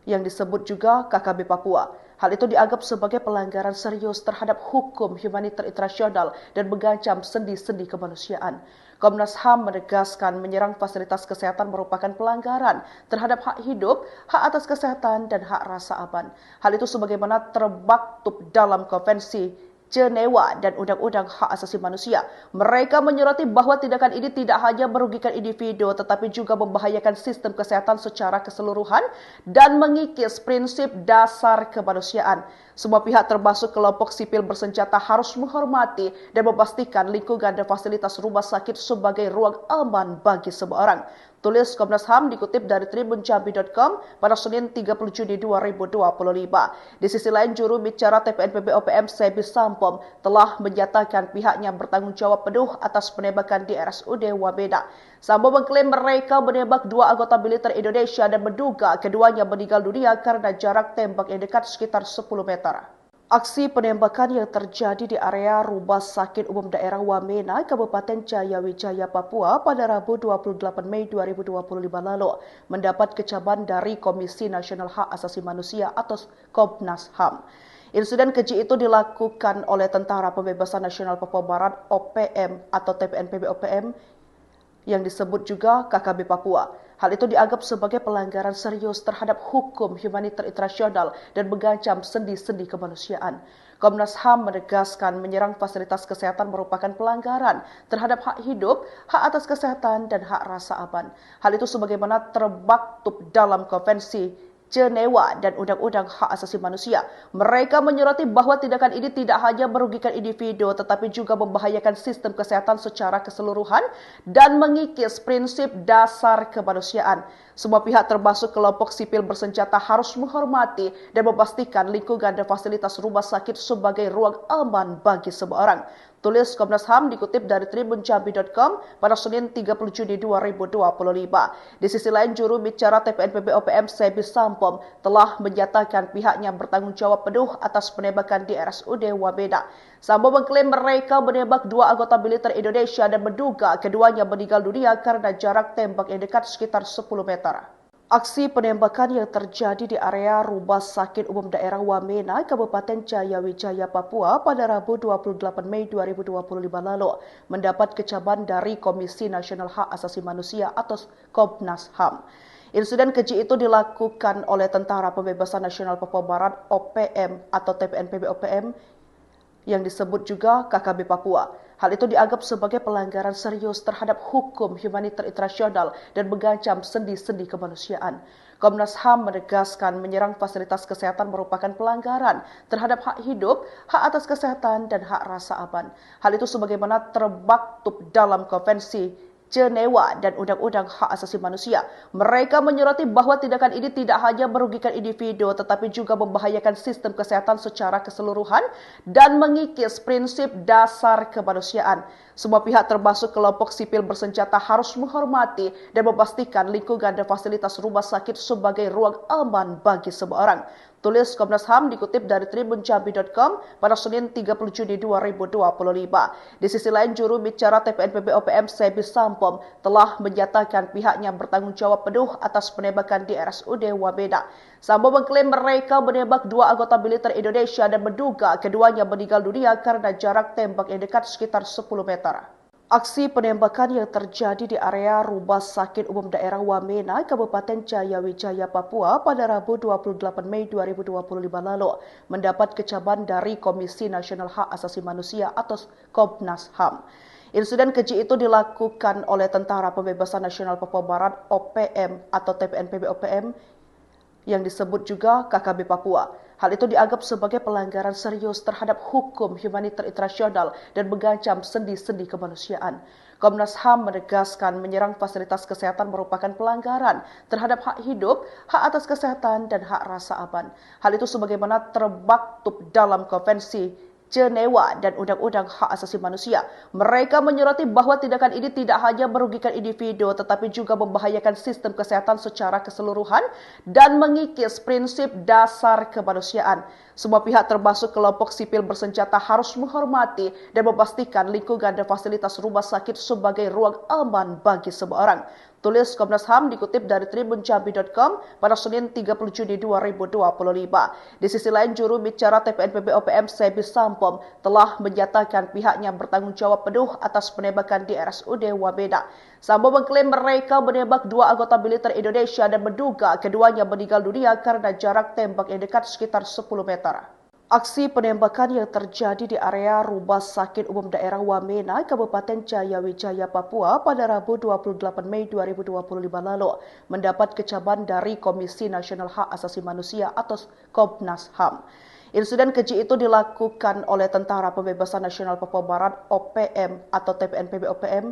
yang disebut juga KKB Papua. Hal itu dianggap sebagai pelanggaran serius terhadap hukum humaniter internasional dan mengancam sendi-sendi kemanusiaan. Komnas HAM menegaskan menyerang fasilitas kesehatan merupakan pelanggaran terhadap hak hidup, hak atas kesehatan, dan hak rasa aman. Hal itu sebagaimana termaktub dalam Konvensi Jenewa dan Undang-Undang Hak Asasi Manusia. Mereka menyoroti bahwa tindakan ini tidak hanya merugikan individu tetapi juga membahayakan sistem kesehatan secara keseluruhan dan mengikis prinsip dasar kemanusiaan. Semua pihak termasuk kelompok sipil bersenjata harus menghormati dan memastikan lingkungan dan fasilitas rumah sakit sebagai ruang aman bagi semua orang. Tulis Komnas HAM dikutip dari tribunjambi.com pada Senin 30 Juni 2025. Di sisi lain, juru bicara TPNPB OPM Sebi Sampom telah menyatakan pihaknya bertanggung jawab penuh atas penembakan di RSUD Wamena. Sampom mengklaim mereka menembak dua anggota militer Indonesia dan menduga keduanya meninggal dunia karena jarak tembak yang dekat sekitar 10 meter. Aksi penembakan yang terjadi di area Rumah Sakit Umum Daerah Wamena, Kabupaten Jayawijaya, Papua pada Rabu 28 Mei 2025 lalu mendapat kecaman dari Komisi Nasional Hak Asasi Manusia atau Komnas HAM. Insiden keji itu dilakukan oleh Tentara Pembebasan Nasional Papua Barat (OPM) atau TPNPB OPM yang disebut juga KKB Papua. Hal itu dianggap sebagai pelanggaran serius terhadap hukum humaniter internasional dan mengancam sendi-sendi kemanusiaan. Komnas HAM menegaskan menyerang fasilitas kesehatan merupakan pelanggaran terhadap hak hidup, hak atas kesehatan, dan hak rasa aman. Hal itu sebagaimana termaktub dalam Konvensi Jenewa dan Undang-Undang Hak Asasi Manusia. Mereka menyoroti bahwa tindakan ini tidak hanya merugikan individu tetapi juga membahayakan sistem kesehatan secara keseluruhan dan mengikis prinsip dasar kemanusiaan. Semua pihak termasuk kelompok sipil bersenjata harus menghormati dan memastikan lingkungan dan fasilitas rumah sakit sebagai ruang aman bagi semua orang. Tulis Komnas HAM dikutip dari tribunjambi.com pada Senin 30 Juni 2025. Di sisi lain, juru bicara TPNPB OPM Sebi Sampom telah menyatakan pihaknya bertanggung jawab penuh atas penembakan di RSUD Wamena. Sampom mengklaim mereka menembak dua anggota militer Indonesia dan menduga keduanya meninggal dunia karena jarak tembak yang dekat sekitar 10 meter. Aksi penembakan yang terjadi di area Rumah Sakit Umum Daerah Wamena, Kabupaten Jayawijaya, Papua pada Rabu 28 Mei 2025 lalu mendapat kecaman dari Komisi Nasional Hak Asasi Manusia atau Komnas HAM. Insiden keji itu dilakukan oleh Tentara Pembebasan Nasional Papua Barat (OPM) atau TPNPB OPM yang disebut juga KKB Papua. Hal itu dianggap sebagai pelanggaran serius terhadap hukum humaniter internasional dan mengancam sendi-sendi kemanusiaan. Komnas HAM menegaskan menyerang fasilitas kesehatan merupakan pelanggaran terhadap hak hidup, hak atas kesehatan, dan hak rasa aman. Hal itu sebagaimana termaktub dalam Konvensi Jenewa dan Undang-Undang Hak Asasi Manusia. Mereka menyoroti bahwa tindakan ini tidak hanya merugikan individu tetapi juga membahayakan sistem kesehatan secara keseluruhan dan mengikis prinsip dasar kemanusiaan. Semua pihak termasuk kelompok sipil bersenjata harus menghormati dan memastikan lingkungan dan fasilitas rumah sakit sebagai ruang aman bagi semua orang. Tulis Komnas HAM dikutip dari tribunjambi.com pada Senin 30 Juni 2025. Di sisi lain, juru bicara TPNPB OPM Sebi Sampom telah menyatakan pihaknya bertanggung jawab penuh atas penembakan di RSUD Wamena. Sampom mengklaim mereka menembak dua anggota militer Indonesia dan menduga keduanya meninggal dunia karena jarak tembak yang dekat sekitar 10 meter. Aksi penembakan yang terjadi di area Rumah Sakit Umum Daerah Wamena, Kabupaten Jayawijaya, Papua pada Rabu 28 Mei 2025 lalu mendapat kecaman dari Komisi Nasional Hak Asasi Manusia atau Komnas HAM. Insiden keji itu dilakukan oleh Tentara Pembebasan Nasional Papua Barat OPM atau TPNPB OPM yang disebut juga KKB Papua. Hal itu dianggap sebagai pelanggaran serius terhadap hukum humaniter internasional dan mengancam sendi-sendi kemanusiaan. Komnas HAM menegaskan menyerang fasilitas kesehatan merupakan pelanggaran terhadap hak hidup, hak atas kesehatan, dan hak rasa aman. Hal itu sebagaimana termaktub dalam Konvensi Jenewa dan Undang-Undang Hak Asasi Manusia. Mereka menyoroti bahwa tindakan ini tidak hanya merugikan individu tetapi juga membahayakan sistem kesehatan secara keseluruhan dan mengikis prinsip dasar kemanusiaan. Semua pihak termasuk kelompok sipil bersenjata harus menghormati dan memastikan lingkungan dan fasilitas rumah sakit sebagai ruang aman bagi semua orang. Tulis Komnas HAM dikutip dari tribunjambi.com pada Senin 30 Juni 2025. Di sisi lain, juru bicara TPNPB OPM Sebi Sampom telah menyatakan pihaknya bertanggung jawab penuh atas penembakan di RSUD Wamena. Sampom mengklaim mereka menembak dua anggota militer Indonesia dan menduga keduanya meninggal dunia karena jarak tembak yang dekat sekitar 10 meter. Aksi penembakan yang terjadi di area Rumah Sakit Umum Daerah Wamena, Kabupaten Jayawijaya, Papua pada Rabu 28 Mei 2025 lalu mendapat kecaman dari Komisi Nasional Hak Asasi Manusia atau Komnas HAM. Insiden keji itu dilakukan oleh Tentara Pembebasan Nasional Papua Barat OPM atau TPNPB OPM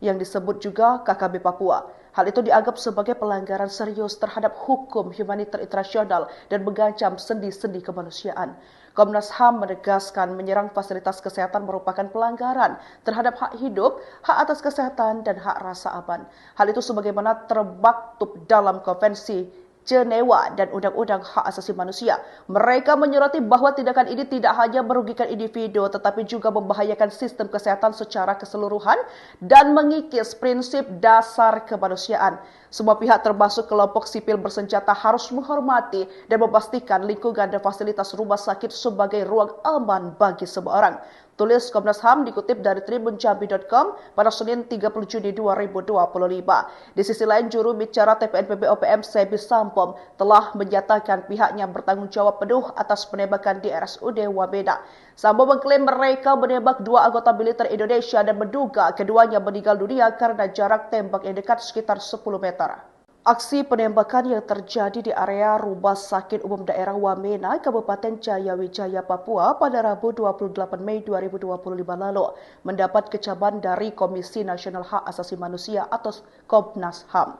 yang disebut juga KKB Papua. Hal itu dianggap sebagai pelanggaran serius terhadap hukum humaniter internasional dan mengancam sendi-sendi kemanusiaan. Komnas HAM menegaskan menyerang fasilitas kesehatan merupakan pelanggaran terhadap hak hidup, hak atas kesehatan, dan hak rasa aman. Hal itu sebagaimana termaktub dalam Konvensi Jenewa dan Undang-Undang Hak Asasi Manusia. Mereka menyoroti bahwa tindakan ini tidak hanya merugikan individu tetapi juga membahayakan sistem kesehatan secara keseluruhan dan mengikis prinsip dasar kemanusiaan. Semua pihak termasuk kelompok sipil bersenjata harus menghormati dan memastikan lingkungan dan fasilitas rumah sakit sebagai ruang aman bagi semua orang. Tulis Komnas HAM dikutip dari tribunjambi.com pada Senin 30 Juni 2025. Di sisi lain, juru bicara TPNPB OPM Sebi Sampom telah menyatakan pihaknya bertanggung jawab penuh atas penembakan di RSUD Wamena. Sampom mengklaim mereka menembak dua anggota militer Indonesia dan menduga keduanya meninggal dunia karena jarak tembak yang dekat sekitar 10 meter. Aksi penembakan yang terjadi di area Rumah Sakit Umum Daerah Wamena, Kabupaten Jayawijaya, Papua pada Rabu 28 Mei 2025 lalu mendapat kecaman dari Komisi Nasional Hak Asasi Manusia atau Komnas HAM.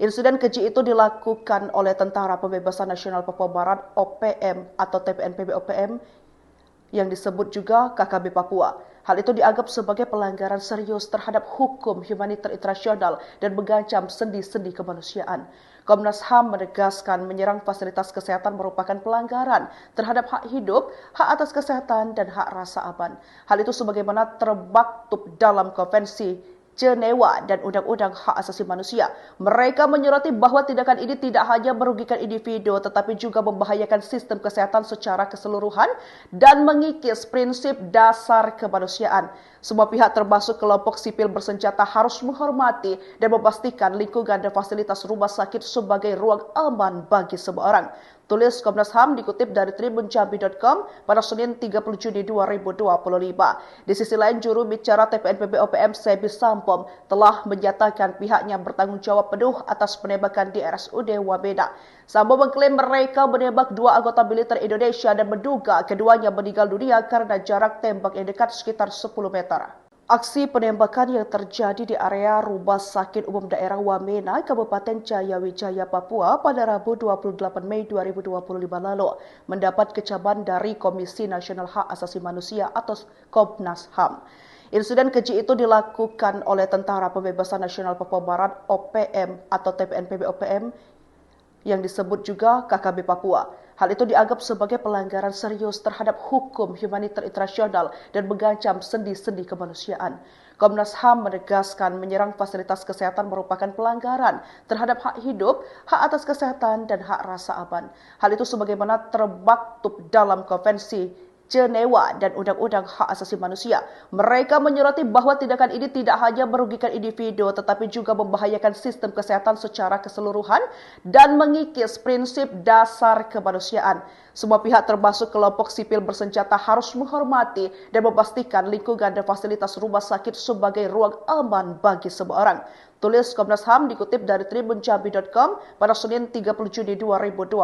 Insiden keji itu dilakukan oleh Tentara Pembebasan Nasional Papua Barat OPM atau TPNPB OPM yang disebut juga KKB Papua. Hal itu dianggap sebagai pelanggaran serius terhadap hukum humaniter internasional dan mengancam sendi-sendi kemanusiaan. Komnas HAM menegaskan menyerang fasilitas kesehatan merupakan pelanggaran terhadap hak hidup, hak atas kesehatan, dan hak rasa aman. Hal itu sebagaimana termaktub dalam Konvensi Jenewa dan Undang-Undang Hak Asasi Manusia. Mereka menyoroti bahwa tindakan ini tidak hanya merugikan individu tetapi juga membahayakan sistem kesehatan secara keseluruhan dan mengikis prinsip dasar kemanusiaan. Semua pihak termasuk kelompok sipil bersenjata harus menghormati dan memastikan lingkungan dan fasilitas rumah sakit sebagai ruang aman bagi semua orang. Tulis Komnas HAM dikutip dari tribunjambi.com pada Senin 30 Juni 2025. Di sisi lain, juru bicara TPNPB OPM Sebi Sampom telah menyatakan pihaknya bertanggung jawab penuh atas penembakan di RSUD Wamena. Sampom mengklaim mereka menembak dua anggota militer Indonesia dan menduga keduanya meninggal dunia karena jarak tembak yang dekat sekitar 10 meter. Aksi penembakan yang terjadi di area Rumah Sakit Umum Daerah Wamena, Kabupaten Jayawijaya, Papua pada Rabu 28 Mei 2025 lalu mendapat kecaman dari Komisi Nasional Hak Asasi Manusia atau Komnas HAM. Insiden keji itu dilakukan oleh Tentara Pembebasan Nasional Papua Barat (OPM) atau TPNPB OPM yang disebut juga KKB Papua. Hal itu dianggap sebagai pelanggaran serius terhadap hukum humaniter internasional dan mengancam sendi-sendi kemanusiaan. Komnas HAM menegaskan menyerang fasilitas kesehatan merupakan pelanggaran terhadap hak hidup, hak atas kesehatan, dan hak rasa aman. Hal itu sebagaimana termaktub dalam Konvensi Jenewa dan Undang-Undang Hak Asasi Manusia. Mereka menyoroti bahwa tindakan ini tidak hanya merugikan individu tetapi juga membahayakan sistem kesehatan secara keseluruhan dan mengikis prinsip dasar kemanusiaan. Semua pihak termasuk kelompok sipil bersenjata harus menghormati dan memastikan lingkungan dan fasilitas rumah sakit sebagai ruang aman bagi semua orang. Tulis Komnas HAM dikutip dari tribunjambi.com pada Senin 30 Juni 2025.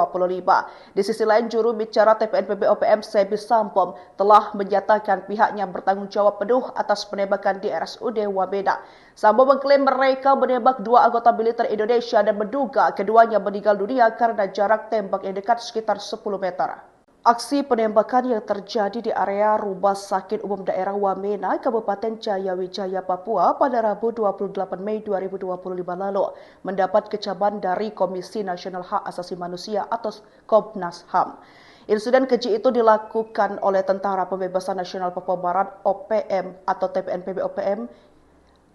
Di sisi lain, juru bicara TPNPB OPM Sebi Sampom telah menyatakan pihaknya bertanggung jawab penuh atas penembakan di RSUD Wamena. Sambo mengklaim mereka menembak dua anggota militer Indonesia dan menduga keduanya meninggal dunia karena jarak tembak yang dekat sekitar 10 meter. Aksi penembakan yang terjadi di area Rumah Sakit Umum Daerah Wamena, Kabupaten Jayawijaya, Papua pada Rabu 28 Mei 2025 lalu mendapat kecaman dari Komisi Nasional Hak Asasi Manusia atau Komnas HAM. Insiden keji itu dilakukan oleh Tentara Pembebasan Nasional Papua Barat (OPM) atau TPNPB OPM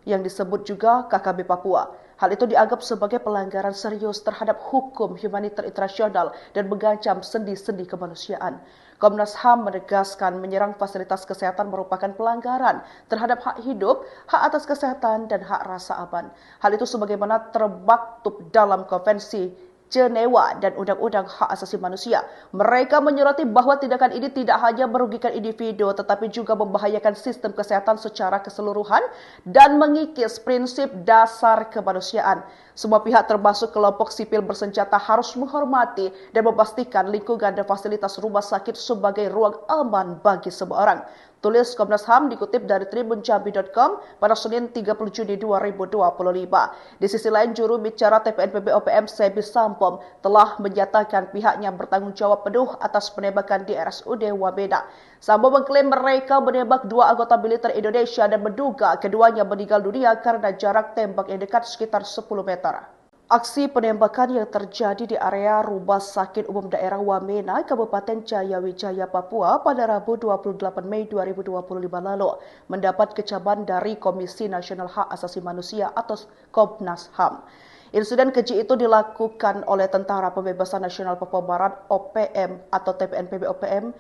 yang disebut juga KKB Papua. Hal itu dianggap sebagai pelanggaran serius terhadap hukum humaniter internasional dan mengancam sendi-sendi kemanusiaan. Komnas HAM menegaskan menyerang fasilitas kesehatan merupakan pelanggaran terhadap hak hidup, hak atas kesehatan, dan hak rasa aman. Hal itu sebagaimana termaktub dalam Konvensi Jenewa dan Undang-Undang Hak Asasi Manusia. Mereka menyoroti bahwa tindakan ini tidak hanya merugikan individu tetapi juga membahayakan sistem kesehatan secara keseluruhan dan mengikis prinsip dasar kemanusiaan. Semua pihak termasuk kelompok sipil bersenjata harus menghormati dan memastikan lingkungan dan fasilitas rumah sakit sebagai ruang aman bagi semua orang. Tulis Komnas HAM dikutip dari tribunjambi.com pada Senin 30 Juni 2025. Di sisi lain, juru bicara TPNPB OPM Sebi Sampom telah menyatakan pihaknya bertanggung jawab penuh atas penembakan di RSUD Wamena. Sambo mengklaim mereka menembak dua anggota militer Indonesia dan menduga keduanya meninggal dunia karena jarak tembak yang dekat sekitar 10 meter. Aksi penembakan yang terjadi di area Rumah Sakit Umum Daerah Wamena, Kabupaten Jayawijaya, Papua pada Rabu 28 Mei 2025 lalu mendapat kecaman dari Komisi Nasional Hak Asasi Manusia atau Komnas HAM. Insiden keji itu dilakukan oleh Tentara Pembebasan Nasional Papua Barat (OPM) atau TPNPB OPM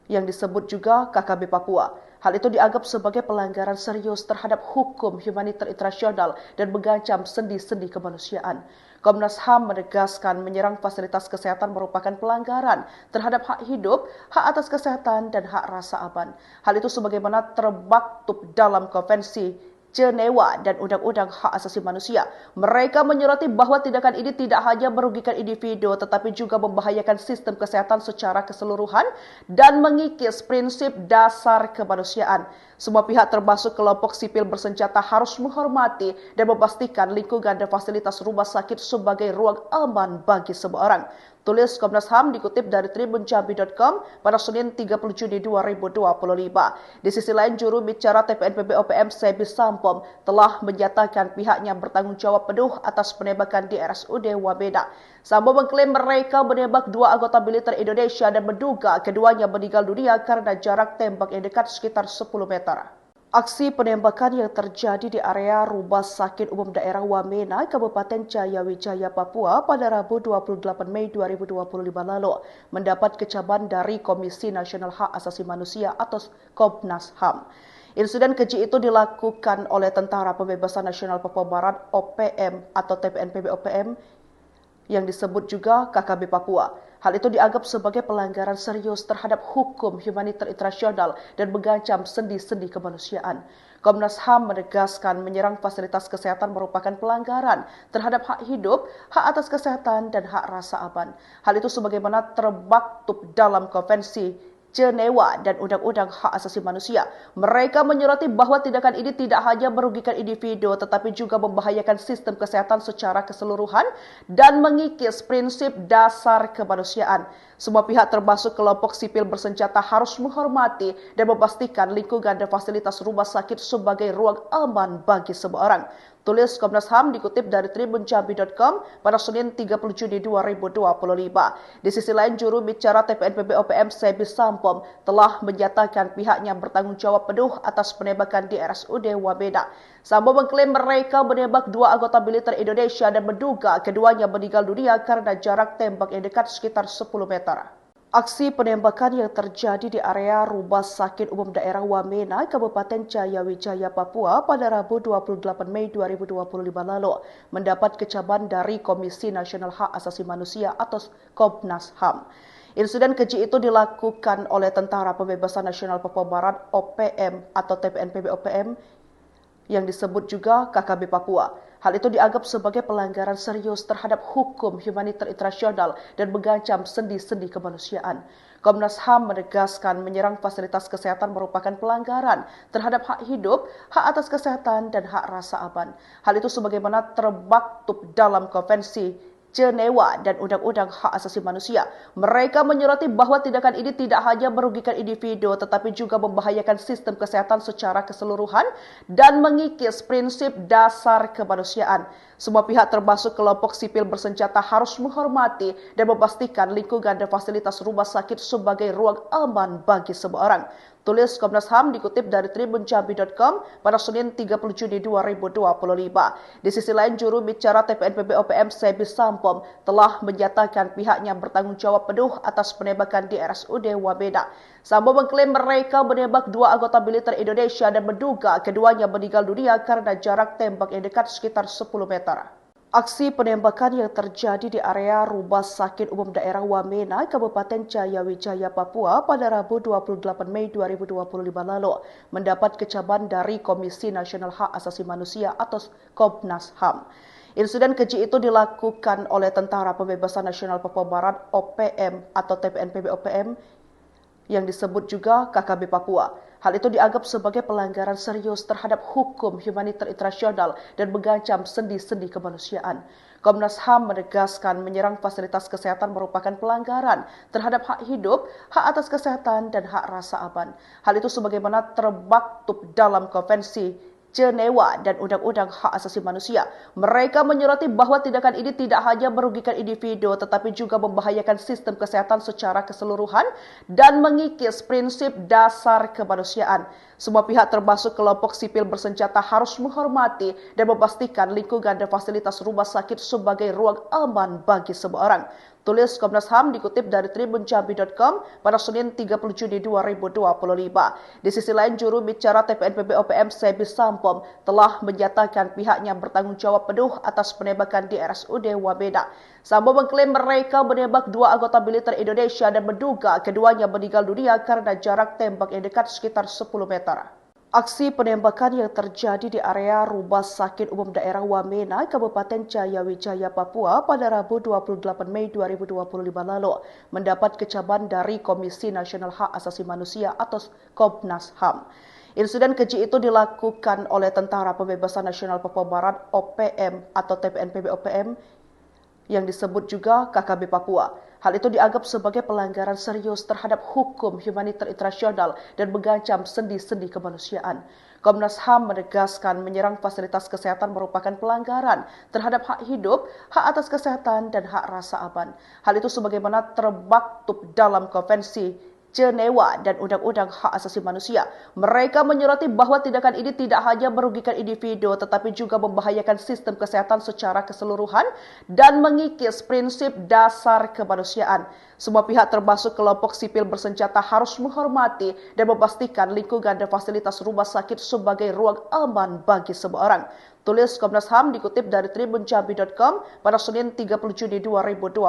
yang disebut juga KKB Papua. Hal itu dianggap sebagai pelanggaran serius terhadap hukum humaniter internasional dan mengancam sendi-sendi kemanusiaan. Komnas HAM menegaskan menyerang fasilitas kesehatan merupakan pelanggaran terhadap hak hidup, hak atas kesehatan, dan hak rasa aman. Hal itu sebagaimana termaktub dalam Konvensi Jenewa dan Undang-Undang Hak Asasi Manusia. Mereka menyoroti bahwa tindakan ini tidak hanya merugikan individu tetapi juga membahayakan sistem kesehatan secara keseluruhan dan mengikis prinsip dasar kemanusiaan. Semua pihak termasuk kelompok sipil bersenjata harus menghormati dan memastikan lingkungan dan fasilitas rumah sakit sebagai ruang aman bagi semua orang. Tulis Komnas HAM dikutip dari tribunjambi.com pada Senin 30 Juni 2025. Di sisi lain, juru bicara TPNPB OPM Sebi Sampom telah menyatakan pihaknya bertanggung jawab penuh atas penembakan di RSUD Wamena. Sambo mengklaim mereka menembak dua anggota militer Indonesia dan menduga keduanya meninggal dunia karena jarak tembak yang dekat sekitar 10 meter. Aksi penembakan yang terjadi di area Rumah Sakit Umum Daerah Wamena, Kabupaten Jayawijaya, Papua pada Rabu 28 Mei 2025 lalu mendapat kecaman dari Komisi Nasional Hak Asasi Manusia atau Komnas HAM. Insiden keji itu dilakukan oleh Tentara Pembebasan Nasional Papua Barat (OPM) atau TPNPB OPM yang disebut juga KKB Papua. Hal itu dianggap sebagai pelanggaran serius terhadap hukum humaniter internasional dan mengancam sendi-sendi kemanusiaan. Komnas HAM menegaskan menyerang fasilitas kesehatan merupakan pelanggaran terhadap hak hidup, hak atas kesehatan, dan hak rasa aman. Hal itu sebagaimana termaktub dalam Konvensi Jenewa dan Undang-Undang Hak Asasi Manusia. Mereka menyoroti bahwa tindakan ini tidak hanya merugikan individu tetapi juga membahayakan sistem kesehatan secara keseluruhan dan mengikis prinsip dasar kemanusiaan. Semua pihak termasuk kelompok sipil bersenjata harus menghormati dan memastikan lingkungan dan fasilitas rumah sakit sebagai ruang aman bagi semua orang. Tulis Komnas HAM dikutip dari tribunjambi.com pada Senin 30 Juni 2025. Di sisi lain, juru bicara TPNPB OPM Sebi Sampom telah menyatakan pihaknya bertanggung jawab penuh atas penembakan di RSUD Wamena. Sambo mengklaim mereka menembak dua anggota militer Indonesia dan menduga keduanya meninggal dunia karena jarak tembak yang dekat sekitar 10 meter. Aksi penembakan yang terjadi di area Rumah Sakit Umum Daerah Wamena, Kabupaten Jayawijaya, Papua pada Rabu 28 Mei 2025 lalu mendapat kecaman dari Komisi Nasional Hak Asasi Manusia atau Komnas HAM. Insiden keji itu dilakukan oleh Tentara Pembebasan Nasional Papua Barat (OPM) atau TPNPB OPM yang disebut juga KKB Papua. Hal itu dianggap sebagai pelanggaran serius terhadap hukum humaniter internasional dan mengancam sendi-sendi kemanusiaan. Komnas HAM menegaskan menyerang fasilitas kesehatan merupakan pelanggaran terhadap hak hidup, hak atas kesehatan, dan hak rasa aman. Hal itu sebagaimana termaktub dalam Konvensi Jenewa dan Undang-Undang Hak Asasi Manusia. Mereka menyoroti bahwa tindakan ini tidak hanya merugikan individu tetapi juga membahayakan sistem kesehatan secara keseluruhan dan mengikis prinsip dasar kemanusiaan. Semua pihak termasuk kelompok sipil bersenjata harus menghormati dan memastikan lingkungan dan fasilitas rumah sakit sebagai ruang aman bagi semua orang. Tulis Komnas HAM dikutip dari tribunjambi.com pada Senin 30 Juni 2025. Di sisi lain, juru bicara TPNPB OPM Sebi Sampom telah menyatakan pihaknya bertanggung jawab penuh atas penembakan di RSUD Wamena. Sambo mengklaim mereka menembak dua anggota militer Indonesia dan menduga keduanya meninggal dunia karena jarak tembak yang dekat sekitar 10 meter. Aksi penembakan yang terjadi di area Rumah Sakit Umum Daerah Wamena, Kabupaten Jayawijaya, Papua pada Rabu 28 Mei 2025 lalu mendapat kecaman dari Komisi Nasional Hak Asasi Manusia atau Komnas HAM. Insiden keji itu dilakukan oleh Tentara Pembebasan Nasional Papua Barat (OPM) atau TPNPB OPM yang disebut juga KKB Papua. Hal itu dianggap sebagai pelanggaran serius terhadap hukum humaniter internasional dan mengancam sendi-sendi kemanusiaan. Komnas HAM menegaskan menyerang fasilitas kesehatan merupakan pelanggaran terhadap hak hidup, hak atas kesehatan, dan hak rasa aman. Hal itu sebagaimana termaktub dalam Konvensi Jenewa dan Undang-Undang Hak Asasi Manusia. Mereka menyoroti bahwa tindakan ini tidak hanya merugikan individu tetapi juga membahayakan sistem kesehatan secara keseluruhan dan mengikis prinsip dasar kemanusiaan. Semua pihak termasuk kelompok sipil bersenjata harus menghormati dan memastikan lingkungan dan fasilitas rumah sakit sebagai ruang aman bagi semua orang. Tulis Komnas HAM dikutip dari tribunjambi.com pada Senin 30 Juni 2025. Di sisi lain, juru bicara TPNPB OPM Sebi Sampom telah menyatakan pihaknya bertanggung jawab penuh atas penembakan di RSUD Wamena. Sambo mengklaim mereka menembak dua anggota militer Indonesia dan menduga keduanya meninggal dunia karena jarak tembak yang dekat sekitar 10 meter. Aksi penembakan yang terjadi di area Rumah Sakit Umum Daerah Wamena, Kabupaten Jayawijaya, Papua pada Rabu 28 Mei 2025 lalu mendapat kecaman dari Komisi Nasional Hak Asasi Manusia atau Komnas HAM. Insiden keji itu dilakukan oleh Tentara Pembebasan Nasional Papua Barat (OPM) atau TPNPB OPM yang disebut juga KKB Papua. Hal itu dianggap sebagai pelanggaran serius terhadap hukum humaniter internasional dan mengancam sendi-sendi kemanusiaan. Komnas HAM menegaskan menyerang fasilitas kesehatan merupakan pelanggaran terhadap hak hidup, hak atas kesehatan, dan hak rasa aman. Hal itu sebagaimana termaktub dalam Konvensi Jenewa dan Undang-Undang Hak Asasi Manusia. Mereka menyoroti bahwa tindakan ini tidak hanya merugikan individu tetapi juga membahayakan sistem kesehatan secara keseluruhan dan mengikis prinsip dasar kemanusiaan. Semua pihak termasuk kelompok sipil bersenjata harus menghormati dan memastikan lingkungan dan fasilitas rumah sakit sebagai ruang aman bagi semua orang. Tulis Komnas HAM dikutip dari tribunjambi.com pada Senin 30 Juni 2025.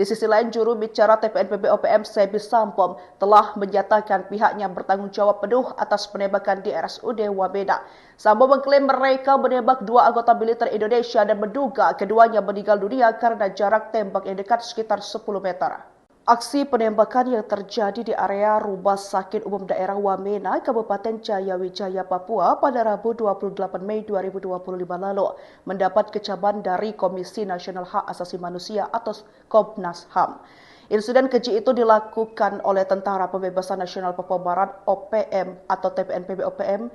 Di sisi lain, juru bicara TPNPB OPM Sebi Sampom telah menyatakan pihaknya bertanggung jawab penuh atas penembakan di RSUD Wamena. Sambo mengklaim mereka menembak dua anggota militer Indonesia dan menduga keduanya meninggal dunia karena jarak tembak yang dekat sekitar 10 meter. Aksi penembakan yang terjadi di area Rumah Sakit Umum Daerah Wamena, Kabupaten Jayawijaya, Papua pada Rabu 28 Mei 2025 lalu mendapat kecaman dari Komisi Nasional Hak Asasi Manusia atau Komnas HAM. Insiden keji itu dilakukan oleh Tentara Pembebasan Nasional Papua Barat (OPM) atau TPNPB OPM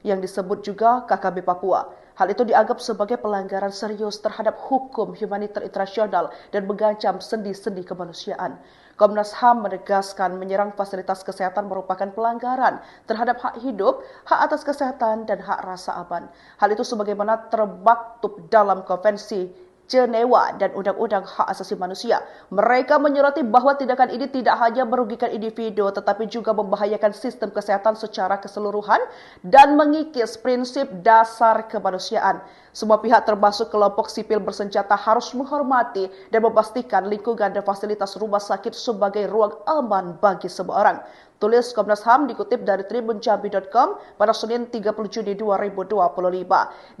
yang disebut juga KKB Papua. Hal itu dianggap sebagai pelanggaran serius terhadap hukum humaniter internasional dan mengancam sendi-sendi kemanusiaan. Komnas HAM menegaskan menyerang fasilitas kesehatan merupakan pelanggaran terhadap hak hidup, hak atas kesehatan, dan hak rasa aman. Hal itu sebagaimana termaktub dalam Konvensi Jenewa dan Undang-Undang Hak Asasi Manusia. Mereka menyoroti bahwa tindakan ini tidak hanya merugikan individu tetapi juga membahayakan sistem kesehatan secara keseluruhan dan mengikis prinsip dasar kemanusiaan. Semua pihak termasuk kelompok sipil bersenjata harus menghormati dan memastikan lingkungan dan fasilitas rumah sakit sebagai ruang aman bagi semua orang. Tulis Komnas HAM dikutip dari tribunjambi.com pada Senin 30 Juni 2025.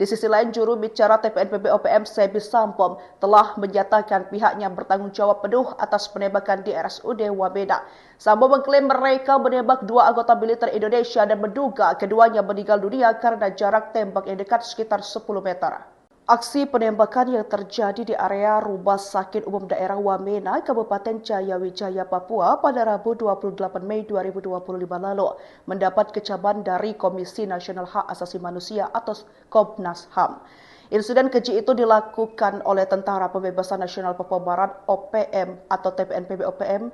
Di sisi lain, juru bicara TPNPB OPM Sebi Sampom telah menyatakan pihaknya bertanggung jawab penuh atas penembakan di RSUD Wamena. Sambo mengklaim mereka menembak dua anggota militer Indonesia dan menduga keduanya meninggal dunia karena jarak tembak yang dekat sekitar 10 meter. Aksi penembakan yang terjadi di area Rumah Sakit Umum Daerah Wamena, Kabupaten Jayawijaya, Papua pada Rabu 28 Mei 2025 lalu mendapat kecaman dari Komisi Nasional Hak Asasi Manusia atau Komnas HAM. Insiden keji itu dilakukan oleh Tentara Pembebasan Nasional Papua Barat (OPM) atau TPNPB OPM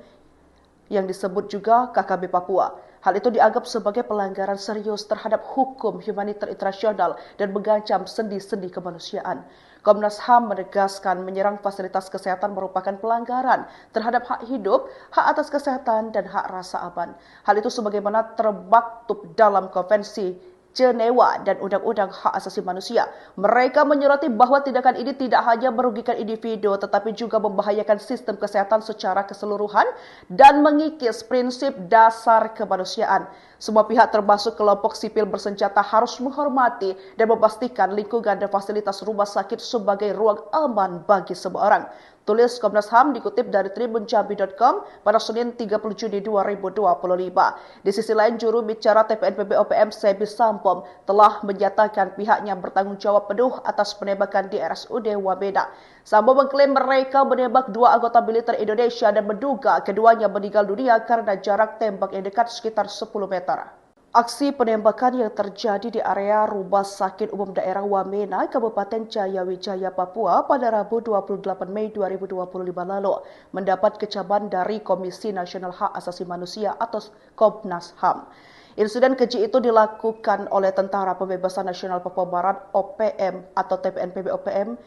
yang disebut juga KKB Papua. Hal itu dianggap sebagai pelanggaran serius terhadap hukum humaniter internasional dan mengancam sendi-sendi kemanusiaan. Komnas HAM menegaskan menyerang fasilitas kesehatan merupakan pelanggaran terhadap hak hidup, hak atas kesehatan, dan hak rasa aman. Hal itu sebagaimana termaktub dalam Konvensi Jenewa dan Undang-Undang Hak Asasi Manusia. Mereka menyoroti bahwa tindakan ini tidak hanya merugikan individu tetapi juga membahayakan sistem kesehatan secara keseluruhan dan mengikis prinsip dasar kemanusiaan. Semua pihak termasuk kelompok sipil bersenjata harus menghormati dan memastikan lingkungan dan fasilitas rumah sakit sebagai ruang aman bagi semua orang. Tulis Komnas HAM dikutip dari tribunjambi.com pada Senin 30 Juni 2025. Di sisi lain, juru bicara TPNPB OPM Sebi Sampom telah menyatakan pihaknya bertanggung jawab penuh atas penembakan di RSUD Wamena. Sambo mengklaim mereka menembak dua anggota militer Indonesia dan menduga keduanya meninggal dunia karena jarak tembak yang dekat sekitar 10 meter. Aksi penembakan yang terjadi di area Rumah Sakit Umum Daerah Wamena, Kabupaten Jayawijaya, Papua pada Rabu 28 Mei 2025 lalu mendapat kecaman dari Komisi Nasional Hak Asasi Manusia atau Komnas HAM. Insiden keji itu dilakukan oleh Tentara Pembebasan Nasional Papua Barat (OPM) atau TPNPB OPM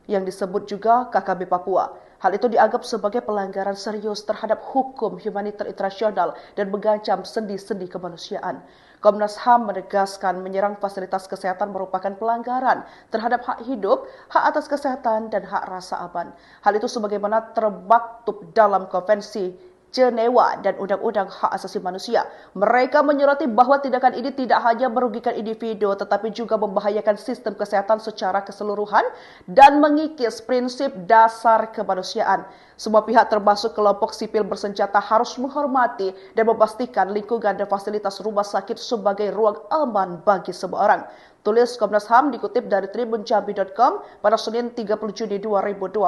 yang disebut juga KKB Papua. Hal itu dianggap sebagai pelanggaran serius terhadap hukum humaniter internasional dan mengancam sendi-sendi kemanusiaan. Komnas HAM menegaskan menyerang fasilitas kesehatan merupakan pelanggaran terhadap hak hidup, hak atas kesehatan, dan hak rasa aman. Hal itu sebagaimana termaktub dalam Konvensi Jenewa dan Undang-Undang Hak Asasi Manusia. Mereka menyoroti bahwa tindakan ini tidak hanya merugikan individu tetapi juga membahayakan sistem kesehatan secara keseluruhan dan mengikis prinsip dasar kemanusiaan. Semua pihak termasuk kelompok sipil bersenjata harus menghormati dan memastikan lingkungan dan fasilitas rumah sakit sebagai ruang aman bagi semua orang. Tulis Komnas HAM dikutip dari tribunjambi.com pada Senin 30 Juni 2025.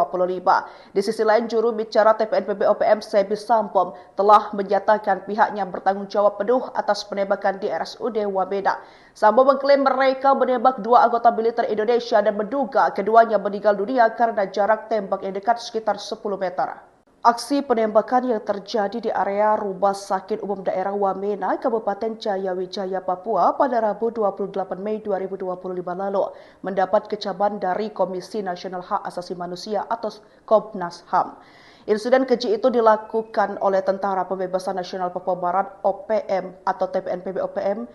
Di sisi lain, juru bicara TPNPB OPM Sebi Sampom telah menyatakan pihaknya bertanggung jawab penuh atas penembakan di RSUD Wamena. Sambo mengklaim mereka menembak dua anggota militer Indonesia dan menduga keduanya meninggal dunia karena jarak tembak yang dekat sekitar 10 meter. Aksi penembakan yang terjadi di area Rumah Sakit Umum Daerah Wamena, Kabupaten Jayawijaya, Papua pada Rabu 28 Mei 2025 lalu mendapat kecaman dari Komisi Nasional Hak Asasi Manusia atau Komnas HAM. Insiden keji itu dilakukan oleh Tentara Pembebasan Nasional Papua Barat (OPM) atau TPNPB OPM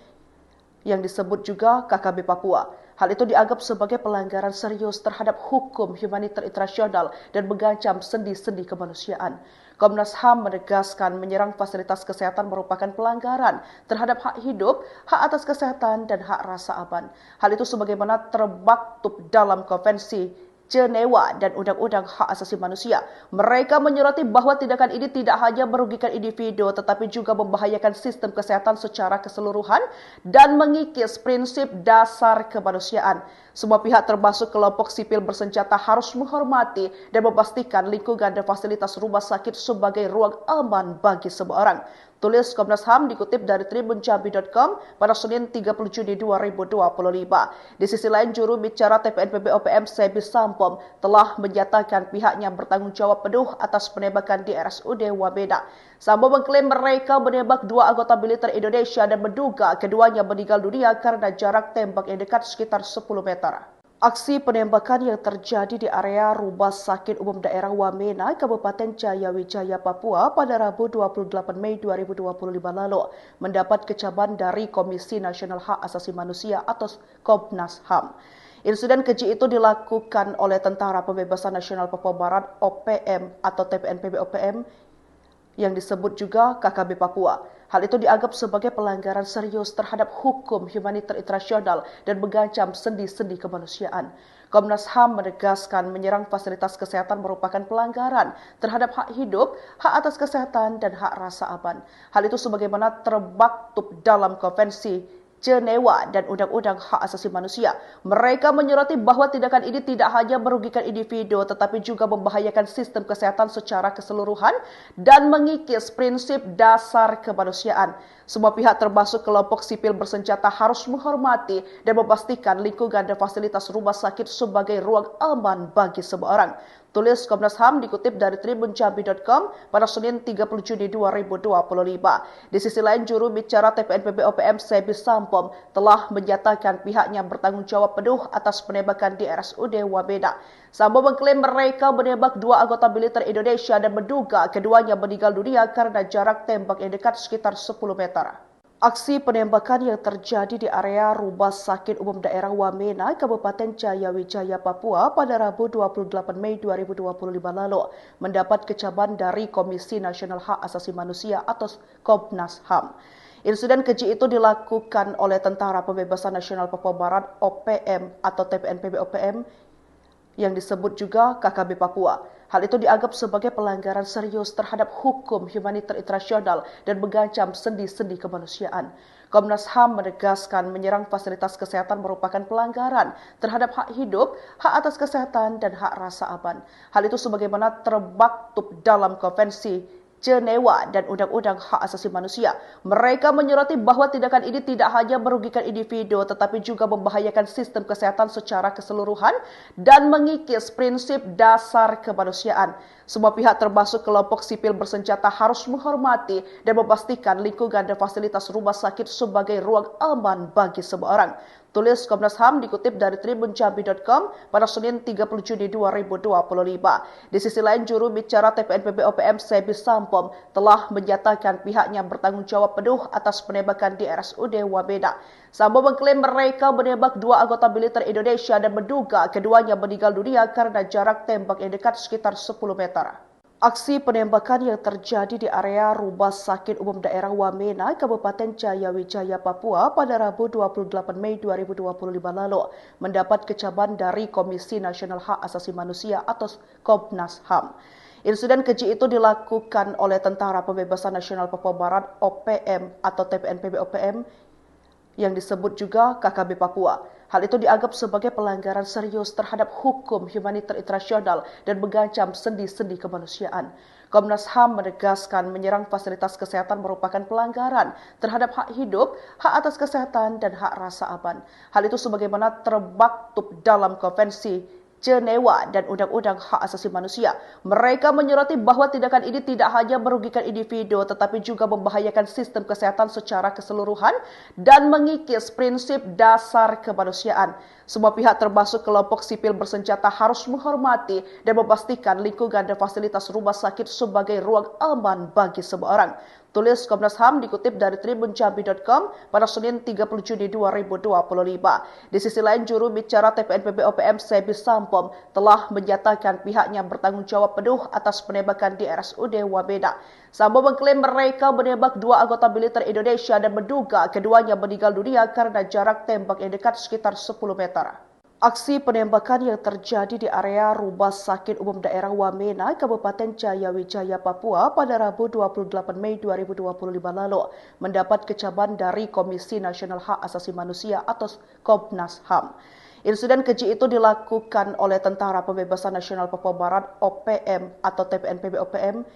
yang disebut juga KKB Papua. Hal itu dianggap sebagai pelanggaran serius terhadap hukum humaniter internasional dan mengancam sendi-sendi kemanusiaan. Komnas HAM menegaskan menyerang fasilitas kesehatan merupakan pelanggaran terhadap hak hidup, hak atas kesehatan, dan hak rasa aman. Hal itu sebagaimana termaktub dalam Konvensi Jenewa dan Undang-Undang Hak Asasi Manusia. Mereka menyoroti bahwa tindakan ini tidak hanya merugikan individu tetapi juga membahayakan sistem kesehatan secara keseluruhan dan mengikis prinsip dasar kemanusiaan. Semua pihak termasuk kelompok sipil bersenjata harus menghormati dan memastikan lingkungan dan fasilitas rumah sakit sebagai ruang aman bagi semua orang. Tulis Komnas HAM dikutip dari tribunjambi.com pada Senin 30 Juni 2025. Di sisi lain, juru bicara TPNPB OPM Sebi Sampom telah menyatakan pihaknya bertanggung jawab penuh atas penembakan di RSUD Wamena. Sambo mengklaim mereka menembak dua anggota militer Indonesia dan menduga keduanya meninggal dunia karena jarak tembak yang dekat sekitar 10 meter. Aksi penembakan yang terjadi di area Rumah Sakit Umum Daerah Wamena, Kabupaten Jayawijaya, Papua pada Rabu 28 Mei 2025 lalu mendapat kecaman dari Komisi Nasional Hak Asasi Manusia atau Komnas HAM. Insiden keji itu dilakukan oleh Tentara Pembebasan Nasional Papua Barat (OPM) atau TPNPB OPM yang disebut juga KKB Papua. Hal itu dianggap sebagai pelanggaran serius terhadap hukum humaniter internasional dan mengancam sendi-sendi kemanusiaan. Komnas HAM menegaskan menyerang fasilitas kesehatan merupakan pelanggaran terhadap hak hidup, hak atas kesehatan, dan hak rasa aman. Hal itu sebagaimana termaktub dalam Konvensi Jenewa dan Undang-Undang Hak Asasi Manusia. Mereka menyoroti bahwa tindakan ini tidak hanya merugikan individu tetapi juga membahayakan sistem kesehatan secara keseluruhan dan mengikis prinsip dasar kemanusiaan. Semua pihak termasuk kelompok sipil bersenjata harus menghormati dan memastikan lingkungan dan fasilitas rumah sakit sebagai ruang aman bagi semua orang. Tulis Komnas HAM dikutip dari tribunjambi.com pada Senin 30 Juni 2025. Di sisi lain, juru bicara TPNPB OPM Sebi Sampom telah menyatakan pihaknya bertanggung jawab penuh atas penembakan di RSUD Wamena. Sambo mengklaim mereka menembak dua anggota militer Indonesia dan menduga keduanya meninggal dunia karena jarak tembak yang dekat sekitar 10 meter. Aksi penembakan yang terjadi di area Rumah Sakit Umum Daerah Wamena, Kabupaten Jayawijaya, Papua pada Rabu 28 Mei 2025 lalu mendapat kecaman dari Komisi Nasional Hak Asasi Manusia atau Komnas HAM. Insiden keji itu dilakukan oleh Tentara Pembebasan Nasional Papua Barat (OPM) atau TPNPB OPM yang disebut juga KKB Papua. Hal itu dianggap sebagai pelanggaran serius terhadap hukum humaniter internasional dan mengancam sendi-sendi kemanusiaan. Komnas HAM menegaskan menyerang fasilitas kesehatan merupakan pelanggaran terhadap hak hidup, hak atas kesehatan, dan hak rasa aman. Hal itu sebagaimana termaktub dalam Konvensi Jenewa dan Undang-Undang Hak Asasi Manusia. Mereka menyoroti bahwa tindakan ini tidak hanya merugikan individu tetapi juga membahayakan sistem kesehatan secara keseluruhan dan mengikis prinsip dasar kemanusiaan. Semua pihak termasuk kelompok sipil bersenjata harus menghormati dan memastikan lingkungan dan fasilitas rumah sakit sebagai ruang aman bagi semua orang. Tulis Komnas HAM dikutip dari tribunjambi.com pada Senin 30 Juni 2025. Di sisi lain, juru bicara TPNPB OPM Sebi Sampom telah menyatakan pihaknya bertanggung jawab penuh atas penembakan di RSUD Wamena. Sambo mengklaim mereka menembak dua anggota militer Indonesia dan menduga keduanya meninggal dunia karena jarak tembak yang dekat sekitar 10 meter. Aksi penembakan yang terjadi di area Rumah Sakit Umum Daerah Wamena, Kabupaten Jayawijaya, Papua pada Rabu 28 Mei 2025 lalu mendapat kecaman dari Komisi Nasional Hak Asasi Manusia atau Komnas HAM. Insiden keji itu dilakukan oleh Tentara Pembebasan Nasional Papua Barat (OPM) atau TPNPB OPM yang disebut juga KKB Papua. Hal itu dianggap sebagai pelanggaran serius terhadap hukum humaniter internasional dan mengancam sendi-sendi kemanusiaan. Komnas HAM menegaskan menyerang fasilitas kesehatan merupakan pelanggaran terhadap hak hidup, hak atas kesehatan, dan hak rasa aman. Hal itu sebagaimana termaktub dalam Konvensi Jenewa dan Undang-Undang Hak Asasi Manusia. Mereka menyoroti bahwa tindakan ini tidak hanya merugikan individu tetapi juga membahayakan sistem kesehatan secara keseluruhan dan mengikis prinsip dasar kemanusiaan. Semua pihak termasuk kelompok sipil bersenjata harus menghormati dan memastikan lingkungan dan fasilitas rumah sakit sebagai ruang aman bagi semua orang. Tulis Komnas HAM dikutip dari tribunjambi.com pada Senin 30 Juni 2025. Di sisi lain, juru bicara TPNPB OPM Sebi Sampom telah menyatakan pihaknya bertanggung jawab penuh atas penembakan di RSUD Wamena. Sambo mengklaim mereka menembak dua anggota militer Indonesia dan menduga keduanya meninggal dunia karena jarak tembak yang dekat sekitar 10 meter. Aksi penembakan yang terjadi di area Rumah Sakit Umum Daerah Wamena, Kabupaten Jayawijaya, Papua pada Rabu 28 Mei 2025 lalu mendapat kecaman dari Komisi Nasional Hak Asasi Manusia atau Komnas HAM. Insiden keji itu dilakukan oleh Tentara Pembebasan Nasional Papua Barat (OPM) atau TPNPB OPM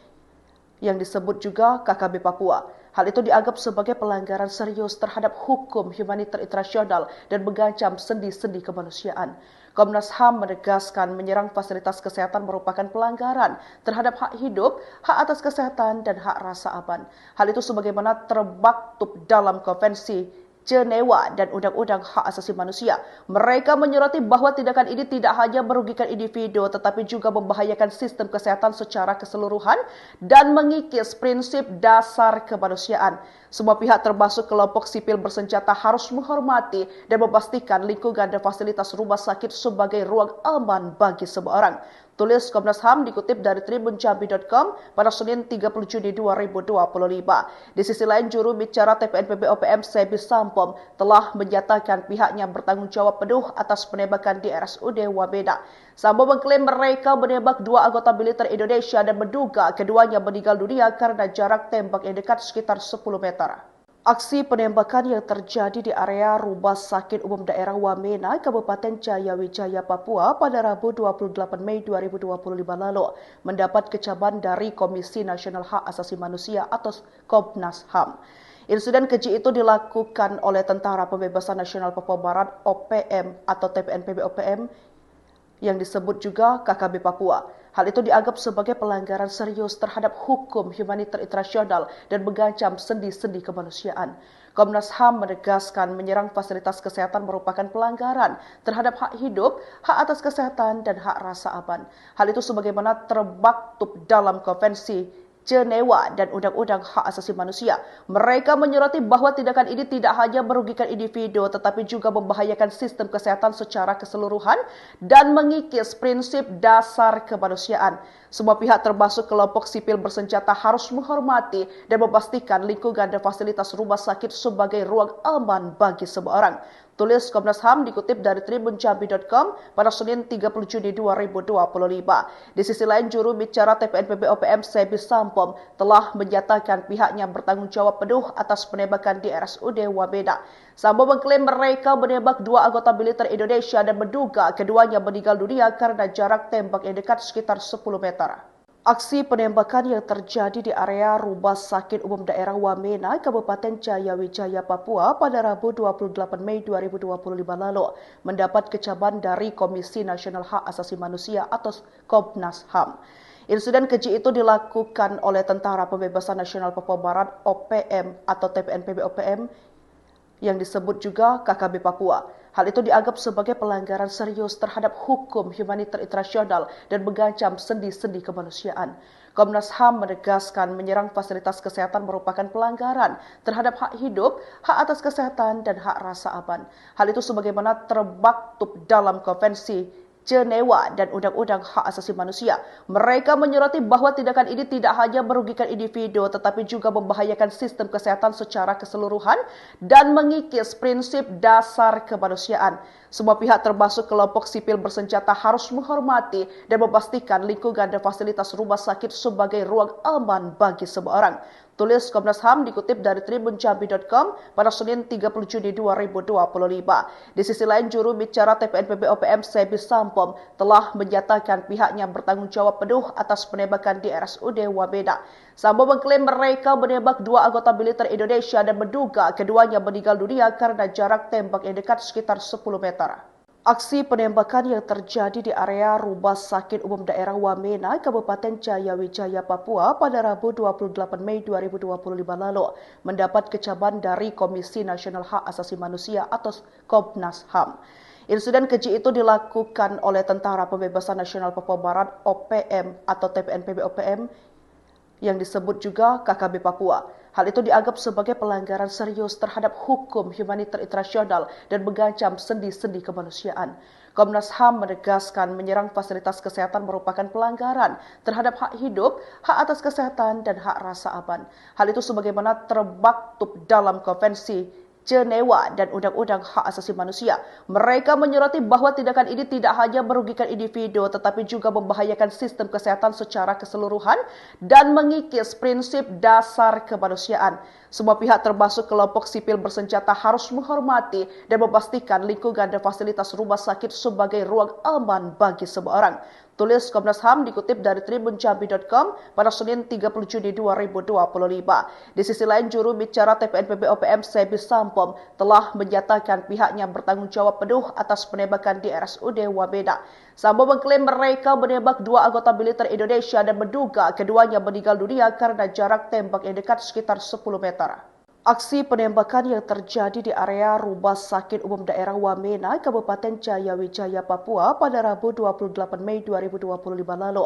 yang disebut juga KKB Papua. Hal itu dianggap sebagai pelanggaran serius terhadap hukum humaniter internasional dan mengancam sendi-sendi kemanusiaan. Komnas HAM menegaskan menyerang fasilitas kesehatan merupakan pelanggaran terhadap hak hidup, hak atas kesehatan, dan hak rasa aman. Hal itu sebagaimana termaktub dalam Konvensi Jenewa dan Undang-Undang Hak Asasi Manusia. Mereka menyoroti bahwa tindakan ini tidak hanya merugikan individu tetapi juga membahayakan sistem kesehatan secara keseluruhan dan mengikis prinsip dasar kemanusiaan. Semua pihak termasuk kelompok sipil bersenjata harus menghormati dan memastikan lingkungan dan fasilitas rumah sakit sebagai ruang aman bagi semua orang. Tulis Komnas HAM dikutip dari tribunjambi.com pada Senin 30 Juni 2025. Di sisi lain, juru bicara TPNPB OPM Sebi Sampom telah menyatakan pihaknya bertanggung jawab penuh atas penembakan di RSUD Wamena. Sampom mengklaim mereka menembak dua anggota militer Indonesia dan menduga keduanya meninggal dunia karena jarak tembak yang dekat sekitar 10 meter. Aksi penembakan yang terjadi di area Rumah Sakit Umum Daerah Wamena, Kabupaten Jayawijaya, Papua pada Rabu 28 Mei 2025 lalu mendapat kecaman dari Komisi Nasional Hak Asasi Manusia atau Komnas HAM. Insiden keji itu dilakukan oleh Tentara Pembebasan Nasional Papua Barat (OPM) atau TPNPB OPM yang disebut juga KKB Papua. Hal itu dianggap sebagai pelanggaran serius terhadap hukum humaniter internasional dan mengancam sendi-sendi kemanusiaan. Komnas HAM menegaskan menyerang fasilitas kesehatan merupakan pelanggaran terhadap hak hidup, hak atas kesehatan, dan hak rasa aman. Hal itu sebagaimana termaktub dalam Konvensi Jenewa dan Undang-Undang Hak Asasi Manusia. Mereka menyoroti bahwa tindakan ini tidak hanya merugikan individu tetapi juga membahayakan sistem kesehatan secara keseluruhan dan mengikis prinsip dasar kemanusiaan. Semua pihak termasuk kelompok sipil bersenjata harus menghormati dan memastikan lingkungan dan fasilitas rumah sakit sebagai ruang aman bagi semua orang. Tulis Komnas HAM dikutip dari tribunjambi.com pada Senin 30 Juni 2025. Di sisi lain, juru bicara TPNPB OPM Sebi Sampom telah menyatakan pihaknya bertanggung jawab penuh atas penembakan di RSUD Wamena. Sampom mengklaim mereka menembak dua anggota militer Indonesia dan menduga keduanya meninggal dunia karena jarak tembak yang dekat sekitar 10 meter. Aksi penembakan yang terjadi di area Rumah Sakit Umum Daerah Wamena, Kabupaten Jayawijaya, Papua pada Rabu 28 Mei 2025 lalu mendapat kecaman dari Komisi Nasional Hak Asasi Manusia atau Komnas HAM. Insiden keji itu dilakukan oleh Tentara Pembebasan Nasional Papua Barat (OPM) atau TPNPB OPM yang disebut juga KKB Papua. Hal itu dianggap sebagai pelanggaran serius terhadap hukum humaniter internasional dan mengancam sendi-sendi kemanusiaan. Komnas HAM menegaskan menyerang fasilitas kesehatan merupakan pelanggaran terhadap hak hidup, hak atas kesehatan, dan hak rasa aman. Hal itu sebagaimana termaktub dalam Konvensi Jenewa dan Undang-Undang Hak Asasi Manusia. Mereka menyoroti bahwa tindakan ini tidak hanya merugikan individu tetapi juga membahayakan sistem kesehatan secara keseluruhan dan mengikis prinsip dasar kemanusiaan. Semua pihak termasuk kelompok sipil bersenjata harus menghormati dan memastikan lingkungan dan fasilitas rumah sakit sebagai ruang aman bagi semua orang. Tulis Komnas HAM dikutip dari tribunjambi.com pada Senin 30 Juni 2025. Di sisi lain, juru bicara TPNPB OPM Sebi Sampom telah menyatakan pihaknya bertanggung jawab penuh atas penembakan di RSUD Wamena. Sampom mengklaim mereka menembak dua anggota militer Indonesia dan menduga keduanya meninggal dunia karena jarak tembak yang dekat sekitar 10 meter. Aksi penembakan yang terjadi di area Rumah Sakit Umum Daerah Wamena, Kabupaten Jayawijaya, Papua pada Rabu 28 Mei 2025 lalu mendapat kecaman dari Komisi Nasional Hak Asasi Manusia atau Komnas HAM. Insiden keji itu dilakukan oleh Tentara Pembebasan Nasional Papua Barat (OPM) atau TPNPB OPM yang disebut juga KKB Papua. Hal itu dianggap sebagai pelanggaran serius terhadap hukum humaniter internasional dan mengancam sendi-sendi kemanusiaan. Komnas HAM menegaskan menyerang fasilitas kesehatan merupakan pelanggaran terhadap hak hidup, hak atas kesehatan, dan hak rasa aman. Hal itu sebagaimana termaktub dalam Konvensi Jenewa dan Undang-Undang Hak Asasi Manusia. Mereka menyoroti bahwa tindakan ini tidak hanya merugikan individu tetapi juga membahayakan sistem kesehatan secara keseluruhan dan mengikis prinsip dasar kemanusiaan. Semua pihak termasuk kelompok sipil bersenjata harus menghormati dan memastikan lingkungan dan fasilitas rumah sakit sebagai ruang aman bagi semua orang. Tulis Komnas HAM dikutip dari tribunjambi.com pada Senin 30 Juni 2025. Di sisi lain, juru bicara TPNPB OPM Sebi Sampom telah menyatakan pihaknya bertanggung jawab penuh atas penembakan di RSUD Wamena. Sampom mengklaim mereka menembak 2 anggota militer Indonesia dan menduga keduanya meninggal dunia karena jarak tembak yang dekat sekitar 10 meter. Aksi penembakan yang terjadi di area Rumah Sakit Umum Daerah Wamena, Kabupaten Jayawijaya, Papua pada Rabu 28 Mei 2025 lalu.